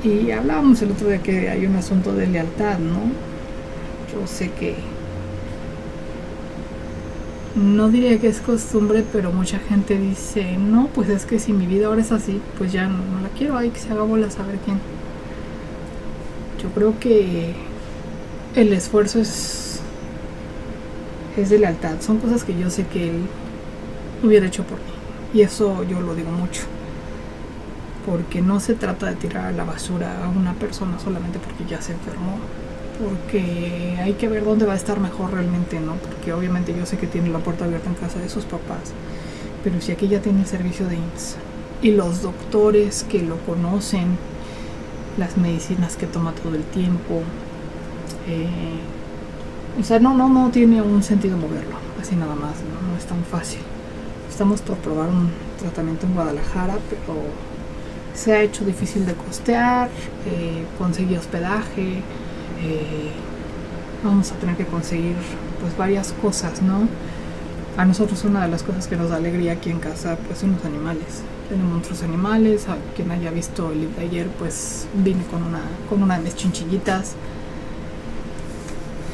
S4: Y hablábamos el otro día que hay un asunto de lealtad, ¿no? Yo sé que no diría que es costumbre, pero mucha gente dice, no, pues es que si mi vida ahora es así, pues ya no la quiero, hay que se haga bolas a ver quién. Yo creo que el esfuerzo es de lealtad, son cosas que yo sé que él hubiera hecho por mí, y eso yo lo digo mucho, porque no se trata de tirar a la basura a una persona solamente porque ya se enfermó, porque hay que ver dónde va a estar mejor realmente, ¿no? Porque obviamente yo sé que tiene la puerta abierta en casa de sus papás, pero si aquí ya tiene el servicio de IMSS y los doctores que lo conocen, las medicinas que toma todo el tiempo, o sea, no tiene un sentido moverlo, así nada más, no es tan fácil. Estamos por probar un tratamiento en Guadalajara, pero se ha hecho difícil de costear, conseguir hospedaje, vamos a tener que conseguir pues varias cosas, ¿no? A nosotros una de las cosas que nos da alegría aquí en casa pues son los animales. Tenemos nuestros animales, a quien haya visto el libro de ayer pues vine con una de mis chinchillitas.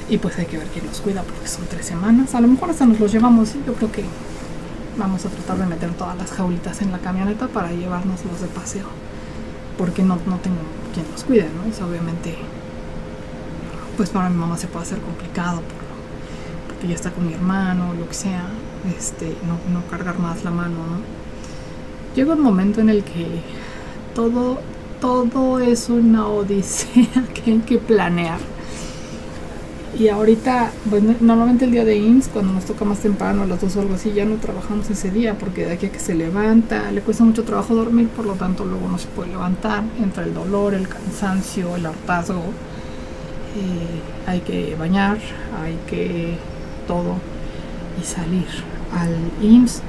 S4: Y pues hay que ver quién los cuida porque son 3 semanas. A lo mejor hasta nos los llevamos. Yo creo que vamos a tratar de meter todas las jaulitas en la camioneta para llevárnoslos de paseo. Porque no tengo quien los cuide, ¿no? Eso obviamente, pues para mi mamá se puede hacer complicado porque ella está con mi hermano, lo que sea. No cargar más la mano, ¿no? Llega un momento en el que todo es una odisea que hay que planear. Y ahorita, pues normalmente el día de IMSS, cuando nos toca más temprano, a las 2 o algo así, ya no trabajamos ese día, porque de aquí a que se levanta, le cuesta mucho trabajo dormir, por lo tanto luego no se puede levantar, entra el dolor, el cansancio, el hartazgo, hay que bañar, hay que todo, y salir al IMSS.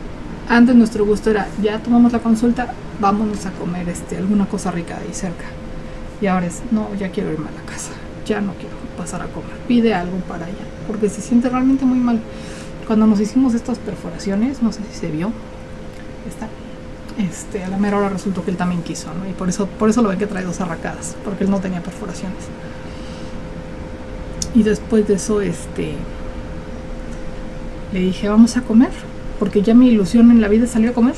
S4: Antes nuestro gusto era, ya tomamos la consulta, vámonos a comer alguna cosa rica ahí cerca. Y ahora es, no, ya quiero irme a la casa, ya no quiero pasar a comer, pide algo para allá, porque se siente realmente muy mal. Cuando nos hicimos estas perforaciones, no sé si se vio, a la mera hora resultó que él también quiso, ¿no? Y por eso lo ven que trae 2 arracadas, porque él no tenía perforaciones. Y después de eso, le dije, vamos a comer, porque ya mi ilusión en la vida es salir a comer.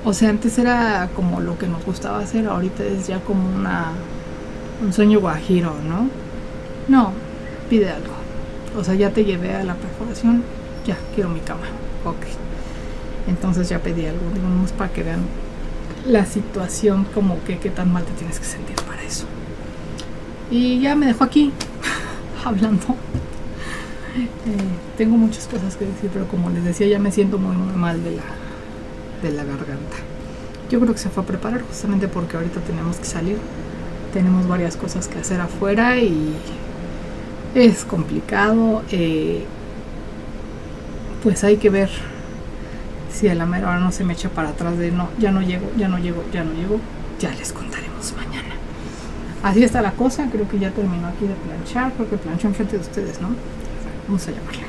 S4: O sea, antes era como lo que nos gustaba hacer, ahorita es ya como un sueño guajiro, ¿no? No, pide algo. O sea, ya te llevé a la perforación, ya, quiero mi cama. Ok. Entonces ya pedí algo, digamos, para que vean la situación, como que qué tan mal te tienes que sentir para eso. Y ya me dejó aquí, hablando. Tengo muchas cosas que decir, pero como les decía, ya me siento muy, muy mal de la garganta. Yo creo que se fue a preparar justamente porque ahorita tenemos que salir. Tenemos varias cosas que hacer afuera y es complicado. Pues hay que ver si a la mera hora no se me echa para atrás de no, ya no llego. Ya les contaremos mañana. Así está la cosa. Creo que ya terminó aquí de planchar, porque planchó enfrente de ustedes, ¿no? Vamos a llamarle.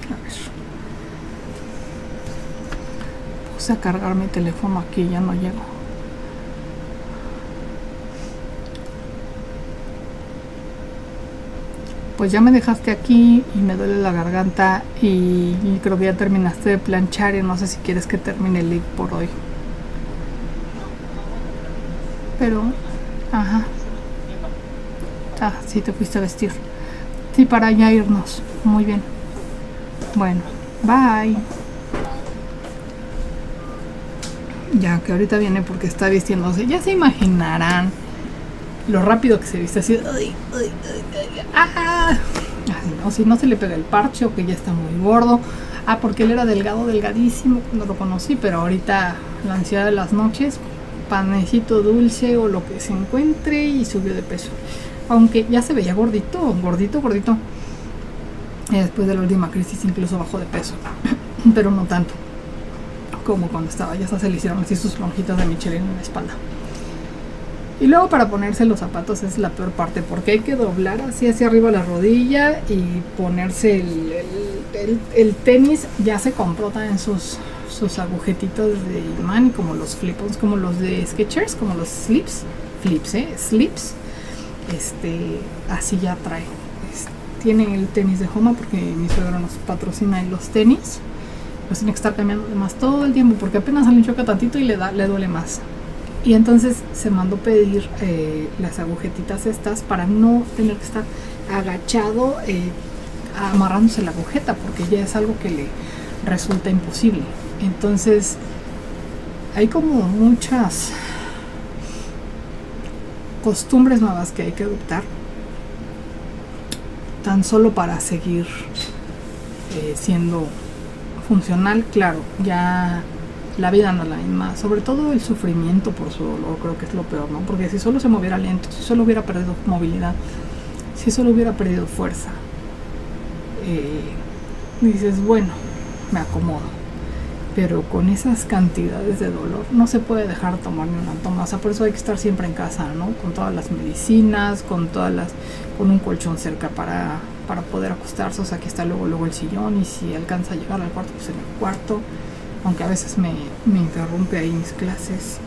S4: A ver. Puse a cargar mi teléfono aquí, ya no llego. Pues ya me dejaste aquí y me duele la garganta y creo que ya terminaste de planchar y no sé si quieres que termine el live por hoy. Pero, ajá. Ah, sí te fuiste a vestir. Sí, para ya irnos. Muy bien. Bueno, bye. Ya que ahorita viene porque está vistiéndose. Ya se imaginarán lo rápido que se viste, así. Así, ¿no? Si no se le pega el parche o que ya está muy gordo. Porque él era delgadísimo cuando lo conocí, pero ahorita la ansiedad de las noches panecito dulce o lo que se encuentre y subió de peso. Aunque ya se veía gordito. Y después de la última crisis incluso bajó de peso, pero no tanto como cuando estaba. Ya se le hicieron así sus lonjitas de Michelin en la espalda. Y luego para ponerse los zapatos es la peor parte, porque hay que doblar así hacia arriba la rodilla y ponerse el tenis. Ya se compró también sus agujetitos de imán, como los flip-ons, como los de Skechers, como los slips, así ya trae. Tiene el tenis de Homa porque mi suegro nos patrocina en los tenis. Los tiene que estar cambiando de más todo el tiempo porque apenas se le choca tantito y le duele más. Y entonces se mandó pedir las agujetitas estas para no tener que estar agachado amarrándose la agujeta, porque ya es algo que le resulta imposible. Entonces hay como muchas costumbres nuevas que hay que adoptar tan solo para seguir siendo funcional. Claro, ya la vida no es la misma, sobre todo el sufrimiento por su dolor, creo que es lo peor, ¿no? Porque si solo se moviera lento, si solo hubiera perdido movilidad, si solo hubiera perdido fuerza, dices, bueno, me acomodo. Pero con esas cantidades de dolor no se puede dejar tomar ni una toma. O sea, por eso hay que estar siempre en casa, ¿no? Con todas las medicinas, con un colchón cerca para poder acostarse. O sea, aquí está luego el sillón, y si alcanza a llegar al cuarto, pues en el cuarto. Aunque a veces me interrumpe ahí mis clases,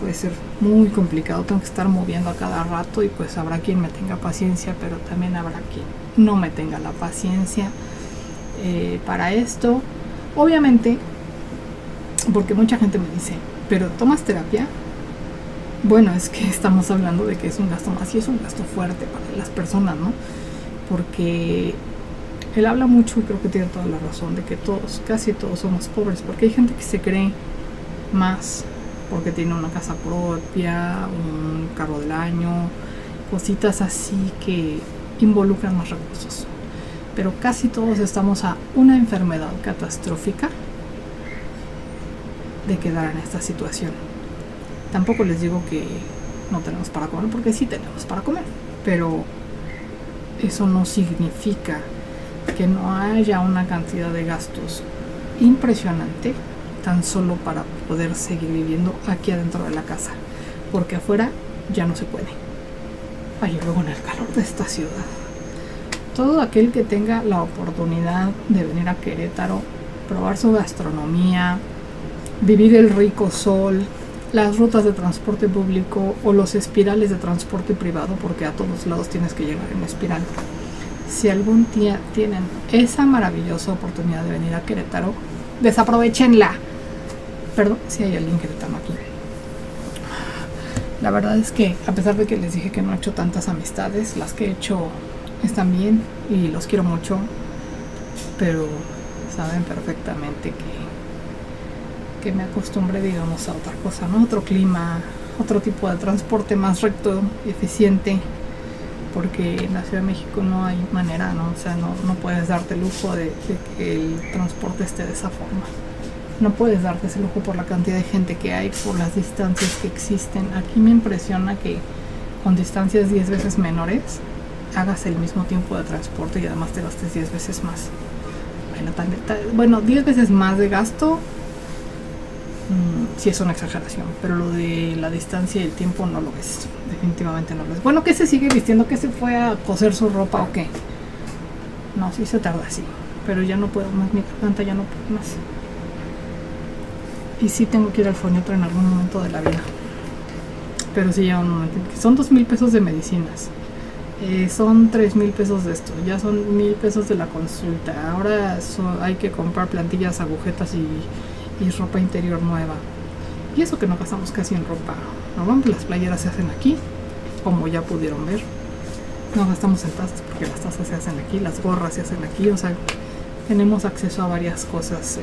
S4: puede ser muy complicado. Tengo que estar moviendo a cada rato, y pues habrá quien me tenga paciencia, pero también habrá quien no me tenga la paciencia para esto. Obviamente, porque mucha gente me dice, ¿pero tomas terapia? Bueno, es que estamos hablando de que es un gasto más, y es un gasto fuerte para las personas, ¿no? Porque él habla mucho, y creo que tiene toda la razón, de que casi todos somos pobres, porque hay gente que se cree más porque tiene una casa propia, un carro del año, cositas así que involucran más recursos. Pero casi todos estamos a una enfermedad catastrófica de quedar en esta situación. Tampoco les digo que no tenemos para comer, porque sí tenemos para comer, pero eso no significa que no haya una cantidad de gastos impresionante tan solo para poder seguir viviendo aquí adentro de la casa, porque afuera ya no se puede. Ay, luego en el calor de esta ciudad. Todo aquel que tenga la oportunidad de venir a Querétaro, probar su gastronomía, vivir el rico sol, las rutas de transporte público o los espirales de transporte privado, porque a todos lados tienes que llegar en espiral. Si algún día tienen esa maravillosa oportunidad de venir a Querétaro, desaprovechenla. Perdón si hay alguien queretano aquí. La verdad es que, a pesar de que les dije que no he hecho tantas amistades, las que he hecho están bien y los quiero mucho, pero saben perfectamente que me acostumbré, digamos, a otra cosa, ¿no? Otro clima, otro tipo de transporte más recto, eficiente, porque en la Ciudad de México no hay manera, ¿no? O sea, no puedes darte el lujo de que el transporte esté de esa forma. No puedes darte ese lujo por la cantidad de gente que hay, por las distancias que existen. Aquí me impresiona que con distancias 10 veces menores hagas el mismo tiempo de transporte y además te gastes 10 veces más. Bueno, 10 veces más de gasto, sí es una exageración, pero lo de la distancia y el tiempo no lo ves, definitivamente no lo ves. Bueno, ¿qué se sigue vistiendo? ¿Que se fue a coser su ropa o qué? No, sí se tarda así, pero ya no puedo más, mi garganta ya no puede más. Y sí tengo que ir al foniatra en algún momento de la vida, pero sí ya un momento. Son 2,000 pesos de medicinas, son 3,000 pesos de esto, ya son 1,000 pesos de la consulta. Ahora hay que comprar plantillas, agujetas y ropa interior nueva. Y eso que no gastamos casi en ropa. Normalmente las playeras se hacen aquí, como ya pudieron ver. No gastamos en tazas porque las tazas se hacen aquí, las gorras se hacen aquí. O sea, tenemos acceso a varias cosas,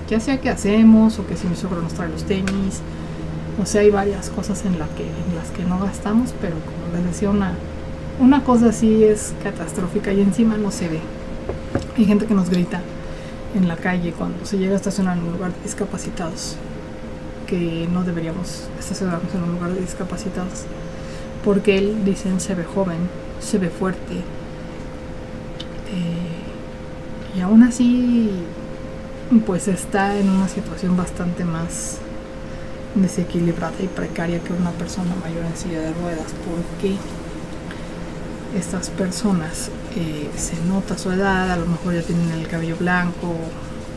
S4: ya sea que hacemos o que si mi suegro nos trae los tenis. O sea, hay varias cosas en las que no gastamos, pero como les decía, una cosa así es catastrófica y encima no se ve. Hay gente que nos grita en la calle cuando se llega a estacionar en un lugar de discapacitados, que no deberíamos estacionarnos en un lugar de discapacitados, porque él, dicen, se ve joven, se ve fuerte, y aún así pues está en una situación bastante más desequilibrada y precaria que una persona mayor en silla de ruedas, porque estas personas se nota su edad, a lo mejor ya tienen el cabello blanco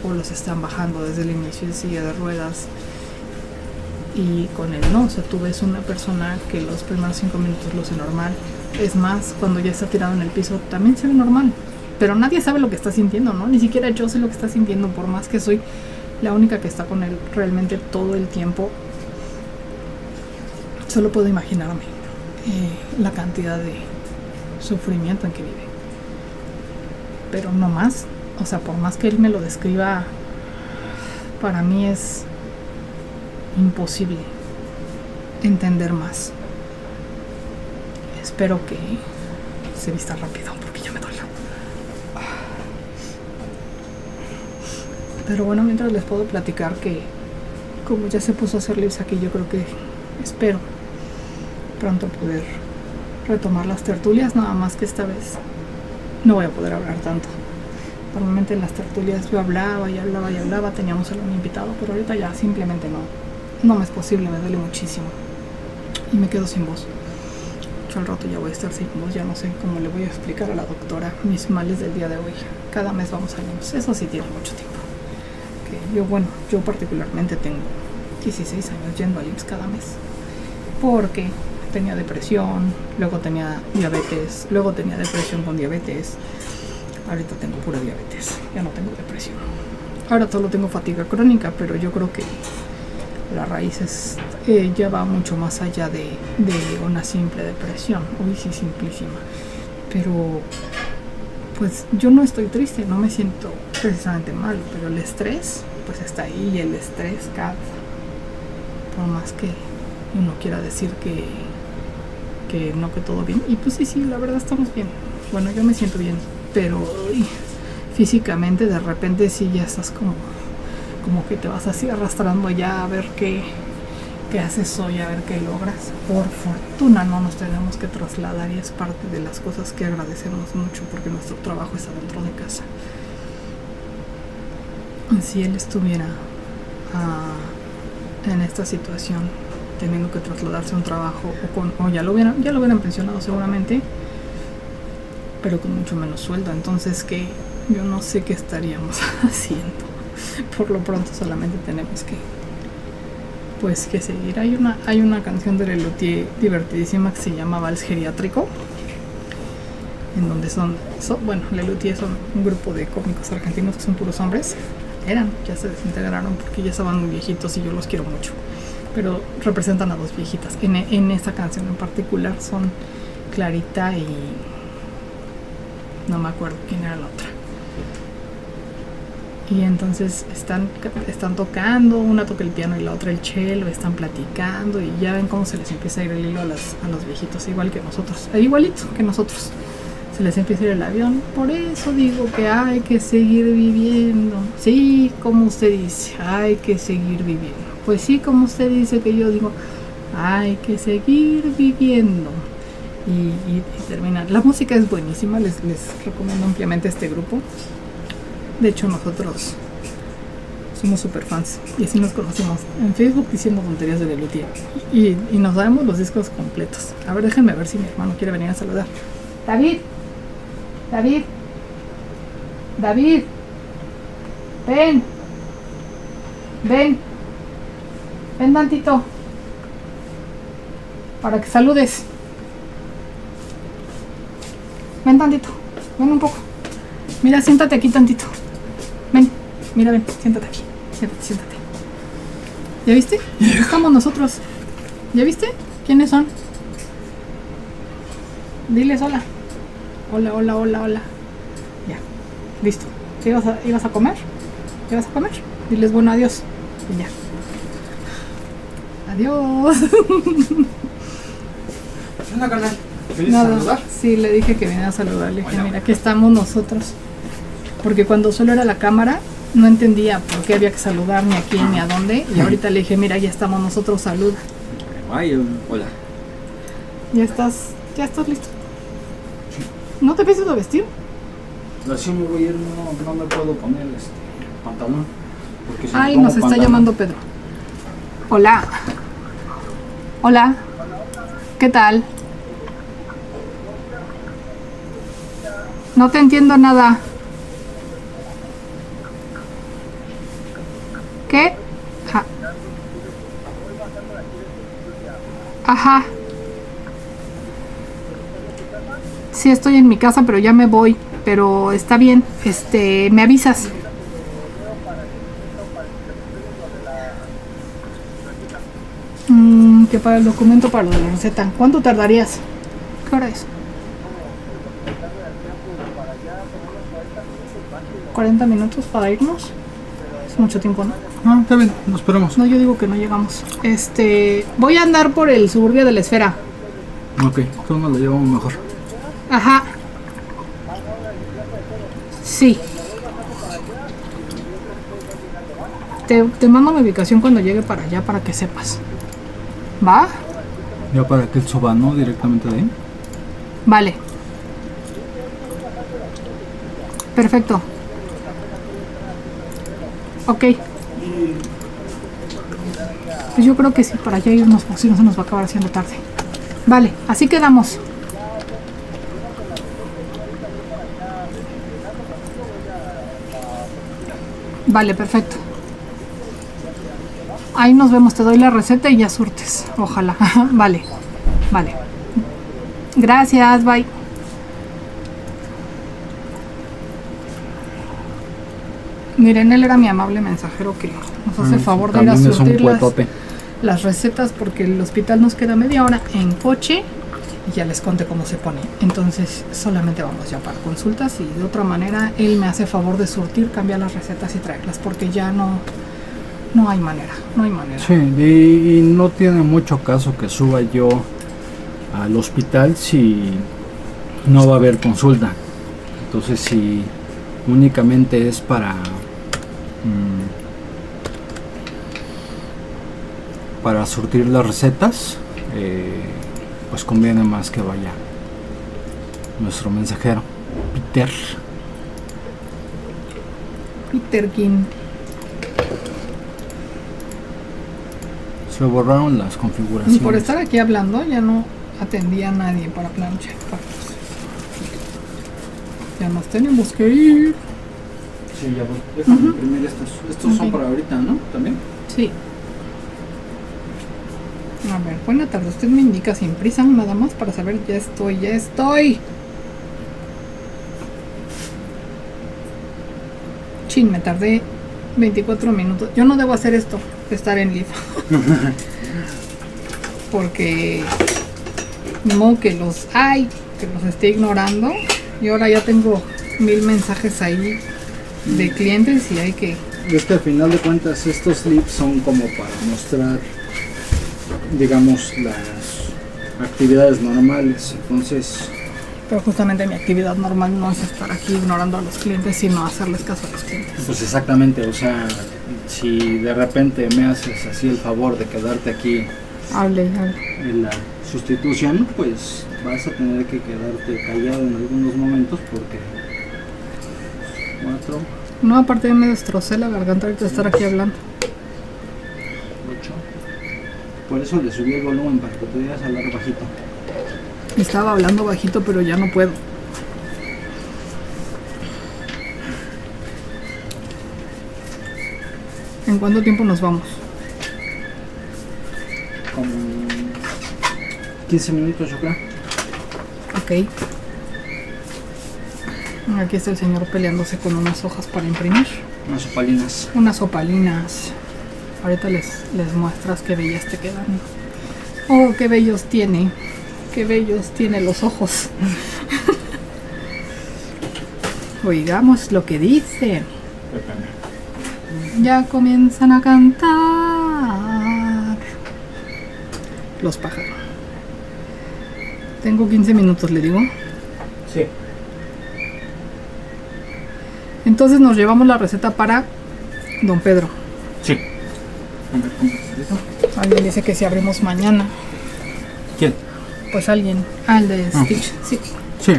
S4: o los están bajando desde el inicio de silla de ruedas, y con él no, o sea, tú ves una persona que los primeros 5 minutos luce normal, es más, cuando ya está tirado en el piso también se ve normal, pero nadie sabe lo que está sintiendo, ¿no? Ni siquiera yo sé lo que está sintiendo, por más que soy la única que está con él realmente todo el tiempo. Solo puedo imaginarme la cantidad de sufrimiento en que vive, pero no más. O sea, por más que él me lo describa, para mí es imposible entender más. Espero que se vista rápido porque ya me duele. Pero bueno, mientras les puedo platicar que como ya se puso a hacer lives aquí, yo creo que espero pronto poder retomar las tertulias, nada más que esta vez no voy a poder hablar tanto. Normalmente en las tertulias yo hablaba y hablaba y hablaba, teníamos algún invitado, pero ahorita ya simplemente no me es posible, me duele muchísimo y me quedo sin voz. Yo al rato ya voy a estar sin voz, ya no sé cómo le voy a explicar a la doctora mis males del día de hoy. Cada mes vamos al IMSS, eso sí tiene mucho tiempo. Yo particularmente tengo 16 años yendo al IMSS cada mes, porque tenía depresión, luego tenía diabetes, luego tenía depresión con diabetes, ahorita tengo pura diabetes, ya no tengo depresión. Ahora solo tengo fatiga crónica, pero yo creo que la raíz ya va mucho más allá de una simple depresión. Uy, sí, simplísima. Pero pues yo no estoy triste, no me siento precisamente mal, pero el estrés pues está ahí, y el estrés cansa. Por más que uno quiera decir que no, que todo bien, y pues sí, la verdad estamos bien. Bueno, yo me siento bien, pero físicamente de repente sí ya estás como que te vas así arrastrando ya a ver qué haces hoy, a ver qué logras. Por fortuna no nos tenemos que trasladar, y es parte de las cosas que agradecemos mucho, porque nuestro trabajo está dentro de casa. Si él estuviera en esta situación, teniendo que trasladarse a un trabajo, o ya lo hubieran pensionado seguramente, pero con mucho menos sueldo, entonces que yo no sé qué estaríamos haciendo. Por lo pronto solamente tenemos que seguir. Hay una canción de Lelutier divertidísima que se llama Vals Geriátrico, en donde Lelutier son un grupo de cómicos argentinos que son puros hombres. Ya se desintegraron porque ya estaban muy viejitos y yo los quiero mucho, pero representan a dos viejitas. En esta canción en particular son Clarita y no me acuerdo quién era la otra. Y entonces están tocando, una toca el piano y la otra el cello, están platicando, y ya ven cómo se les empieza a ir el hilo a los viejitos, igual que nosotros, igualito que nosotros, se les empieza a ir el avión. Por eso digo que hay que seguir viviendo. Sí, como usted dice, hay que seguir viviendo. Pues sí, como usted dice, que yo digo, hay que seguir viviendo. Y terminar. La música es buenísima, les recomiendo ampliamente este grupo. De hecho, nosotros somos super fans y así nos conocimos en Facebook diciendo tonterías de Lelutier, y nos damos los discos completos. A ver, déjenme ver si mi hermano quiere venir a saludar. David, ven tantito para que saludes. Ven tantito, ven un poco. Mira, siéntate aquí tantito. Ven, siéntate aquí. Siéntate. ¿Ya viste? Estamos nosotros. ¿Ya viste? ¿Quiénes son? Diles hola. Hola. Ya, listo. ¿Ibas a comer? Diles bueno, adiós. Y ya. Adiós.
S1: Hola, carnal.
S4: Nada, sí, le dije que viniera a saludar. Le dije, mira, aquí estamos nosotros. Porque cuando solo era la cámara, no entendía por qué había que saludar ni a quién ni a dónde. Y ahorita le dije, mira, ya estamos nosotros, salud.
S5: Ay, hola.
S4: Ya estás listo. ¿No te empiezas a vestir?
S1: Así me voy a ir, no me puedo poner pantalón. Porque si me
S4: Ay,
S1: pongo
S4: nos está
S1: pantalón-
S4: llamando Pedro. Hola. Hola. ¿Qué tal? No te entiendo nada. ¿Qué? Ja- Ajá. Sí, estoy en mi casa, pero ya me voy. Pero está bien. Me avisas. Que para el documento para lo de la receta. ¿Cuánto tardarías? ¿Qué hora es? 40 minutos para irnos. Es mucho tiempo, ¿no?
S1: Ah, está bien, nos esperamos.
S4: No, yo digo que no llegamos. Voy a andar por el suburbio de la Esfera.
S1: Ok, tú nos lo llevamos mejor.
S4: Ajá. Sí. Te mando mi ubicación cuando llegue para allá para que sepas. ¿Va?
S1: Ya para que él suba, ¿no? Directamente de ahí.
S4: Vale. Perfecto. Ok. Pues yo creo que sí, para allá irnos, porque si no se nos va a acabar haciendo tarde. Vale, así quedamos. Vale, perfecto. Ahí nos vemos, te doy la receta y ya surtes. Ojalá. Vale, vale. Gracias, bye. Miren, él era mi amable mensajero que nos hace el favor de ir a
S1: También es un
S4: surtir
S1: cuetote.
S4: las recetas porque el hospital nos queda media hora en coche y ya les conté cómo se pone. Entonces solamente vamos ya para consultas y de otra manera él me hace favor de surtir, cambiar las recetas y traerlas porque ya no hay manera, no hay manera.
S1: Sí, y no tiene mucho caso que suba yo al hospital si no va a haber consulta. Entonces, si únicamente es para surtir las recetas, pues conviene más que vaya nuestro mensajero, Peter.
S4: Peter King.
S1: Se borraron las
S4: Y
S1: configuraciones.
S4: por estar aquí hablando ya no atendía a nadie para planchar. Ya nos tenemos que ir.
S1: Sí, ya voy. Déjame imprimir estos. Estos son
S4: Ok.
S1: para ahorita, ¿no? También.
S4: Sí. A ver, buena tarde. Usted me indica sin prisa, nada más para saber. Ya estoy. Chin, me tardé 24 minutos. Yo no debo hacer esto, estar en live. Porque no que los esté ignorando. Y ahora ya tengo 1000 mensajes ahí de clientes y hay que...
S1: Es que al final de cuentas estos lips son como para mostrar, digamos, las actividades normales. Entonces,
S4: Pero justamente mi actividad normal no es estar aquí ignorando a los clientes, sino hacerles caso a los clientes.
S1: pues exactamente, o sea, si de repente me haces así el favor de quedarte aquí
S4: Hable.
S1: en la sustitución, pues vas a tener que quedarte callado en algunos momentos porque 4,
S4: No, aparte me destrocé la garganta ahorita de estar aquí hablando.
S1: 8. Por eso le subí el volumen para que pudieras hablar bajito.
S4: Estaba hablando bajito, pero ya no puedo. ¿En cuánto tiempo nos vamos?
S1: Como 15 minutos, yo creo.
S4: Ok. Aquí está el señor peleándose con unas hojas para imprimir.
S1: Unas opalinas.
S4: Unas opalinas. Ahorita les muestras qué bellas te quedan. Oh, qué bellos tiene. Qué bellos tiene los ojos. Oigamos lo que dice. Ya comienzan a cantar los pájaros. Tengo 15 minutos, le digo.
S1: Sí.
S4: Entonces nos llevamos la receta para Don Pedro.
S1: Sí.
S4: Alguien dice que si abrimos mañana.
S1: ¿Quién?
S4: Pues alguien. Ah, el de Stitch. Sí.
S1: Sí.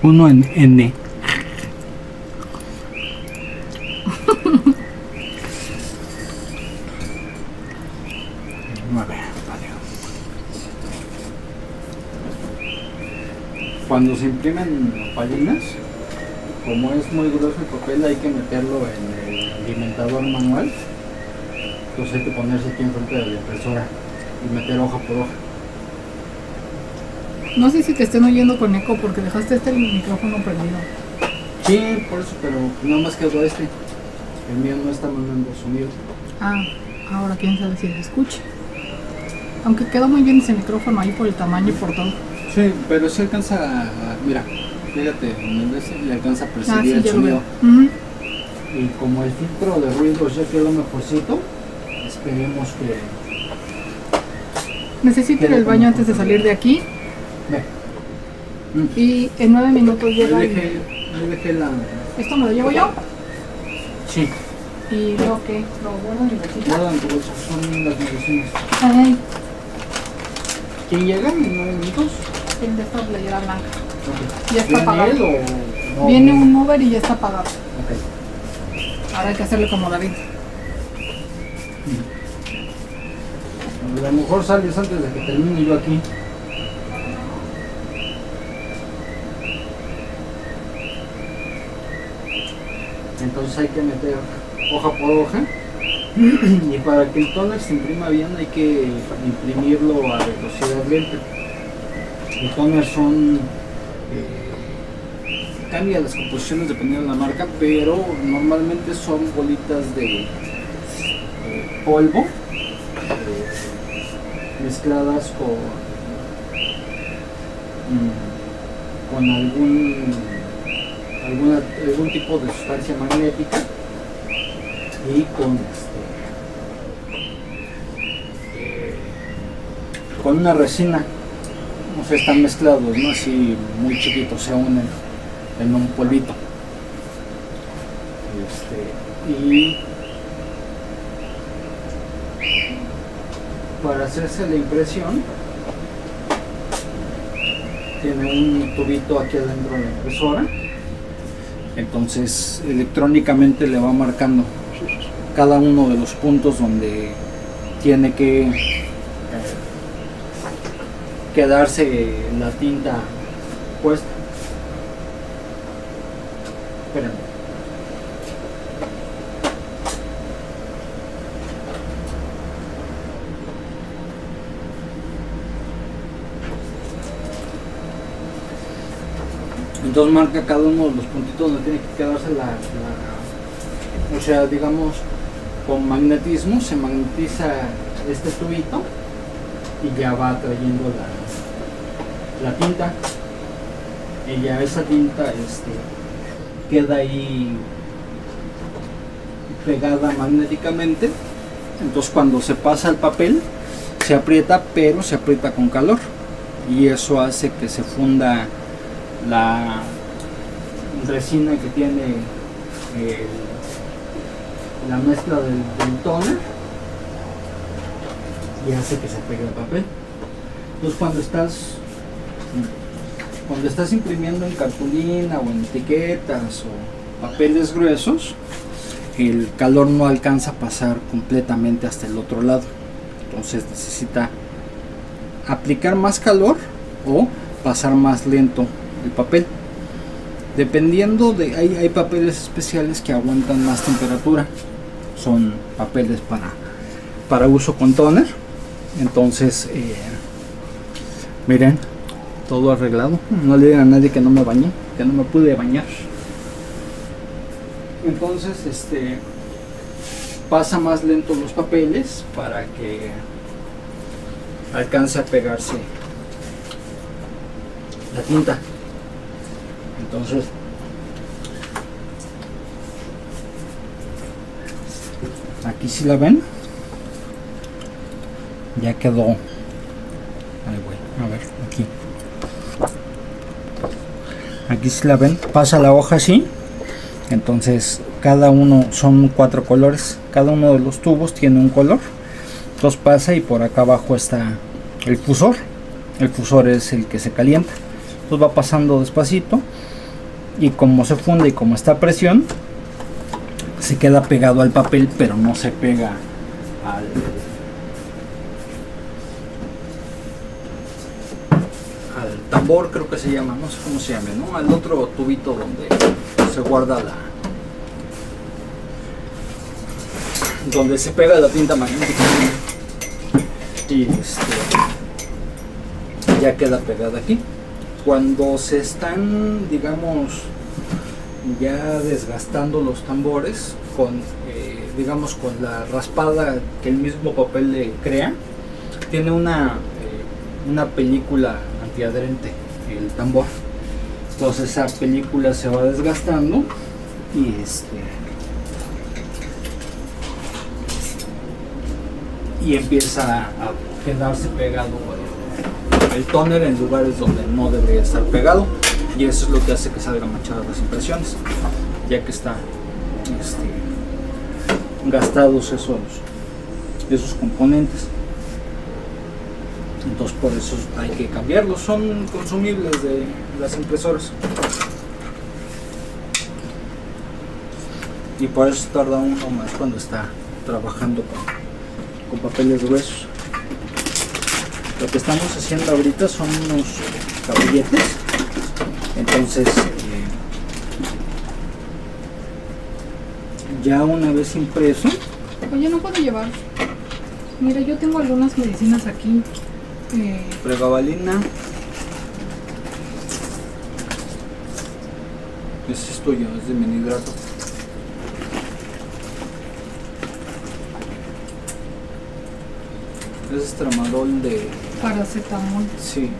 S1: Uno en N. A ver, vale. Cuando se imprimen páginas, como es muy grueso el papel, hay que meterlo en el alimentador manual. Entonces hay que ponerse aquí enfrente de la impresora y meter hoja por hoja.
S4: No sé si te estén oyendo con eco porque dejaste el micrófono prendido.
S1: Sí, por eso, pero nada más quedó este. El mío no está mandando sonido.
S4: Ah, ahora quién sabe si se escucha. Aunque quedó muy bien ese micrófono ahí por el tamaño y por todo.
S1: Sí, pero sí alcanza mira, fíjate, le alcanza a percibir
S4: Sí,
S1: el
S4: ya lo
S1: sonido.
S4: veo. Ujú.
S1: Y como el filtro de ruidos ya quedó mejorcito, esperemos que...
S4: Necesito ir al baño antes de salir de aquí.
S1: Ve.
S4: Y en 9 minutos llega.
S1: Le dejé la...
S4: Esto me lo llevo yo.
S1: Sí,
S4: Y luego que lo guardo en mi bolsita.
S1: guarda en tu bolsa, son las medicinas.
S4: Ay,
S1: ¿Quién llega en 9 minutos?
S4: el de esta playera blanca.
S1: Ok.
S4: Ya está
S1: ¿Viene
S4: apagado.
S1: él o no?
S4: Viene un Uber y ya está apagado.
S1: Ok.
S4: Ahora hay que hacerle como David.
S1: A lo mejor sales antes de que termine yo aquí. Entonces hay que meter hoja por hoja. Y para que el tóner se imprima bien hay que imprimirlo a velocidad lenta. Los toners son... cambia las composiciones dependiendo de la marca, pero normalmente son bolitas de polvo mezcladas con algún tipo de sustancia magnética y con una resina. O sea, están mezclados, ¿no? Así muy chiquitos, se unen en un polvito. Y para hacerse la impresión tiene un tubito aquí adentro de la impresora, entonces electrónicamente le va marcando cada uno de los puntos donde tiene que quedarse la tinta puesta. Espérenme. Entonces marca cada uno de los puntitos donde tiene que quedarse o sea, digamos, con magnetismo se magnetiza este tubito y ya va trayendo la tinta, y ya esa tinta queda ahí pegada magnéticamente. Entonces cuando se pasa el papel se aprieta, pero se aprieta con calor, y eso hace que se funda la resina que tiene la mezcla del toner, y hace que se pegue el papel. Entonces cuando estás imprimiendo en cartulina o en etiquetas o papeles gruesos, el calor no alcanza a pasar completamente hasta el otro lado, entonces necesita aplicar más calor o pasar más lento el papel, dependiendo de... hay papeles especiales que aguantan más temperatura, son papeles para uso con toner. Entonces miren, todo arreglado, no le digan a nadie que no me bañé, que no me pude bañar. Entonces
S3: pasa más lento los papeles para que alcance a pegarse la tinta. Entonces, aquí si la ven, ya quedó. Ahí voy, a ver, aquí si la ven, pasa la hoja así. Entonces cada uno son 4 colores, cada uno de los tubos tiene un color. Entonces pasa y por acá abajo está el fusor. El fusor es el que se calienta. Entonces va pasando despacito y como se funde y como está a presión, se queda pegado al papel, pero no se pega al tambor, creo que se llama, no sé cómo se llame, ¿no? Al otro tubito donde se guarda donde se pega la tinta magnética, y ya queda pegada aquí. Cuando se están, digamos, ya desgastando los tambores con digamos, con la raspada que el mismo papel le crea, tiene una película antiadherente el tambor. Entonces esa película se va desgastando y y empieza a quedarse pegado el tóner en lugares donde no debería estar pegado, y eso es lo que hace que salgan manchadas las impresiones, ya que está gastados esos componentes. Entonces por eso hay que cambiarlos, son consumibles de las impresoras y por eso tarda uno más cuando está trabajando con papeles gruesos. Lo que estamos haciendo ahorita son unos cabilletes. Entonces ya una vez impreso.
S4: Oye, no puedo llevar. Mira, yo tengo algunas medicinas aquí.
S3: Pregabalina. Ese es tuyo, es de minidrato. Ese es tramadol de...
S4: Paracetamol.
S3: Sí.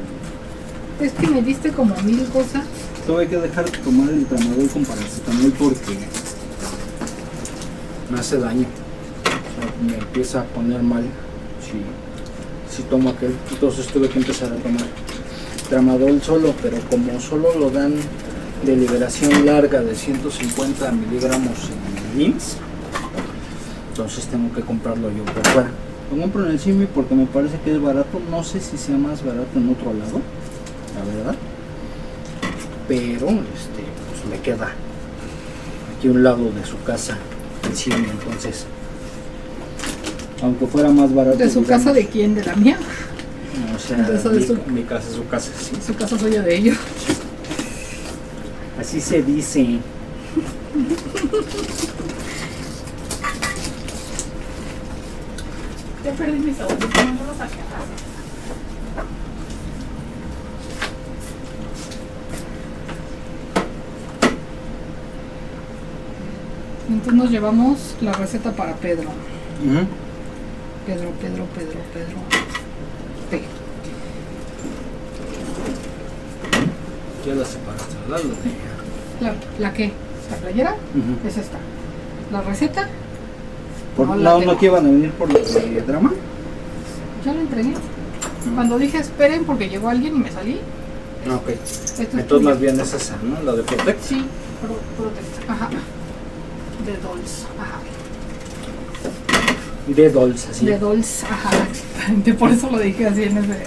S4: Es que me diste como 1000 cosas.
S3: Tuve que dejar de tomar el tramadol con paracetamol porque me hace daño. O sea, me empieza a poner mal si tomo aquel. Entonces tuve que empezar a tomar tramadol solo, pero como solo lo dan de liberación larga de 150 miligramos en LINS, entonces tengo que comprarlo yo por fuera. Lo compro en el Simi porque me parece que es barato. No sé si sea más barato en otro lado, la verdad, pero pues me queda aquí a un lado de su casa el Simi. Entonces, aunque fuera más barato,
S4: ¿De su
S3: digamos,
S4: casa de quién? ¿De la mía?
S3: o sea, mi casa es su casa, sí.
S4: Su casa soy yo de ellos.
S3: Así se dice.
S4: Ya perdí mis audífonos, no los saqué. Entonces nos llevamos la receta para Pedro. Pedro. P.
S3: Ya la separaste, ¿verdad?
S4: ¿La qué? ¿La playera? Es esta. ¿La receta?
S3: ¿Por
S4: No,
S3: un
S4: la
S3: lado
S4: tengo.
S3: no que iban a venir por lo de drama?
S4: Ya la entregué. Cuando dije esperen porque llegó alguien y me salí.
S3: Ok.
S4: Esto es
S3: Entonces
S4: tuyo.
S3: más bien es esa, ¿no? La de Protect.
S4: Sí, Protect. Ajá. De Dolls. Ajá.
S3: De Dolls, así.
S4: De Dolls. Ajá. Exactamente. Por eso lo dije así en ese.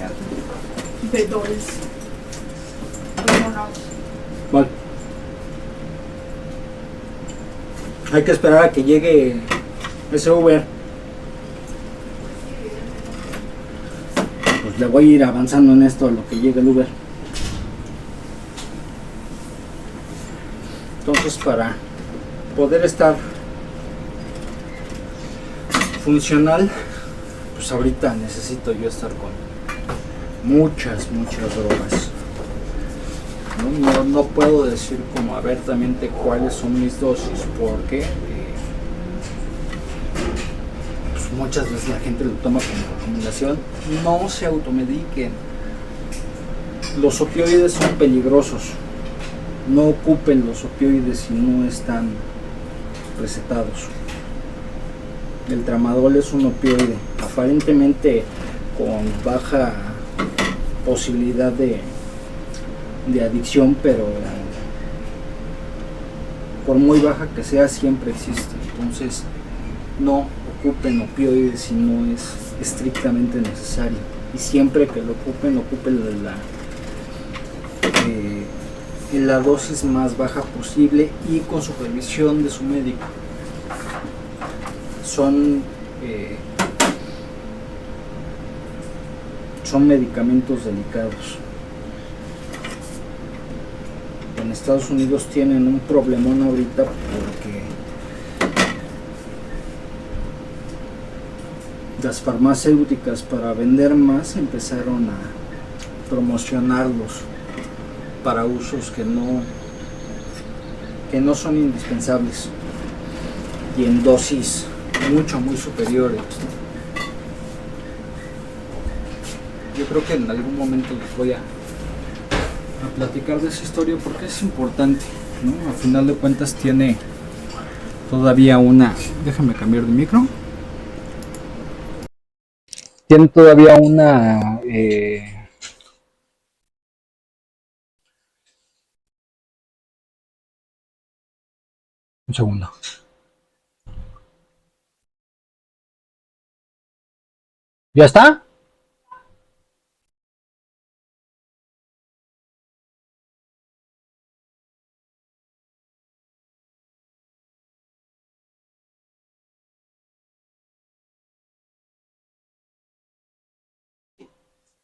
S4: De Dolls. Vámonos.
S3: Vale. Hay que esperar a que llegue ese Uber. Pues le voy a ir avanzando en esto a lo que llegue el Uber. Entonces, para poder estar funcional, pues ahorita necesito yo estar con muchas drogas. No puedo decir como abiertamente cuáles son mis dosis porque muchas veces la gente lo toma como recomendación, no se automediquen. Los opioides son peligrosos. No ocupen los opioides si no están recetados. El tramadol es un opioide, aparentemente con baja posibilidad de adicción, pero por muy baja que sea, siempre existe. Entonces, no ocupen opioides si no es estrictamente necesario. Y siempre que lo ocupen en la dosis más baja posible y con supervisión de su médico. Son medicamentos delicados. En Estados Unidos tienen un problemón ahorita porque las farmacéuticas, para vender más, empezaron a promocionarlos para usos que no son indispensables y en dosis muy superiores. Yo creo que en algún momento les voy a platicar de esa historia porque es importante, ¿no? Al final de cuentas tiene todavía una... Déjame cambiar de micro. Tiene todavía una... un segundo. ¿Ya está?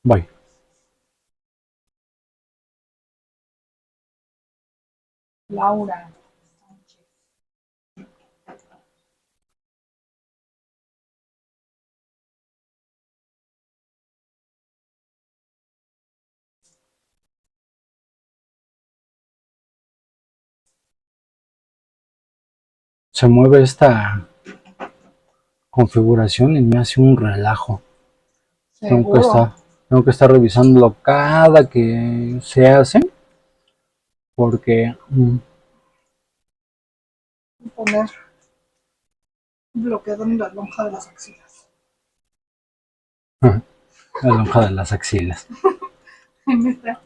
S3: Voy.
S2: Laura.
S3: Se mueve esta configuración y me hace un relajo.
S2: Seguro.
S3: Tengo que estar revisándolo cada que se hace porque
S2: Poner bloqueador en la lonja de las axilas.
S3: la lonja de las axilas.
S2: Me está-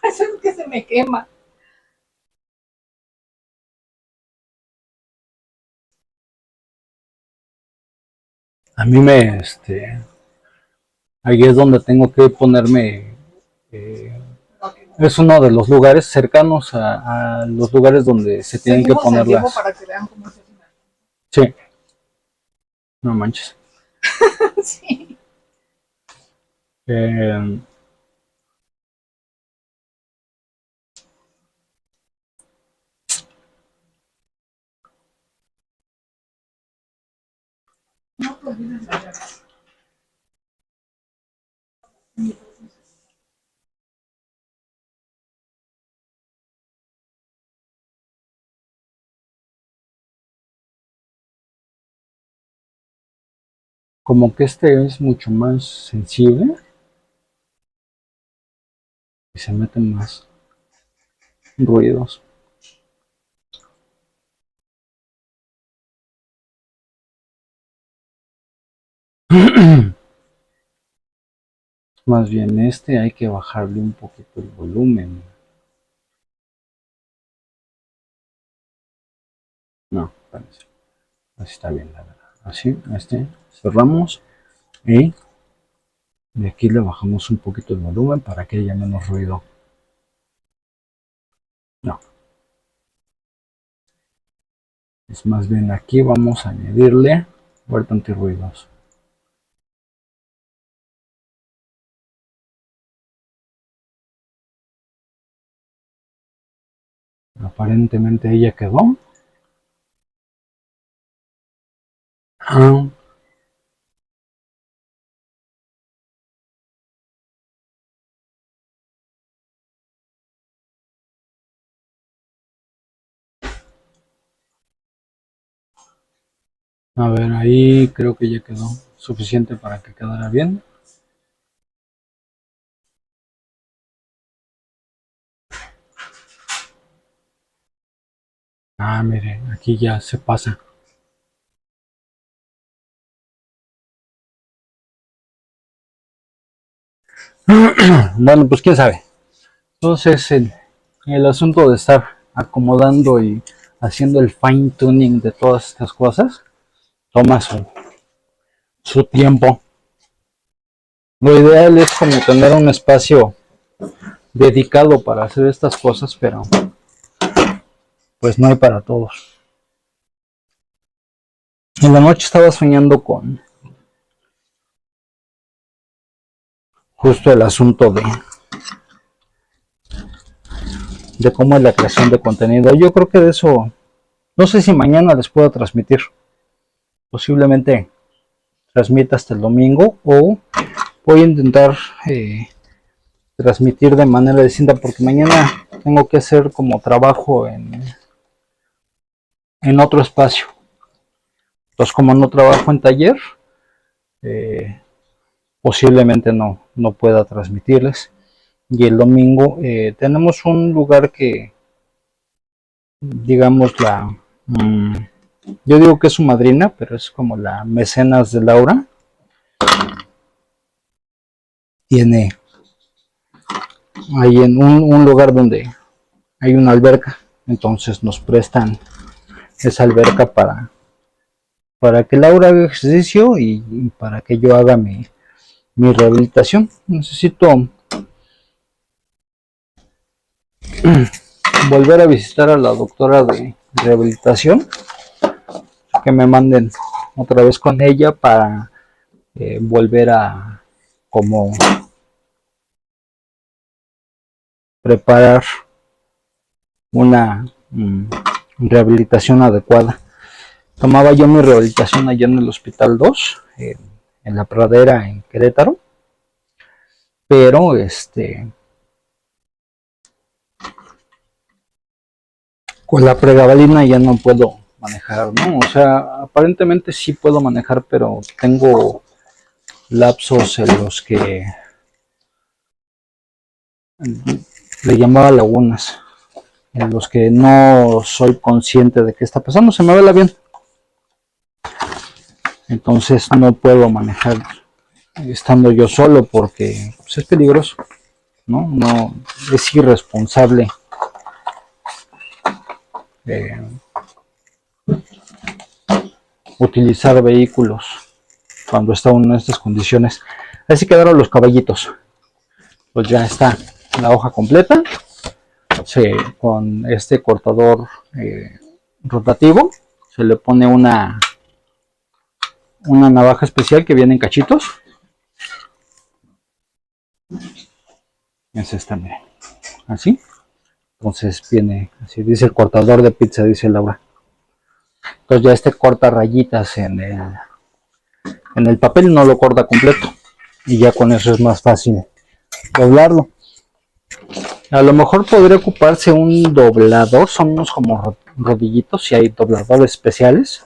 S2: Pues es que se me quema.
S3: A mí ahí es donde tengo que ponerme, es uno de los lugares cercanos a los lugares donde se tienen que
S2: Seguimos
S3: poner
S2: en vivo
S3: las...
S2: para que vean cómo se hace.
S3: Sí, no manches.
S2: Sí.
S3: Eh,
S2: No te olvides las llaves.
S3: como que este es mucho más sensible y se meten más ruidos. Más bien hay que bajarle un poquito el volumen. No, espérense. Así está bien, la verdad. Así, cerramos y de aquí le bajamos un poquito el volumen para que haya menos ruido. No, es más bien aquí vamos a añadirle puerta antirruidos. Aparentemente ella quedó. Ah,
S1: A ver, ahí creo que ya quedó suficiente para que quedara bien. Ah, mire, aquí ya se pasa. Bueno, pues quién sabe. Entonces, el asunto de estar acomodando y haciendo el fine tuning de todas estas cosas toma su tiempo. Lo ideal es como tener un espacio dedicado para hacer estas cosas, pero pues no hay para todos. En la noche estaba soñando con justo el asunto de cómo es la creación de contenido. Yo creo que de eso, no sé si mañana les puedo transmitir. Posiblemente transmita hasta el domingo o voy a intentar transmitir de manera distinta porque mañana tengo que hacer como trabajo en otro espacio. Entonces, como no trabajo en taller, posiblemente no pueda transmitirles. Y el domingo tenemos un lugar que, digamos, yo digo que es su madrina, pero es como la mecenas de Laura. Tiene ahí en un lugar donde hay una alberca, entonces nos prestan esa alberca para que Laura haga ejercicio y para que yo haga mi rehabilitación. Necesito volver a visitar a la doctora de rehabilitación, que me manden otra vez con ella para volver a como preparar una rehabilitación adecuada. Tomaba yo mi rehabilitación allá en el Hospital 2, en la Pradera, en Querétaro, pero con la pregabalina ya no puedo manejar, ¿no? O sea, aparentemente sí puedo manejar, pero tengo lapsos en los que le llamaba lagunas, en los que no soy consciente de qué está pasando, se me va el avión. Entonces no puedo manejar estando yo solo porque pues, es peligroso, ¿no? No es irresponsable utilizar vehículos cuando está uno en estas condiciones. Así quedaron los caballitos. Pues ya está la hoja completa. Con este cortador rotativo se le pone una navaja especial que viene en cachitos. Es esta, miren. Así. Entonces viene, así dice el cortador de pizza, dice Laura. Entonces ya este corta rayitas en el papel, no lo corta completo. Y ya con eso es más fácil doblarlo. A lo mejor podría ocuparse un doblador, son unos como rodillitos, si hay dobladores especiales.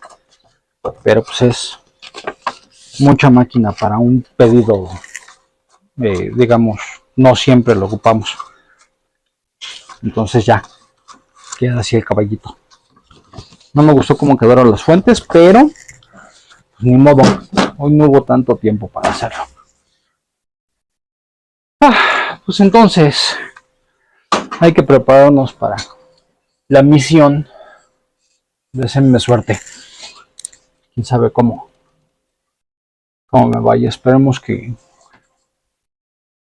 S1: Pero pues es mucha máquina para un pedido, digamos, no siempre lo ocupamos. Entonces ya queda así el caballito. No me gustó cómo quedaron las fuentes, pero pues, ni modo, hoy no hubo tanto tiempo para hacerlo. Pues entonces hay que prepararnos para la misión. Deseenme suerte. Quién sabe cómo me vaya. Esperemos que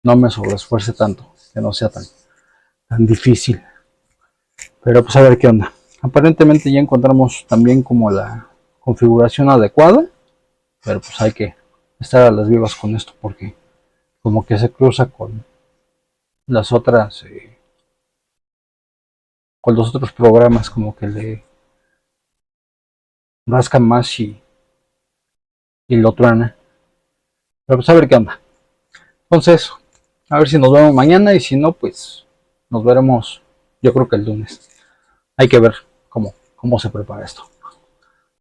S1: no me sobreesfuerce tanto, que no sea tan difícil. Pero pues a ver qué onda. Aparentemente ya encontramos también como la configuración adecuada, pero pues hay que estar a las vivas con esto porque como que se cruza con las otras, con los otros programas, como que le rascan más y lo truena. Pero pues a ver qué onda. Entonces, a ver si nos vemos mañana y si no, pues nos veremos yo creo que el lunes. Hay que ver cómo se prepara esto.